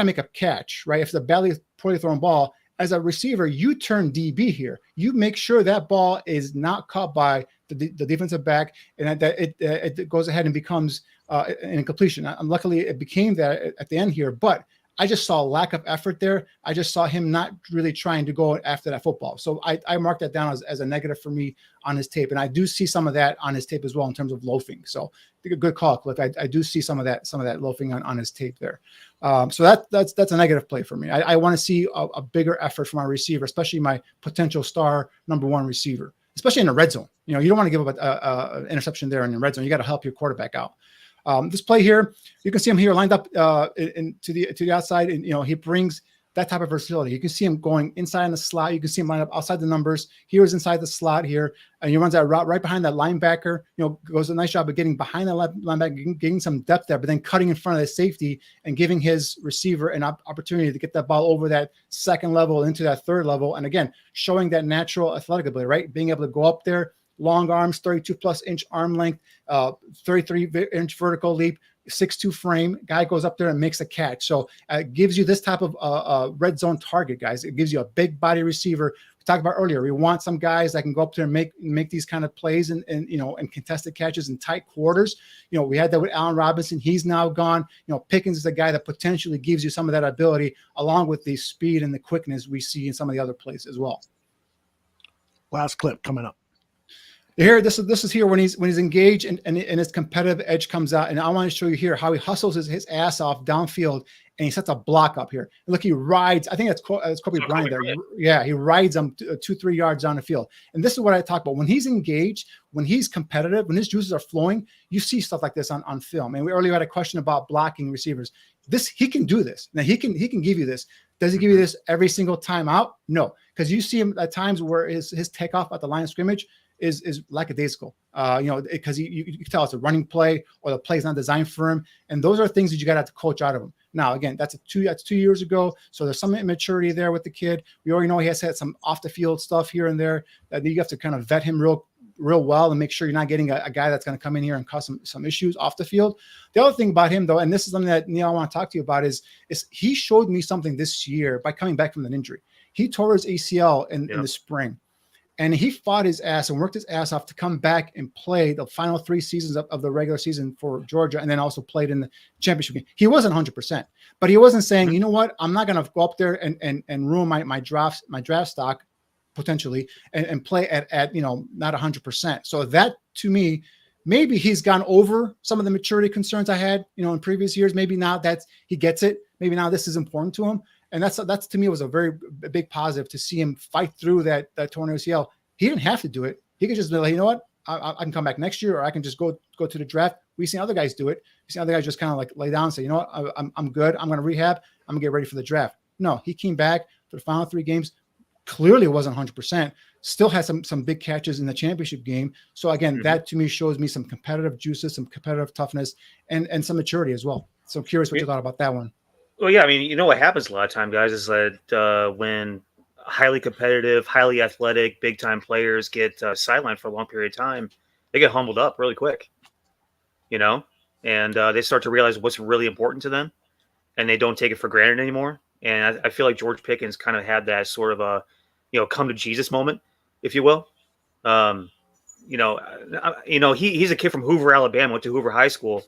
[SPEAKER 5] make a catch, right? If it's a poorly thrown ball, as a receiver, you turn DB here. You make sure that ball is not caught by the defensive back, and that it goes ahead and becomes an incompletion. Luckily, it became that at the end here, but I just saw a lack of effort there. I just saw him not really trying to go after that football. So I marked that down as a negative for me on his tape, and I do see some of that on his tape as well in terms of loafing. So I think a good call, Cliff. I do see some of that loafing on his tape there. So that's a negative play for me. I want to see a bigger effort from our receiver, especially my potential star number one receiver, especially in the red zone. You don't want to give up an interception there in the red zone. You got to help your quarterback out. This play here, you can see him here lined up to the outside, and he brings that type of versatility. You can see him going inside in the slot. You can see him lined up outside the numbers. He was inside the slot here, and he runs that route right behind that linebacker. Goes a nice job of getting behind the linebacker, getting some depth there, but then cutting in front of the safety and giving his receiver an opportunity to get that ball over that second level into that third level. And again, showing that natural athletic ability, right? Being able to go up there, long arms, 32+ inch arm length, 33-inch vertical leap, 6'2" frame. Guy goes up there and makes a catch. So it gives you this type of red zone target, guys. It gives you a big body receiver. We talked about earlier. We want some guys that can go up there and make these kind of plays and contested catches in tight quarters. We had that with Allen Robinson. He's now gone. Pickens is a guy that potentially gives you some of that ability, along with the speed and the quickness we see in some of the other plays as well.
[SPEAKER 4] Last clip coming up.
[SPEAKER 5] Here, this is here when he's engaged and his competitive edge comes out, and I want to show you here how he hustles his ass off downfield, and he sets a block up here. And look, he rides. I think that's Kobe Bryant there. Yeah, he rides him 2-3 yards down the field. And this is what I talk about. When he's engaged, when he's competitive, when his juices are flowing, you see stuff like this on film. And we earlier had a question about blocking receivers. He can do this. Now he can give you this. Does he give you this every single time out? No, because you see him at times where his takeoff at the line of scrimmage is lackadaisical, because you can tell it's a running play or the play is not designed for him. And those are things that you got to have to coach out of him. Now, again, that's 2 years ago. So there's some immaturity there with the kid. We already know he has had some off the field stuff here and there that you have to kind of vet him real well and make sure you're not getting a guy that's going to come in here and cause some issues off the field. The other thing about him, though, and this is something that Neil I want to talk to you about, is he showed me something this year by coming back from an injury. He tore his ACL in the spring. And he fought his ass and worked his ass off to come back and play the final 3 seasons of the regular season for Georgia, and then also played in the championship game. He wasn't 100%, but he wasn't saying, you know what, I'm not going to go up there and ruin my draft stock potentially and play at not 100%. So that, to me, maybe he's gone over some of the maturity concerns I had, in previous years. Maybe now he gets it. Maybe now this is important to him. And that's to me was a very big positive to see him fight through that torn ACL. He didn't have to do it. He could just be like, you know what, I can come back next year, or I can just go to the draft. We've seen other guys do it. We've seen other guys just kind of like lay down and say, you know what, I'm good. I'm going to rehab. I'm going to get ready for the draft. No, he came back for the final 3 games. Clearly wasn't 100%. Still had some big catches in the championship game. So again, that to me shows me some competitive juices, some competitive toughness, and some maturity as well. So I'm curious what you thought about that one.
[SPEAKER 6] Well, yeah, I mean, you know what happens a lot of time, guys, is that when highly competitive, highly athletic, big-time players get sidelined for a long period of time, they get humbled up really quick, you know, and they start to realize what's really important to them, and they don't take it for granted anymore. And I feel like George Pickens kind of had that sort of a, come to Jesus moment, if you will. He's a kid from Hoover, Alabama, went to Hoover High School.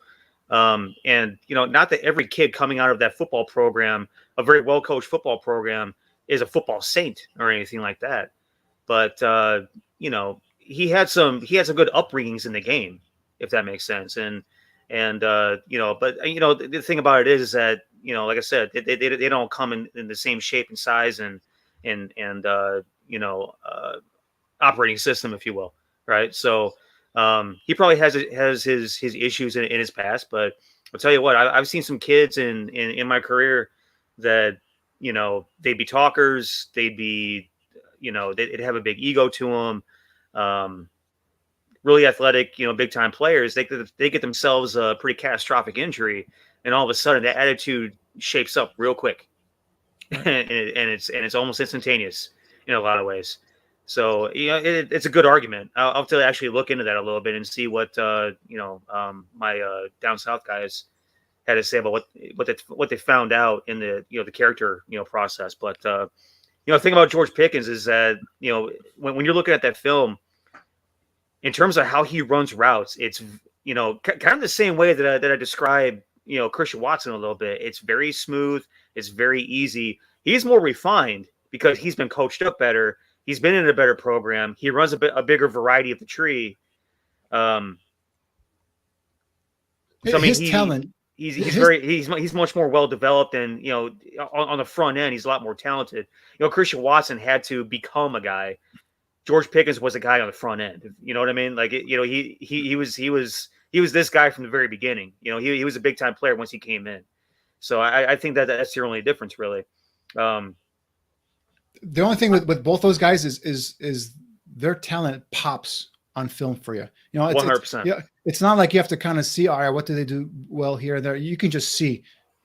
[SPEAKER 6] And not that every kid coming out of that football program, a very well-coached football program, is a football saint or anything like that. But, he had some good upbringings in the game, if that makes sense. The thing about it is that, like I said, they don't come in the same shape and size and operating system, if you will. Right. So, he probably has his issues in his past, but I'll tell you what, I've seen some kids in my career that, they'd be talkers, they'd have a big ego to them, really athletic, big time players. They get themselves a pretty catastrophic injury, and all of a sudden that attitude shapes up real quick, and it's almost instantaneous in a lot of ways. So it's a good argument. I'll have to actually look into that a little bit and see what my down south guys had to say about what they found out in the the character process. But the thing about George Pickens is that when you're looking at that film, in terms of how he runs routes, it's kind of the same way that I describe Christian Watson a little bit. It's very smooth. It's very easy. He's more refined because he's been coached up better. He's been in a better program. He runs a bigger variety of the tree. So I mean,
[SPEAKER 5] his talent.
[SPEAKER 6] He's much more well developed, and on the front end, he's a lot more talented. Christian Watson had to become a guy. George Pickens was a guy on the front end. You know what I mean? Like he was this guy from the very beginning. He was a big time player once he came in. So I think that's the only difference, really.
[SPEAKER 5] The only thing with both those guys is their talent pops on film for you.
[SPEAKER 6] 100%.
[SPEAKER 5] It's not like you have to kind of see, all right, what do they do well here and there? You can just see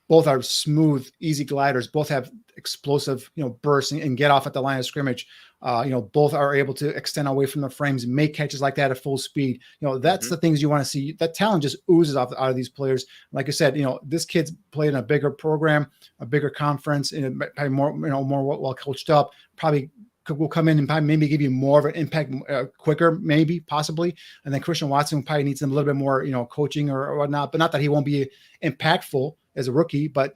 [SPEAKER 5] both are smooth, easy gliders. Both have explosive, bursts and get off at the line of scrimmage. Both are able to extend away from the frames, make catches like that at full speed. That's the things you want to see. That talent just oozes out of these players. Like I said, this kid's played in a bigger program, a bigger conference, and probably more well coached up. Probably will come in and probably maybe give you more of an impact quicker, maybe possibly. And then Christian Watson probably needs a little bit more, coaching or whatnot. But not that he won't be impactful as a rookie, but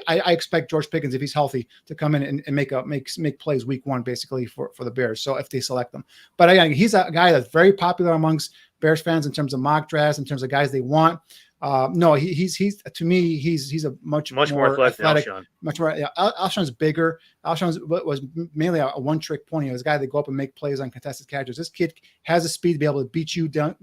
[SPEAKER 5] I expect George Pickens, if he's healthy, to come in and make plays week 1 basically for the Bears. So if they select them, but again, he's a guy that's very popular amongst Bears fans in terms of mock drafts, in terms of guys they want. No, he's to me he's a much more athletic, much more. Yeah, Alshon's bigger. Alshon was mainly a one-trick pony. He was a guy that go up and make plays on contested catches. This kid has the speed to be able to beat you down,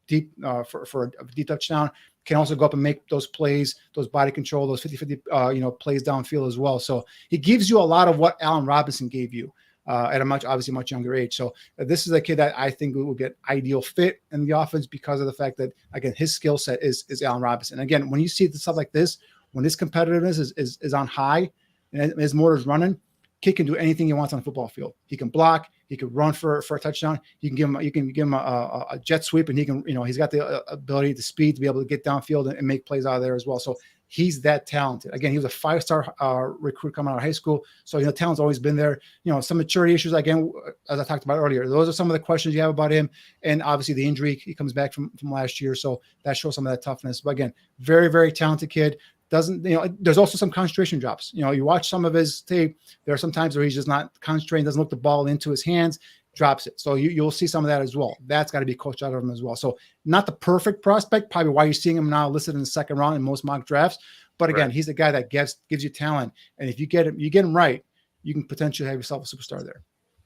[SPEAKER 5] deep for a deep touchdown. Can also go up and make those plays, those body control, those 50-50, plays downfield as well. So he gives you a lot of what Allen Robinson gave you at a much younger age. So this is a kid that I think will get ideal fit in the offense because of the fact that, again, his skill set is Allen Robinson. Again, when you see stuff like this, when his competitiveness is on high and his motor's running, kid can do anything he wants on the football field. He can block. He can run for a touchdown. You can give him a jet sweep, and he can, he's got the ability, the speed to be able to get downfield and make plays out of there as well. So he's that talented. Again, he was a 5-star recruit coming out of high school. So, talent's always been there. Some maturity issues, again, as I talked about earlier. Those are some of the questions you have about him. And obviously the injury, he comes back from last year. So that shows some of that toughness. But again, very, very talented kid. There's also some concentration drops. You watch some of his tape. There are some times where he's just not concentrating, doesn't look the ball into his hands, drops it. So you'll see some of that as well. That's got to be coached out of him as well. So not the perfect prospect, probably why you're seeing him now listed in the second round in most mock drafts. But again, he's the guy that gives you talent. And if you get him right, you can potentially have yourself a superstar there.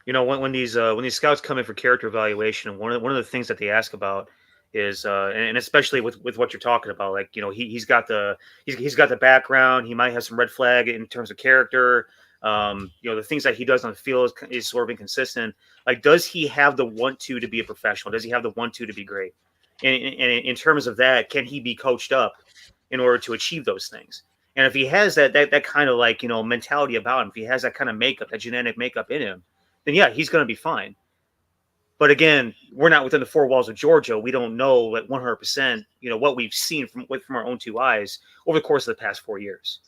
[SPEAKER 6] when these scouts come in for character evaluation, one of the things that they ask about is and especially with what you're talking about, like, he's got the background, he might have some red flag in terms of character. The things that he does on the field is sort of inconsistent. Like, does he have the want-to be a professional? Does he have the want-to be great? And in terms of that, can he be coached up in order to achieve those things? And if he has that kind of like, mentality about him, if he has that kind of makeup, that genetic makeup in him, then yeah, he's going to be fine. But again, we're not within the four walls of Georgia. We don't know like 100%, what we've seen from our own two eyes over the course of the past 4 years.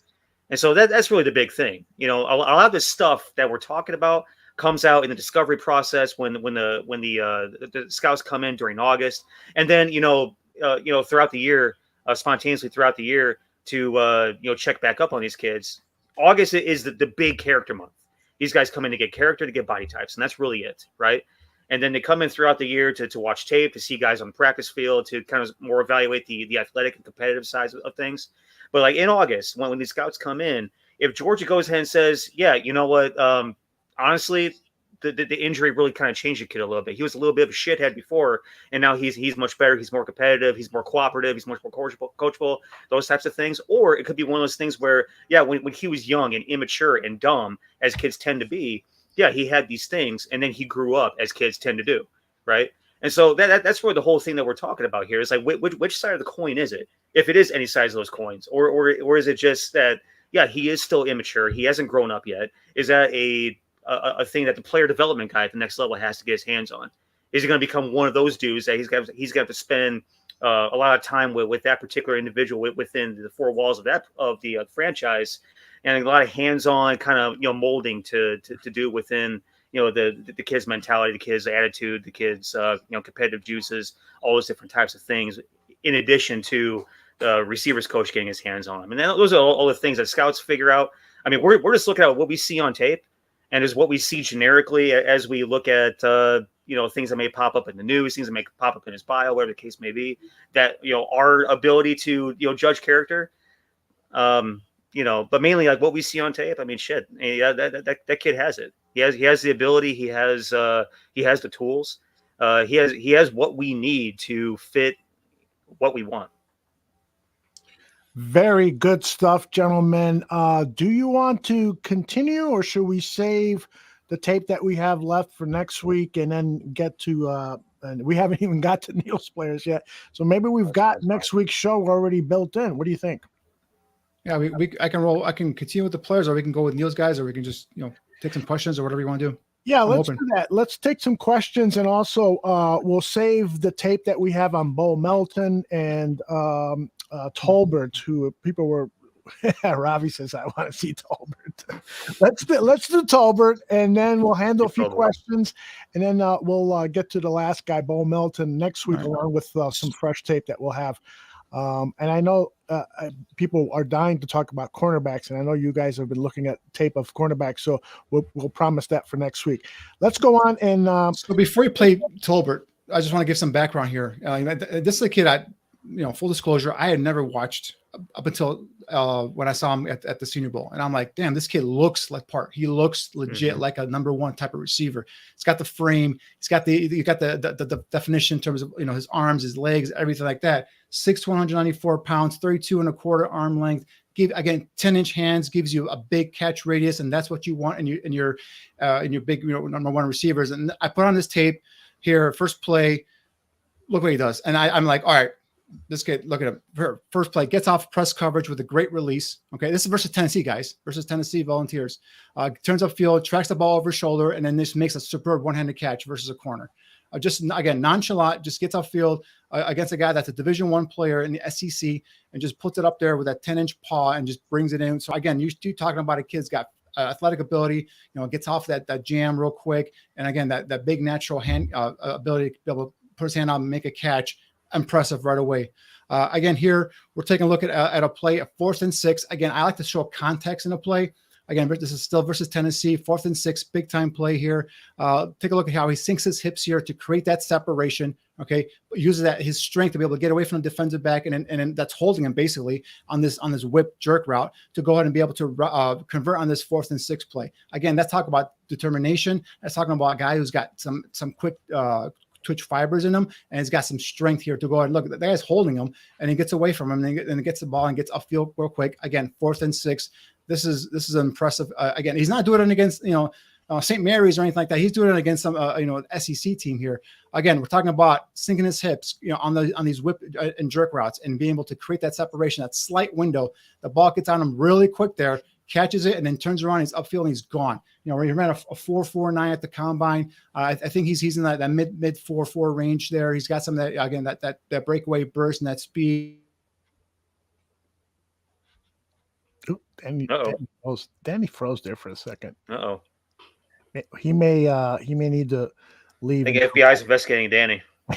[SPEAKER 6] And so that's really the big thing. A lot of this stuff that we're talking about comes out in the discovery process when the scouts come in during August, and then throughout the year, spontaneously throughout the year to check back up on these kids. August is the big character month. These guys come in to get character, to get body types, and that's really it, right? And then they come in throughout the year to watch tape, to see guys on the practice field, to kind of more evaluate the athletic and competitive sides of things. But like in August, when these scouts come in, if Georgia goes ahead and says, yeah, you know what, honestly, the injury really kind of changed the kid a little bit. He was a little bit of a shithead before, and now he's much better. He's more competitive. He's more cooperative. He's much more coachable, those types of things. Or it could be one of those things where, yeah, when he was young and immature and dumb, as kids tend to be, yeah, he had these things, and then he grew up, as kids tend to do, right? And so that's where the whole thing that we're talking about here is like, which side of the coin is it? If it is any side of those coins, or is it just that, yeah, he is still immature, he hasn't grown up yet? Is that a thing that the player development guy at the next level has to get his hands on? Is he going to become one of those dudes that he's got to spend a lot of time with that particular individual within the four walls of the franchise, and a lot of hands-on kind of molding to do within the kid's mentality, the kid's attitude, the kid's competitive juices, all those different types of things, in addition to the receivers coach getting his hands on him. And then those are all the things that scouts figure out. I mean, we're just looking at what we see on tape, and is what we see generically as we look at things that may pop up in the news, things that may pop up in his bio, whatever the case may be, that our ability to judge character. But mainly like what we see on tape. I mean, shit, yeah, that kid has it. He has the ability. He has the tools. He has what we need to fit what we want.
[SPEAKER 4] Very good stuff, gentlemen. Do you want to continue, or should we save the tape that we have left for next week and then get to and we haven't even got to Niel's players yet. So maybe we've got next week's show already built in. What do you think?
[SPEAKER 5] Yeah, I can continue with the players, or we can go with Niel's guys, or we can just take some questions or whatever you want to do.
[SPEAKER 4] Yeah, let's do that. Let's take some questions, and also we'll save the tape that we have on Bo Melton and Tolbert, who people were. Ravi says, "I want to see Tolbert." let's do Tolbert, and then we'll handle a few questions, and then we'll get to the last guy, Bo Melton, next week, along with some fresh tape that we'll have. And I know people are dying to talk about cornerbacks, and I know you guys have been looking at tape of cornerbacks, so we'll promise that for next week. Let's go on. And
[SPEAKER 5] so before you play Tolbert, I just want to give some background here. This is a kid full disclosure, I had never watched up until when I saw him at the Senior Bowl, and I'm like, damn, this kid looks like part. He looks legit like a number one type of receiver. He's got the frame. He's got the definition in terms of his arms, his legs, everything like that. 6'1", 194 pounds, 32 1/4 arm length. 10-inch hands, gives you a big catch radius, and that's what you want in your big number one receivers. And I put on this tape here, first play. Look what he does, and I'm like, all right. This kid, look at him. First play, gets off press coverage with a great release. Okay, this is versus Tennessee, guys. Versus Tennessee Volunteers. Turns upfield, tracks the ball over his shoulder, and then this makes a superb one-handed catch versus a corner. Just again, nonchalant, just gets off field against a guy that's a Division I player in the SEC, and just puts it up there with that 10-inch paw and just brings it in. So again, you're talking about a kid's got athletic ability. Gets off that jam real quick, and again, that big natural hand ability to be able to put his hand out and make a catch. Impressive right away. Again, here we're taking a look at a play, a 4th and 6. Again, I like to show context in a play. Again, this is still versus Tennessee, 4th and 6, big time play here. Take a look at how he sinks his hips here to create that separation. Okay, uses his strength to be able to get away from the defensive back, and then that's holding him basically on this whip jerk route to go ahead and be able to convert on this 4th and 6 play. Again, that's talking about determination. That's talking about a guy who's got some quick twitch fibers in him, and he's got some strength here to go ahead and look. The guy's holding him, and he gets away from him, and he gets the ball and gets upfield real quick. Again, 4th and 6. This is impressive. Again, he's not doing it against St. Mary's or anything like that. He's doing it against some SEC team here. Again, we're talking about sinking his hips, on these whip and jerk routes, and being able to create that separation, that slight window. The ball gets on him really quick there, catches it, and then turns around. He's upfield and he's gone. He ran a 4.49 at the combine. I think he's in that mid 4.4 range there. He's got some of that, again, that breakaway burst and that speed.
[SPEAKER 4] Danny froze there for a second.
[SPEAKER 6] Uh-oh.
[SPEAKER 4] He may need to leave.
[SPEAKER 6] I think FBI's investigating Danny. I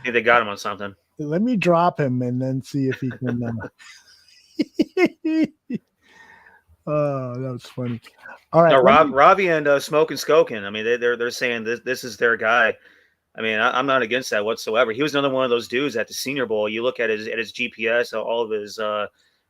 [SPEAKER 6] think they got him on something.
[SPEAKER 4] Let me drop him and then see if he can. Oh, that was funny. All right,
[SPEAKER 6] no, Ravi and Smoke and Skokin. I mean, they're saying this is their guy. I mean, I'm not against that whatsoever. He was another one of those dudes at the Senior Bowl. You look at his GPS, all of his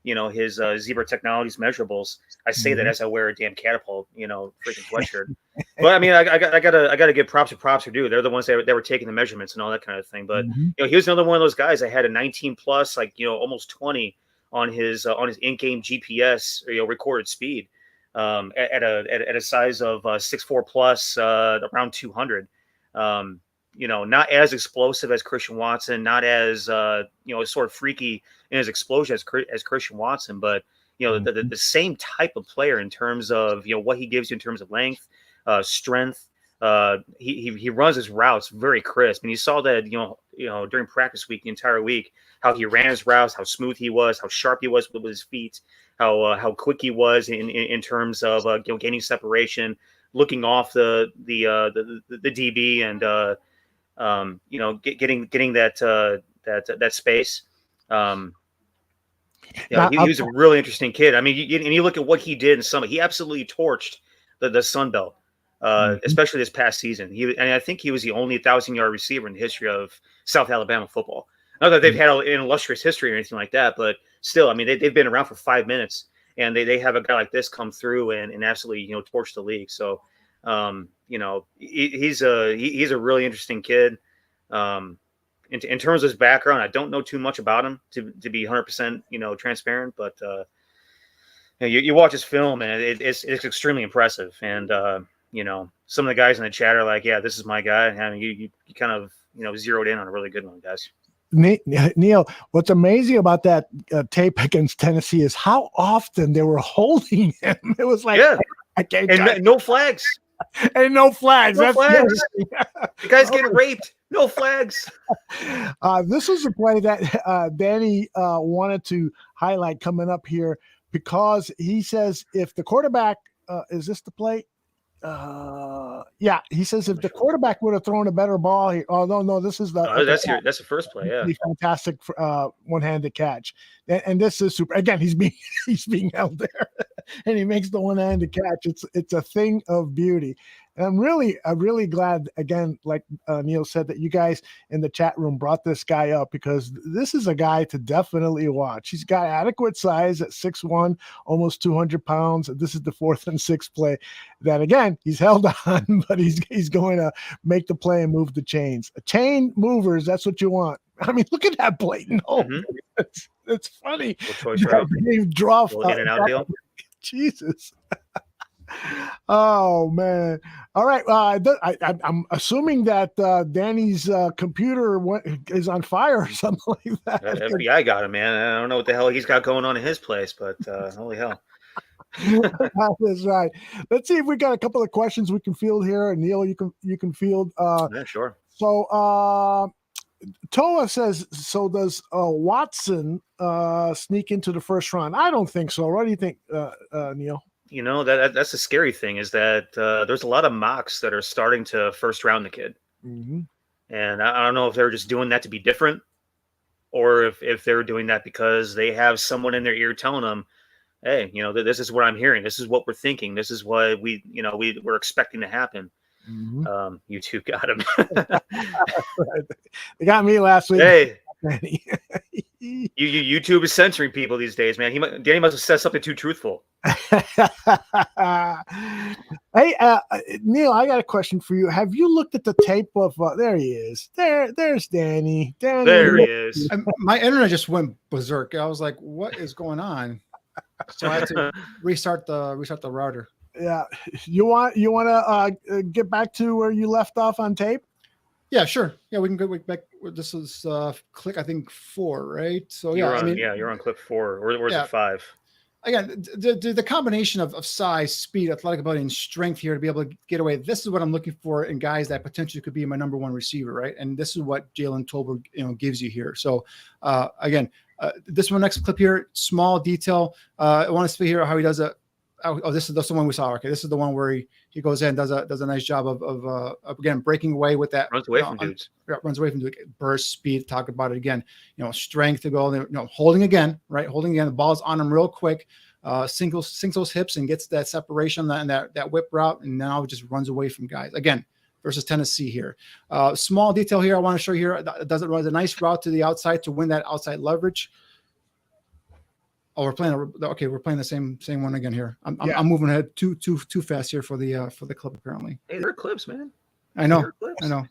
[SPEAKER 6] his Zebra Technologies measurables. I say that as I wear a damn Catapult, freaking sweatshirt. But I mean, I gotta give props to due. They're the ones that were taking the measurements and all that kind of thing. But he was another one of those guys that had a 19 plus, almost 20 on his in-game GPS recorded speed at a size of 6'4 plus, around 200. Not as explosive as Christian Watson, not as sort of freaky in his explosion as Christian Watson, but the same type of player in terms of what he gives you in terms of length, strength. He runs his routes very crisp, and you saw that during practice week, the entire week, how he ran his routes, how smooth he was, how sharp he was with his feet, how quick he was in terms of gaining separation, looking off the DB and getting that space. He was a really interesting kid. I mean, you look at what he did in Summit. He absolutely torched the Sun Belt, especially this past season. I think he was the only 1,000-yard receiver in the history of South Alabama football. Not that they've had an illustrious history or anything like that, but still, I mean, they've been around for 5 minutes, and they have a guy like this come through and absolutely torch the league. So. He's a really interesting kid. In terms of his background, I don't know too much about him to be 100% transparent, but you watch his film and it's extremely impressive. And some of the guys in the chat are like, yeah, this is my guy. I mean, you kind of zeroed in on a really good one, guys.
[SPEAKER 4] Neil, what's amazing about that tape against Tennessee is how often they were holding him. It was like, I can't.
[SPEAKER 6] And no flags.
[SPEAKER 4] And no flags.
[SPEAKER 6] No flags. The guy's getting raped. No flags.
[SPEAKER 4] This was a play that Danny wanted to highlight coming up here because he says if the quarterback is this the play? He says if the quarterback would have thrown a better ball here. Oh no, this is
[SPEAKER 6] that's the first play. Yeah,
[SPEAKER 4] fantastic one-handed catch, and this is super. Again, he's being held there, and he makes the one-handed catch. It's a thing of beauty. And I'm really glad, again, like Neil said, that you guys in the chat room brought this guy up because this is a guy to definitely watch. He's got adequate size at 6'1", almost 200 pounds. This is the 4th and 6th play that, again, he's held on, but he's going to make the play and move the chains. Chain movers, that's what you want. I mean, look at that blatant hold. It's funny. Jesus. Oh man! All right, I'm assuming that Danny's computer is on fire or something like that.
[SPEAKER 6] FBI got him, man. I don't know what the hell he's got going on in his place, but holy hell!
[SPEAKER 4] That's right. Let's see if we got a couple of questions we can field here. Neil, you can field.
[SPEAKER 6] Yeah, sure.
[SPEAKER 4] So Toa says, so does Watson sneak into the first round? I don't think so. What do you think, Neil?
[SPEAKER 6] That's the scary thing is that there's a lot of mocks that are starting to first round the kid.
[SPEAKER 4] Mm-hmm.
[SPEAKER 6] And I don't know if they're just doing that to be different or if they're doing that because they have someone in their ear telling them, hey, this is what I'm hearing. This is what we're thinking. This is what we're expecting to happen.
[SPEAKER 4] Mm-hmm.
[SPEAKER 6] You two got him.
[SPEAKER 4] They got me last week.
[SPEAKER 6] Hey, YouTube is censoring people these days, man. Danny must have said something too truthful.
[SPEAKER 4] Hey, Neil, I got a question for you. Have you looked at the tape of? There he is. There's Danny.
[SPEAKER 6] There he is.
[SPEAKER 5] My internet just went berserk. I was like, "What is going on?" So I had to restart the router.
[SPEAKER 4] Yeah, you want to get back to where you left off on tape?
[SPEAKER 5] Yeah, sure. Yeah, we can go back. This is click, I think 4, right? So
[SPEAKER 6] you're on clip 4, or is it 5?
[SPEAKER 5] Again, the combination of size, speed, athletic ability, and strength here to be able to get away. This is what I'm looking for in guys that potentially could be my number 1 receiver, right? And this is what Jalen Tolbert, gives you here. So again, this one next clip here, small detail. I want to see here how he does it. Oh, this is the one we saw. Okay, this is the one where he goes in, does a nice job of again breaking away with that.
[SPEAKER 6] Runs away from dudes.
[SPEAKER 5] Runs away from dudes. Burst, speed. Talk about it again. Strength to go. Holding again, right? Holding again. The ball's on him real quick. Sinks those hips and gets that separation and that whip route, and now just runs away from guys again. Versus Tennessee here. Small detail here I want to show here. Does it run a nice route to the outside to win that outside leverage. Oh, we're playing the same one again here. I'm moving ahead too fast here for the clip apparently.
[SPEAKER 6] Hey, they're clips, man.
[SPEAKER 5] I know. The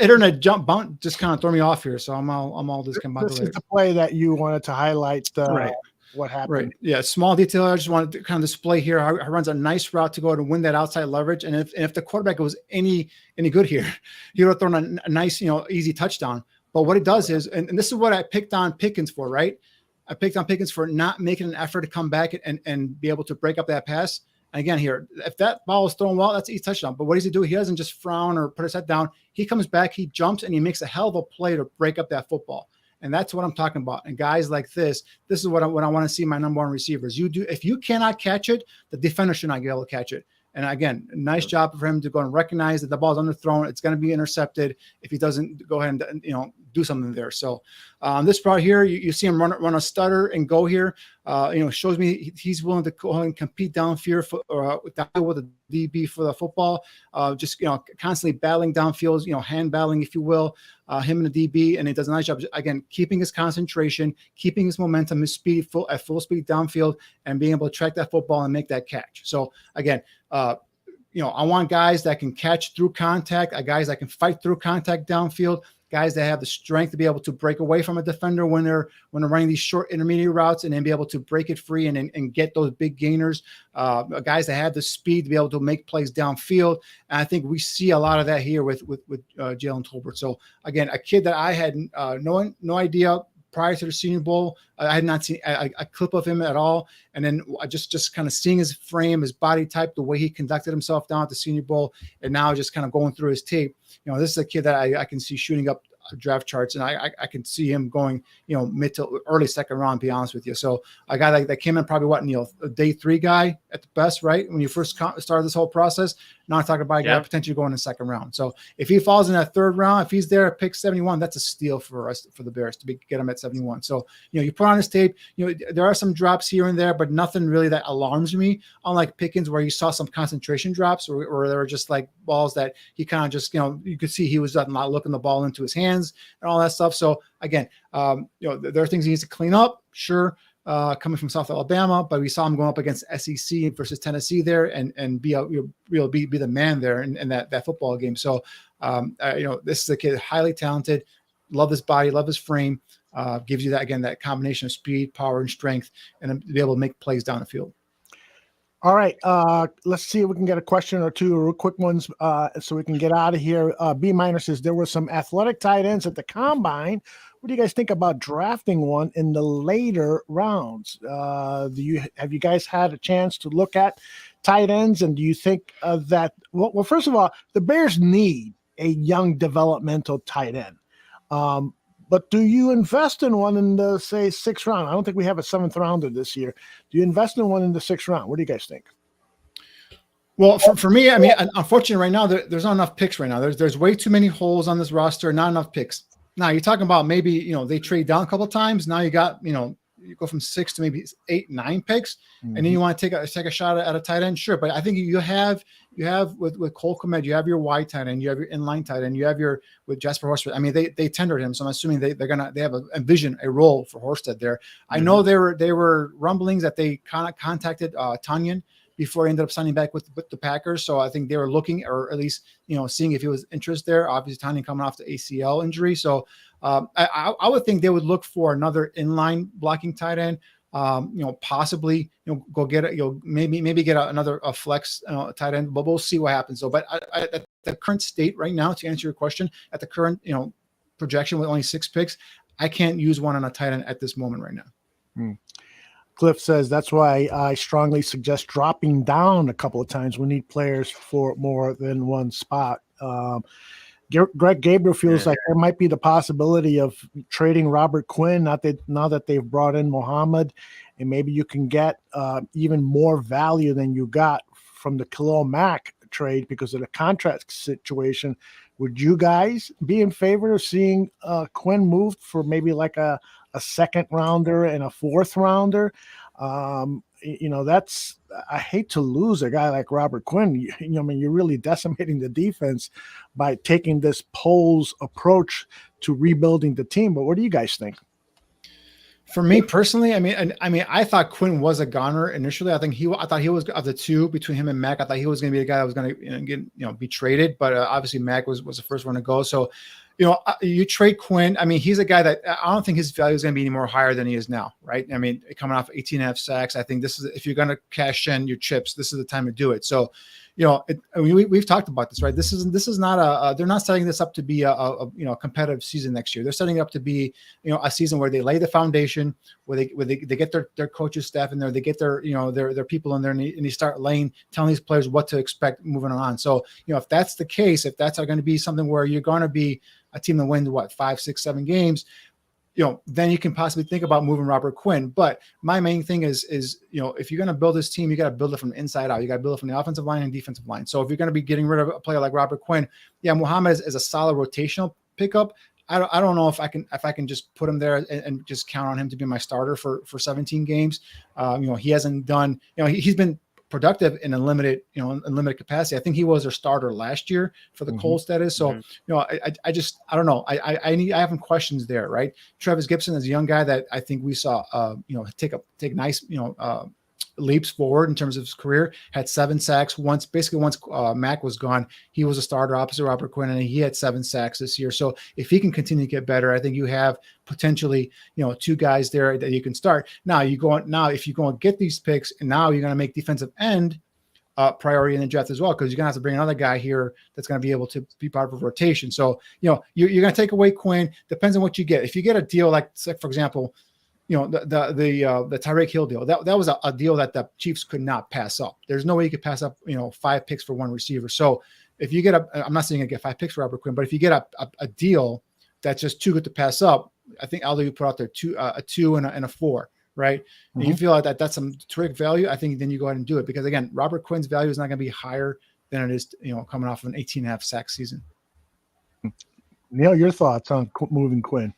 [SPEAKER 5] internet just kind of threw me off here, so I'm all discombobulated.
[SPEAKER 4] This is the play that you wanted to highlight.
[SPEAKER 5] Right.
[SPEAKER 4] What happened?
[SPEAKER 5] Right. Yeah. Small detail. I just wanted to kind of display here how he runs a nice route to go to win that outside leverage. And if the quarterback was any good here, he would have thrown a nice, easy touchdown. But what it does is, and this is what I picked on Pickens for, right? I picked on Pickens for not making an effort to come back and be able to break up that pass. And again, here, if that ball is thrown well, that's an easy touchdown. But what does he do? He doesn't just frown or put his head down. He comes back, he jumps, and he makes a hell of a play to break up that football. And that's what I'm talking about. And guys like this is what I want to see my number 1 receivers. If you cannot catch it, the defender should not be able to catch it. And again, nice job for him to go and recognize that the ball's underthrown. It's going to be intercepted if he doesn't go ahead and do something there. So this part here, you see him run a stutter and go here. Shows me he's willing to go ahead and compete downfield with the DB for the football. Just constantly battling downfield, hand battling, if you will. Him and the DB, and he does a nice job again keeping his concentration, keeping his momentum, his speed at full speed downfield, and being able to track that football and make that catch. So again, I want guys that can catch through contact, guys that can fight through contact downfield, guys that have the strength to be able to break away from a defender when they're running these short intermediate routes, and then be able to break it free and get those big gainers. Guys that have the speed to be able to make plays downfield. And I think we see a lot of that here with Jalen Tolbert. So again, a kid that I had no idea prior to the Senior Bowl. I had not seen a clip of him at all. And then just kind of seeing his frame, his body type, the way he conducted himself down at the Senior Bowl, and now just kind of going through his tape. This is a kid that I can see shooting up draft charts, and I can see him going, mid to early second round, to be honest with you. So a guy that came in probably a day 3 guy at the best, right? When you first started this whole process. Now I'm talking about a guy potentially going in the second round. So if he falls in that 3rd round, if he's there at pick 71, that's a steal for us, for the Bears, to get him at 71. So, you put on his tape, there are some drops here and there, but nothing really that alarms me. Unlike Pickens, where you saw some concentration drops or there were just like balls that he kind of just, you could see he was not looking the ball into his hands and all that stuff. So again, there are things he needs to clean up. Sure. Coming from South Alabama, but we saw him going up against SEC versus Tennessee there and be the man there in that football game. So, this is a kid highly talented, love his body, love his frame, gives you that combination of speed, power, and strength, and be able to make plays down the field.
[SPEAKER 4] All right. Let's see if we can get a question or two real quick ones so we can get out of here. B- says there were some athletic tight ends at the combine. What do you guys think about drafting one in the later rounds? Have you guys had a chance to look at tight ends? And do you think that, well, first of all, the Bears need a young developmental tight end. But do you invest in one in the, say, 6th round? I don't think we have a 7th rounder this year. Do you invest in one in the 6th round? What do you guys think?
[SPEAKER 5] Well, for me, I mean, unfortunately, right now, there's not enough picks right now. There's way too many holes on this roster, not enough picks. Now, you're talking about maybe, they trade down a couple of times. Now you got, you go from 6 to maybe 8, 9 picks, and then you want to take a shot at a tight end, sure. But I think you have with Cole Kmet, you have your wide tight end, you have your inline tight end, you have with Jasper Horsted. I mean, they tendered him, so I'm assuming they have a role for Horsted there. I know there were rumblings that they kind of contacted Tanyan before he ended up signing back with the Packers. So I think they were looking, or at least, seeing if he was interest there. Obviously, Tanyan coming off the ACL injury. So I would think they would look for another inline blocking tight end. Possibly, go get it. Maybe get another flex tight end, but we'll see what happens. So, but at the current state right now, to answer your question, at the current projection with only 6 picks, I can't use one on a tight end at this moment right now.
[SPEAKER 4] Cliff says that's why I strongly suggest dropping down a couple of times. We need players for more than one spot. Greg Gabriel feels like there might be the possibility of trading Robert Quinn now that they've brought in Muhammad, and maybe you can get even more value than you got from the Khalil Mack trade because of the contract situation. Would you guys be in favor of seeing Quinn moved for maybe like a second rounder and a fourth rounder? That's, I hate to lose a guy like Robert Quinn. You're really decimating the defense by taking this Poles approach to rebuilding the team. But what do you guys think?
[SPEAKER 5] For me personally, I thought Quinn was a goner initially. I thought he was, of the two between him and Mack, I thought he was going to be the guy that was going to be traded. But obviously Mack was the first one to go. So, you trade Quinn. He's a guy that I don't think his value is going to be any more higher than he is now, right? Coming off 18.5 sacks, I think this is, if you're going to cash in your chips, this is the time to do it. So, we've talked about this, right? This is not they're not setting this up to be a competitive season next year. They're setting it up to be, a season where they lay the foundation, where they get their coaches, staff in there, they get their people in there, and they start telling these players what to expect moving on. So, if that's the case, if that's going to be something where you're going to be a team that wins 5, 6, 7 games, then you can possibly think about moving Robert Quinn. But my main thing is if you're going to build this team, you got to build it from the inside out. You got to build it from the offensive line and defensive line. So if you're going to be getting rid of a player like Robert Quinn, Muhammad is a solid rotational pickup. I don't know if I can just put him there and just count on him to be my starter for 17 games. He hasn't done, he's been productive in a limited capacity. I think he was their starter last year for the Colts, that is. So, I don't know. I have some questions there, right? Travis Gibson is a young guy that I think we saw, take nice, leaps forward in terms of his career. Had 7 sacks once Mack was gone. He was a starter opposite Robert Quinn, and he had 7 sacks this year. So if he can continue to get better, I think you have potentially 2 guys there that you can start. Now if you go and get these picks, and now you're going to make defensive end priority in the draft as well, because you're going to have to bring another guy here that's going to be able to be part of a rotation. So you're going to take away Quinn. Depends on what you get. If you get a deal like, for example, the Tariq Hill deal, that was a deal that the Chiefs could not pass up. There's no way you could pass up, 5 picks for one receiver. So if you get I'm not saying you get 5 picks for Robert Quinn, but if you get a deal that's just too good to pass up, I think Aldo, you put out there a 2 and a 4, right? And you feel like that's some terrific value. I think then you go ahead and do it, because again, Robert Quinn's value is not going to be higher than it is, coming off of an 18.5 sack season.
[SPEAKER 4] Neil, your thoughts on moving Quinn?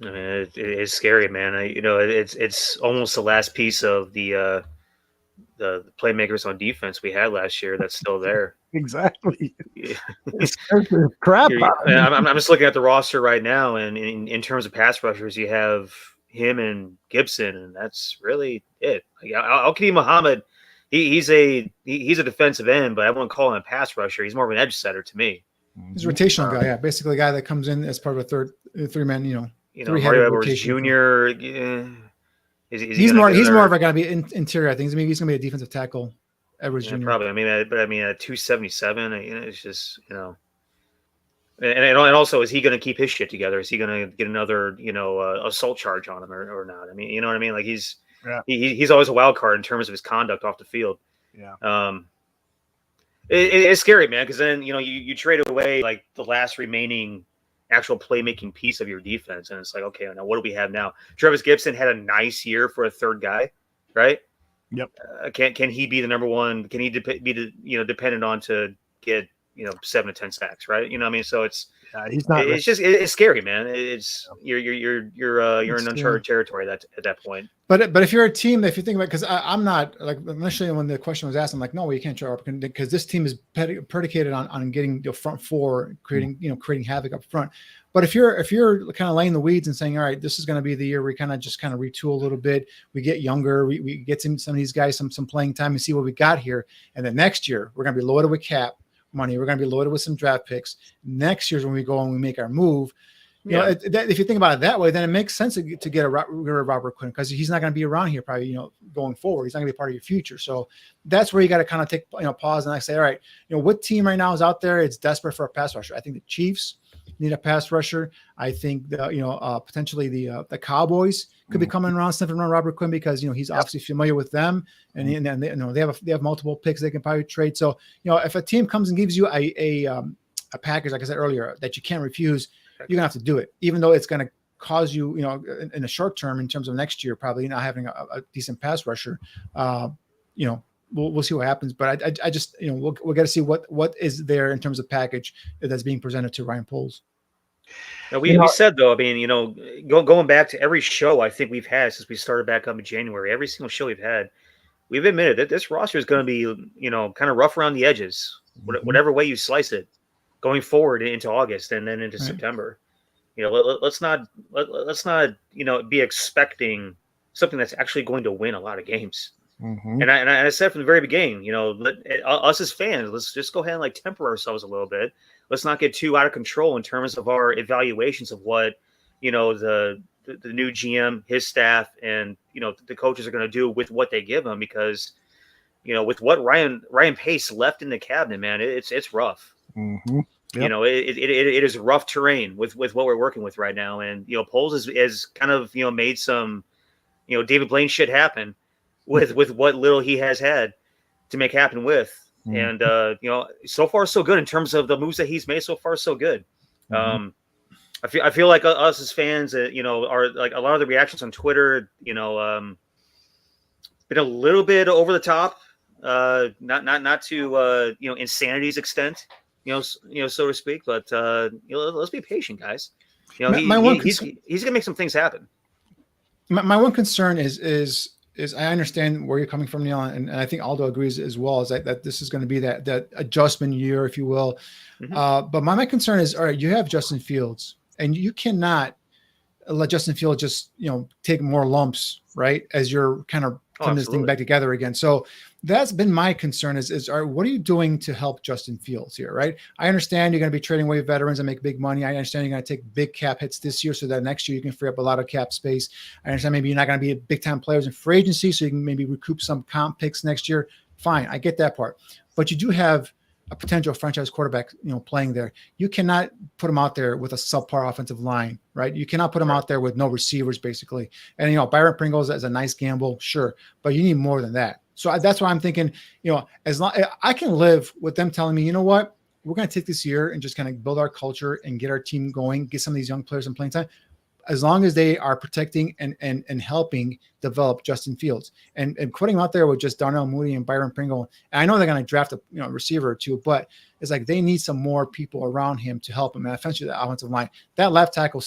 [SPEAKER 6] It's scary, man. It's almost the last piece of the playmakers on defense we had last year that's still there.
[SPEAKER 4] Exactly.
[SPEAKER 6] Yeah.
[SPEAKER 4] It's crap.
[SPEAKER 6] I'm just looking at the roster right now, and in terms of pass rushers, you have him and Gibson, and that's really it. Al-Qadim Muhammad, he's a defensive end, but I wouldn't call him a pass rusher. He's more of an edge setter to me.
[SPEAKER 5] He's a rotational guy, yeah. Basically a guy that comes in as part of a three-man,
[SPEAKER 6] Mario Edwards Jr.
[SPEAKER 5] He's more of a guy to be interior. I think he's going to be a defensive tackle. Edwards Jr.
[SPEAKER 6] Probably. At 277, it's just and also, is he going to keep his shit together? Is he going to get another assault charge on him or not? You know what I mean? Like he's always a wild card in terms of his conduct off the field.
[SPEAKER 4] Yeah.
[SPEAKER 6] It's scary, man, because then you trade away like the last remaining actual playmaking piece of your defense, and it's like, okay, now what do we have now? Travis Gibson had a nice year for a third guy, right?
[SPEAKER 4] Yep.
[SPEAKER 6] Can he be the number one? Can he be dependent on to get 7 to 10 sacks, right? You know what I mean? So it's scary, man. It's you're in uncharted territory at that point.
[SPEAKER 5] But if you're a team, if you think about, because I'm not, like, initially when the question was asked, I'm like, no, you can't show up, because this team is predicated on getting the front four, creating havoc up front. But if you're kind of laying the weeds and saying, all right, this is going to be the year we kind of retool a little bit, we get younger, we get some of these guys some playing time and see what we got here, and then next year we're going to be loaded with cap money, we're going to be loaded with some draft picks. Next year's when we go and we make our move. You know, if you think about it that way, then it makes sense to get rid of Robert Quinn, because he's not going to be around here probably, going forward. He's not going to be part of your future. So that's where you got to kind of take, pause and say, all right, what team right now is out there? It's desperate for a pass rusher. I think the Chiefs need a pass rusher. I think potentially the Cowboys could be coming around, sniffing around Robert Quinn, because he's obviously familiar with them, and they have multiple picks they can probably trade. So if a team comes and gives you a package, like I said earlier, that you can't refuse, you're gonna have to do it, even though it's gonna cause you, in the short term, in terms of next year, probably not having a decent pass rusher. We'll see what happens, but I just we'll got to see what is there in terms of package that's being presented to Ryan Poles.
[SPEAKER 6] Now, we said, though, I mean, going back to every show I think we've had since we started back up in January, every single show we've admitted that this roster is going to be, kind of rough aroing the edges, whatever way you slice it, going forward into August and then into September. Let's not be expecting something that's actually going to win a lot of games. Mm-hmm. And I said from the very beginning, us as fans, let's just go ahead and temper ourselves a little bit. Let's not get too out of control in terms of our evaluations of what, the new GM, his staff, and, the coaches are going to do with what they give them, because, with what Ryan Pace left in the cabinet, man, it's rough.
[SPEAKER 4] Mm-hmm.
[SPEAKER 6] Yep. It is rough terrain with what we're working with right now. And, Poles is kind of, made some, David Blaine shit happen with what little he has had to make happen with. Mm-hmm. And, so far so good in terms of the moves that he's made. So far so good. Mm-hmm. I feel like us as fans, are like a lot of the reactions on Twitter, been a little bit over the top, not to, insanity's extent. So to speak, but let's be patient, guys. He's gonna make some things happen.
[SPEAKER 5] My one concern is I understand where you're coming from, Neil, and I think Aldo agrees as well, is that this is going to be that adjustment year, if you will. Mm-hmm. But my concern is, all right, you have Justin Fields, and you cannot let Justin Fields just take more lumps, right, as you're kind of putting this thing back together again. So that's been my concern is all right, what are you doing to help Justin Fields here, right? I understand you're going to be trading away veterans and make big money. I understand you're going to take big cap hits this year so that next year you can free up a lot of cap space. I understand maybe you're not going to be big-time players in free agency, so you can maybe recoup some comp picks next year. Fine, I get that part. But you do have a potential franchise quarterback, playing there. You cannot put him out there with a subpar offensive line, right? You cannot put him out there with no receivers, basically. And, Byron Pringles is a nice gamble, sure, but you need more than that. So that's why I'm thinking, as long I can live with them telling me, you know what, we're going to take this year and just kind of build our culture and get our team going, get some of these young players some playing time, as long as they are protecting and helping develop Justin Fields and putting him out there with just Darnell Mooney and Byron Pringle. And I know they're going to draft a receiver or two, but it's like they need some more people around him to help him. And eventually the offensive line, that left tackle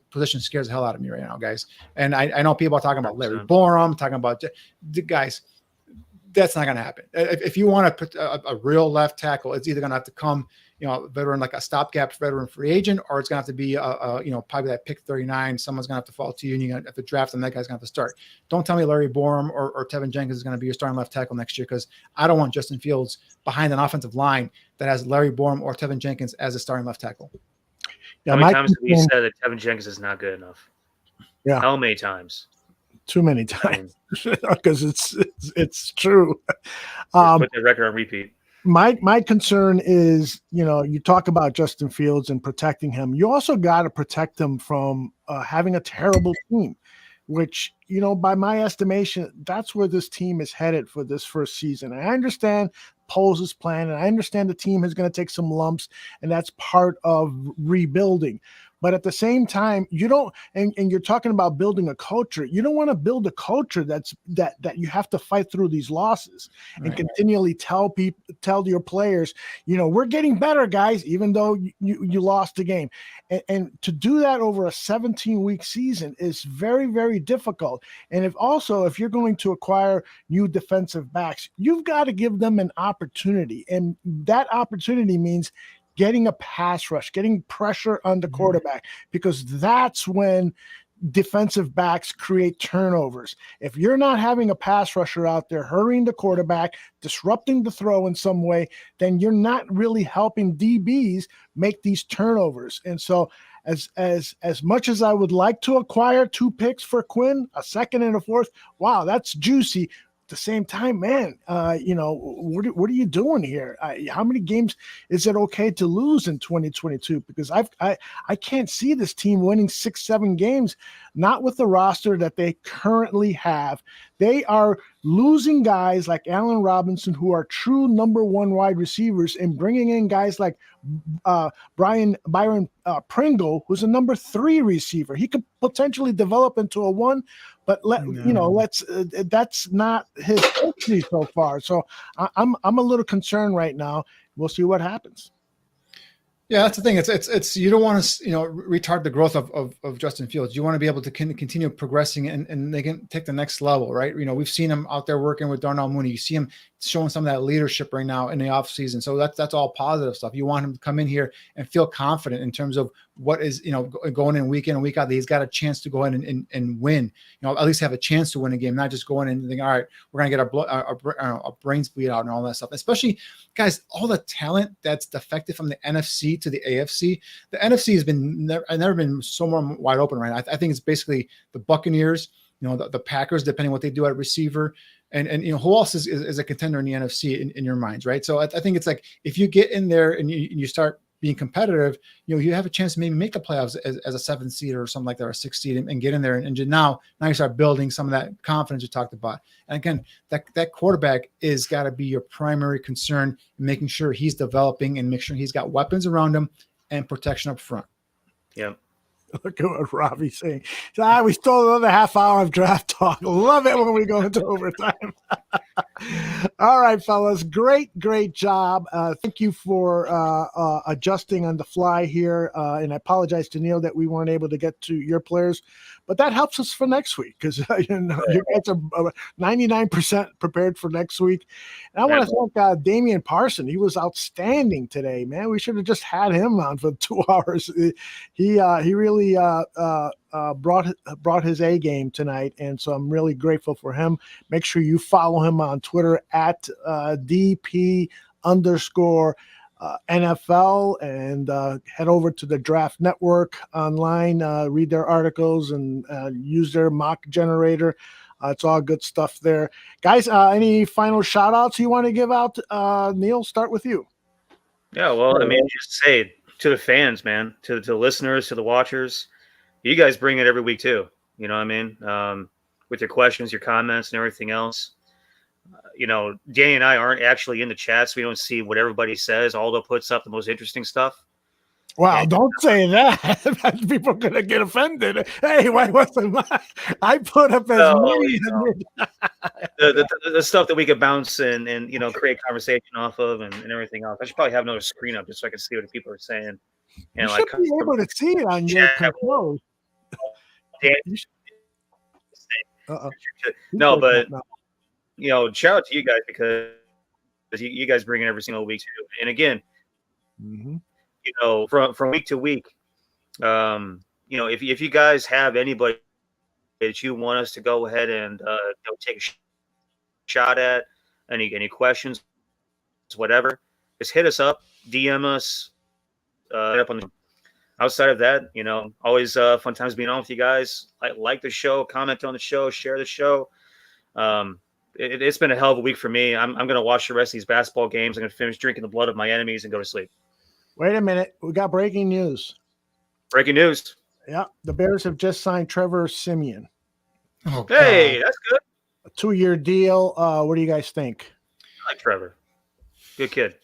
[SPEAKER 5] position scares the hell out of me right now, guys. And I know people are talking about Larry Borum, talking about the guys. That's not going to happen. If you want to put a real left tackle, it's either going to have to come, veteran, like a stopgap veteran free agent, or it's going to have to be probably that pick 39. Someone's going to have to fall to you, and you're going to have to draft them. That guy's going to have to start. Don't tell me Larry Borum or Tevin Jenkins is going to be your starting left tackle next year, because I don't want Justin Fields behind an offensive line that has Larry Borum or Tevin Jenkins as a starting left tackle.
[SPEAKER 6] Yeah, how many times have we said that Tevin Jenkins is not good enough?
[SPEAKER 4] Yeah.
[SPEAKER 6] How many times?
[SPEAKER 4] Too many times, because it's true.
[SPEAKER 6] Put the record on repeat.
[SPEAKER 4] My concern is, you talk about Justin Fields and protecting him. You also got to protect him from having a terrible team, which, by my estimation, that's where this team is headed for this first season. And I understand Poles' plan, and I understand the team is going to take some lumps, and that's part of rebuilding. But at the same time, you don't, and you're talking about building a culture. You don't want to build a culture that you have to fight through these losses and continually tell your players, we're getting better, guys, even though you lost the game. And to do that over a 17-week season is very, very difficult. And if you're going to acquire new defensive backs, you've got to give them an opportunity. And that opportunity means getting a pass rush, getting pressure on the quarterback, because that's when defensive backs create turnovers. If you're not having a pass rusher out there hurrying the quarterback, disrupting the throw in some way, then you're not really helping DBs make these turnovers. And so as much as I would like to acquire 2 picks for Quinn, a second and a fourth, wow, that's juicy. At the same time, man, what are you doing here? How many games is it okay to lose in 2022? Because I can't see this team winning 6-7 games, not with the roster that they currently have. They are losing guys like Allen Robinson, who are true number 1 wide receivers, and bringing in guys like Byron Pringle, who's a number 3 receiver. He could potentially develop into a 1, but that's not his history so far. So I'm a little concerned right now. We'll see what happens.
[SPEAKER 5] Yeah, that's the thing. It's you don't want to retard the growth of Justin Fields. You want to be able to continue progressing and they can take the next level, right? We've seen him out there working with Darnell Mooney. You see him showing some of that leadership right now in the offseason. So that's all positive stuff. You want him to come in here and feel confident in terms of what is, going in and week out, that he's got a chance to go in and win, at least have a chance to win a game, not just going in and think, all right, we're going to get our brains bleed out and all that stuff. Especially, guys, all the talent that's defected from the NFC to the AFC. The NFC has never been so more wide open right now. I think it's basically the Buccaneers, the Packers, depending what they do at receiver. And who else is a contender in the NFC in your minds, right? So I think it's like, if you get in there and you start being competitive, you have a chance to maybe make the playoffs as a 7th seed or something like that, or a 6th seed, and get in there. And now you start building some of that confidence you talked about. And again, that quarterback is got to be your primary concern, in making sure he's developing and make sure he's got weapons around him and protection up front.
[SPEAKER 6] Yeah.
[SPEAKER 4] Look at what Robbie's saying. We stole another half hour of draft talk. Love it when we go into overtime. All right, fellas. Great job. Thank you for adjusting on the fly here. And I apologize to Neil that we weren't able to get to your players, but that helps us for next week, because you guys are 99% prepared for next week. And I want to thank Damian Parson. He was outstanding today, man. We should have just had him on for 2 hours. He really brought his A game tonight, and so I'm really grateful for him. Make sure you follow him on Twitter at DP_NFL, and head over to the Draft Network online, read their articles, and use their mock generator. It's all good stuff there. Guys, any final shout outs you want to give out? Neil, start with you.
[SPEAKER 6] Yeah, well, just say to the fans, man, to the listeners, to the watchers, you guys bring it every week too. You know what I mean? With your questions, your comments, and everything else. Danny and I aren't actually in the chats. We don't see what everybody says. Aldo puts up the most interesting stuff.
[SPEAKER 4] Wow, don't say that. People are going to get offended. Hey, why wasn't I put up as many?
[SPEAKER 6] The stuff that we could bounce and create conversation off of and everything else. I should probably have another screen up just so I can see what the people are saying.
[SPEAKER 4] And you should be able to see it on your controls.
[SPEAKER 6] No, but shout out to you guys, because you guys bring it every single week too. And again, from week to week, if you guys have anybody that you want us to go ahead and take a shot at, any questions, whatever, just hit us up, DM us. Up on the outside of that, always fun times being on with you guys. Like the show, comment on the show, share the show. It's been a hell of a week for me. I'm going to watch the rest of these basketball games. I'm going to finish drinking the blood of my enemies and go to sleep.
[SPEAKER 4] Wait a minute. We got breaking news.
[SPEAKER 6] Breaking news.
[SPEAKER 4] Yeah. The Bears have just signed Trevor Siemian.
[SPEAKER 5] Oh,
[SPEAKER 6] Hey, that's good.
[SPEAKER 4] A 2-year deal. What do you guys think?
[SPEAKER 6] I like Trevor. Good kid.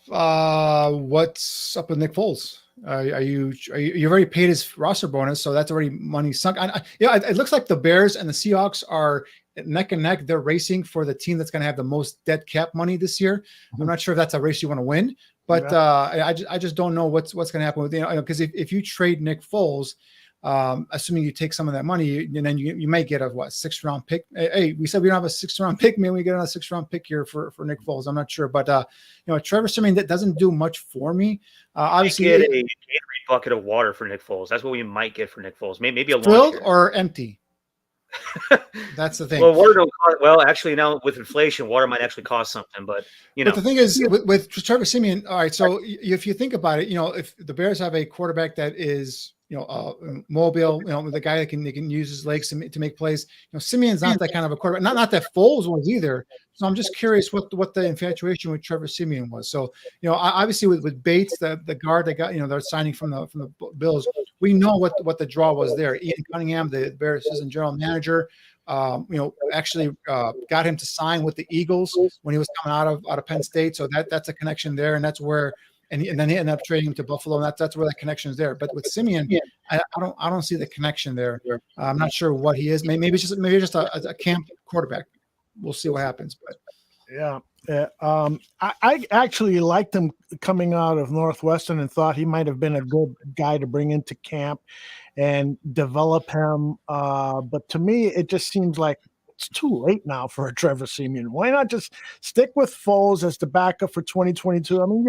[SPEAKER 5] What's up with Nick Foles? You've already paid his roster bonus, so that's already money sunk. It looks like the Bears and the Seahawks are neck and neck. They're racing for the team that's going to have the most dead cap money this year. I'm not sure if that's a race you want to win, but I just don't know what's going to happen with because if you trade Nick Foles, assuming you take some of that money, and then you might get a 6th round pick. Hey, we said we don't have a 6th round pick. Maybe we get another 6th round pick here for Nick Foles. I'm not sure, but Trevor Siemian, that doesn't do much for me. Obviously,
[SPEAKER 6] get a Gatorade bucket of water for Nick Foles. That's what we might get for Nick Foles. Maybe a
[SPEAKER 5] filled
[SPEAKER 6] launcher.
[SPEAKER 5] or empty. That's the thing.
[SPEAKER 6] Well, water don't cost, well, actually, now with inflation, water might actually cost something. But
[SPEAKER 5] But the thing is, with Trevor Siemian, all right. So if you think about it, if the Bears have a quarterback that is mobile, the guy that can use his legs to make plays. Simeon's not that kind of a quarterback. Not that Foles was either. So I'm just curious what the infatuation with Trevor Siemian was. So obviously with Bates, the guard they got, they're signing from the Bills. We know what the draw was there. Ian Cunningham, the Bears assistant general manager, actually got him to sign with the Eagles when he was coming out of Penn State. So that's a connection there, and that's where. And then he ended up trading him to Buffalo, and that's where that connection is there. But with Siemian, I don't see the connection there. I'm not sure what he is. Maybe it's just a camp quarterback. We'll see what happens. But
[SPEAKER 4] I actually liked him coming out of Northwestern and thought he might have been a good guy to bring into camp and develop him. But to me, it just seems like it's too late now for a Trevor Siemian. Why not just stick with Foles as the backup for 2022? I mean,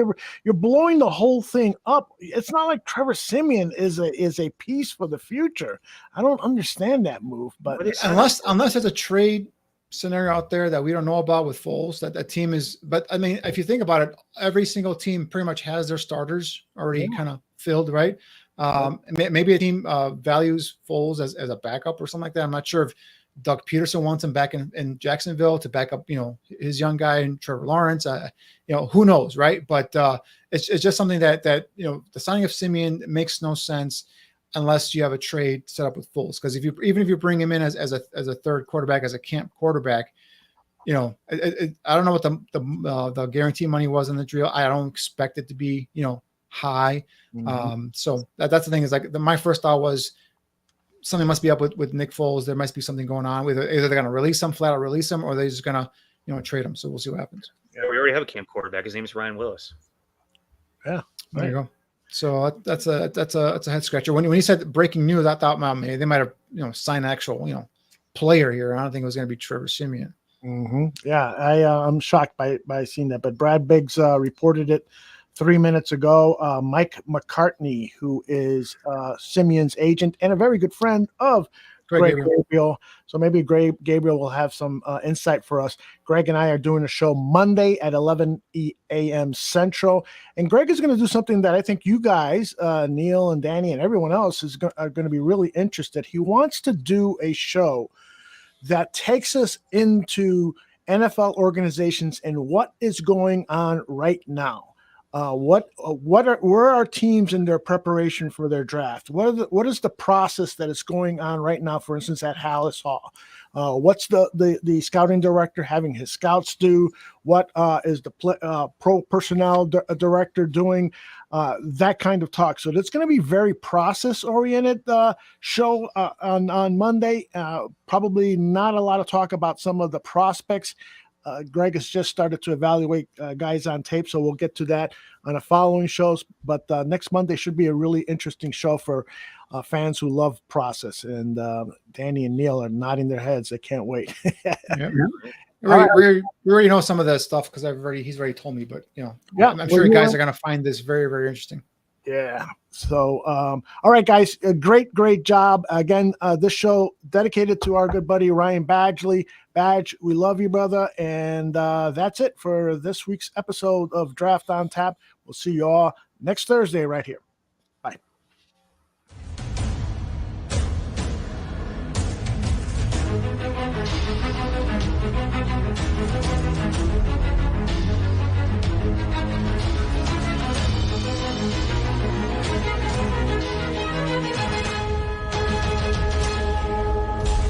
[SPEAKER 4] you're blowing the whole thing up. It's not like Trevor Siemian is a piece for the future. I don't understand that move. But
[SPEAKER 5] unless there's a trade scenario out there that we don't know about with Foles, that team is. But I mean, if you think about it, every single team pretty much has their starters already kind of filled, right? Maybe a team values Foles as a backup or something like that. I'm not sure if Doug Peterson wants him back in Jacksonville to back up, his young guy and Trevor Lawrence. Who knows, right? But it's just something that the signing of Siemian makes no sense unless you have a trade set up with Foles. Because even if you bring him in as a third quarterback, as a camp quarterback, I don't know what the guarantee money was in the deal. I don't expect it to be high. Mm-hmm. So that's the thing is like my first thought was, something must be up with Nick Foles. There must be something going on. Either they're going to release him, flat out release him, or they're just going to, trade him. So we'll see what happens.
[SPEAKER 6] Yeah, we already have a camp quarterback. His name is Ryan Willis.
[SPEAKER 4] Yeah,
[SPEAKER 5] there you go. So that's a head scratcher. When he said breaking news, I thought, well, maybe they might have signed an actual player here. I don't think it was going to be Trevor Siemian.
[SPEAKER 4] Mm-hmm. Yeah, I'm shocked by seeing that. But Brad Biggs reported it 3 minutes ago. Mike McCartney, who is Siemian's agent and a very good friend of Greg Gabriel. So maybe Greg Gabriel will have some insight for us. Greg and I are doing a show Monday at 11 a.m. Central. And Greg is going to do something that I think you guys, Neil and Danny and everyone else are going to be really interested. He wants to do a show that takes us into NFL organizations and what is going on right now. Where are teams in their preparation for their draft? What is the process that is going on right now? For instance, at Hallis Hall, what's the scouting director having his scouts do? What is the pro personnel director doing? That kind of talk. So it's going to be very process oriented show on Monday. Probably not a lot of talk about some of the prospects. Greg has just started to evaluate guys on tape, so we'll get to that on the following shows. But next Monday should be a really interesting show for fans who love process. And Danny and Neil are nodding their heads; they can't wait.
[SPEAKER 5] We already know some of that stuff because he's already told me. But I'm sure you guys are going to find this very, very interesting.
[SPEAKER 4] Yeah. So, all right, guys, great job. Again, this show dedicated to our good buddy, Ryan Badgley. Badge, we love you, brother. And that's it for this week's episode of Draft on Tap. We'll see you all next Thursday right here. Bye.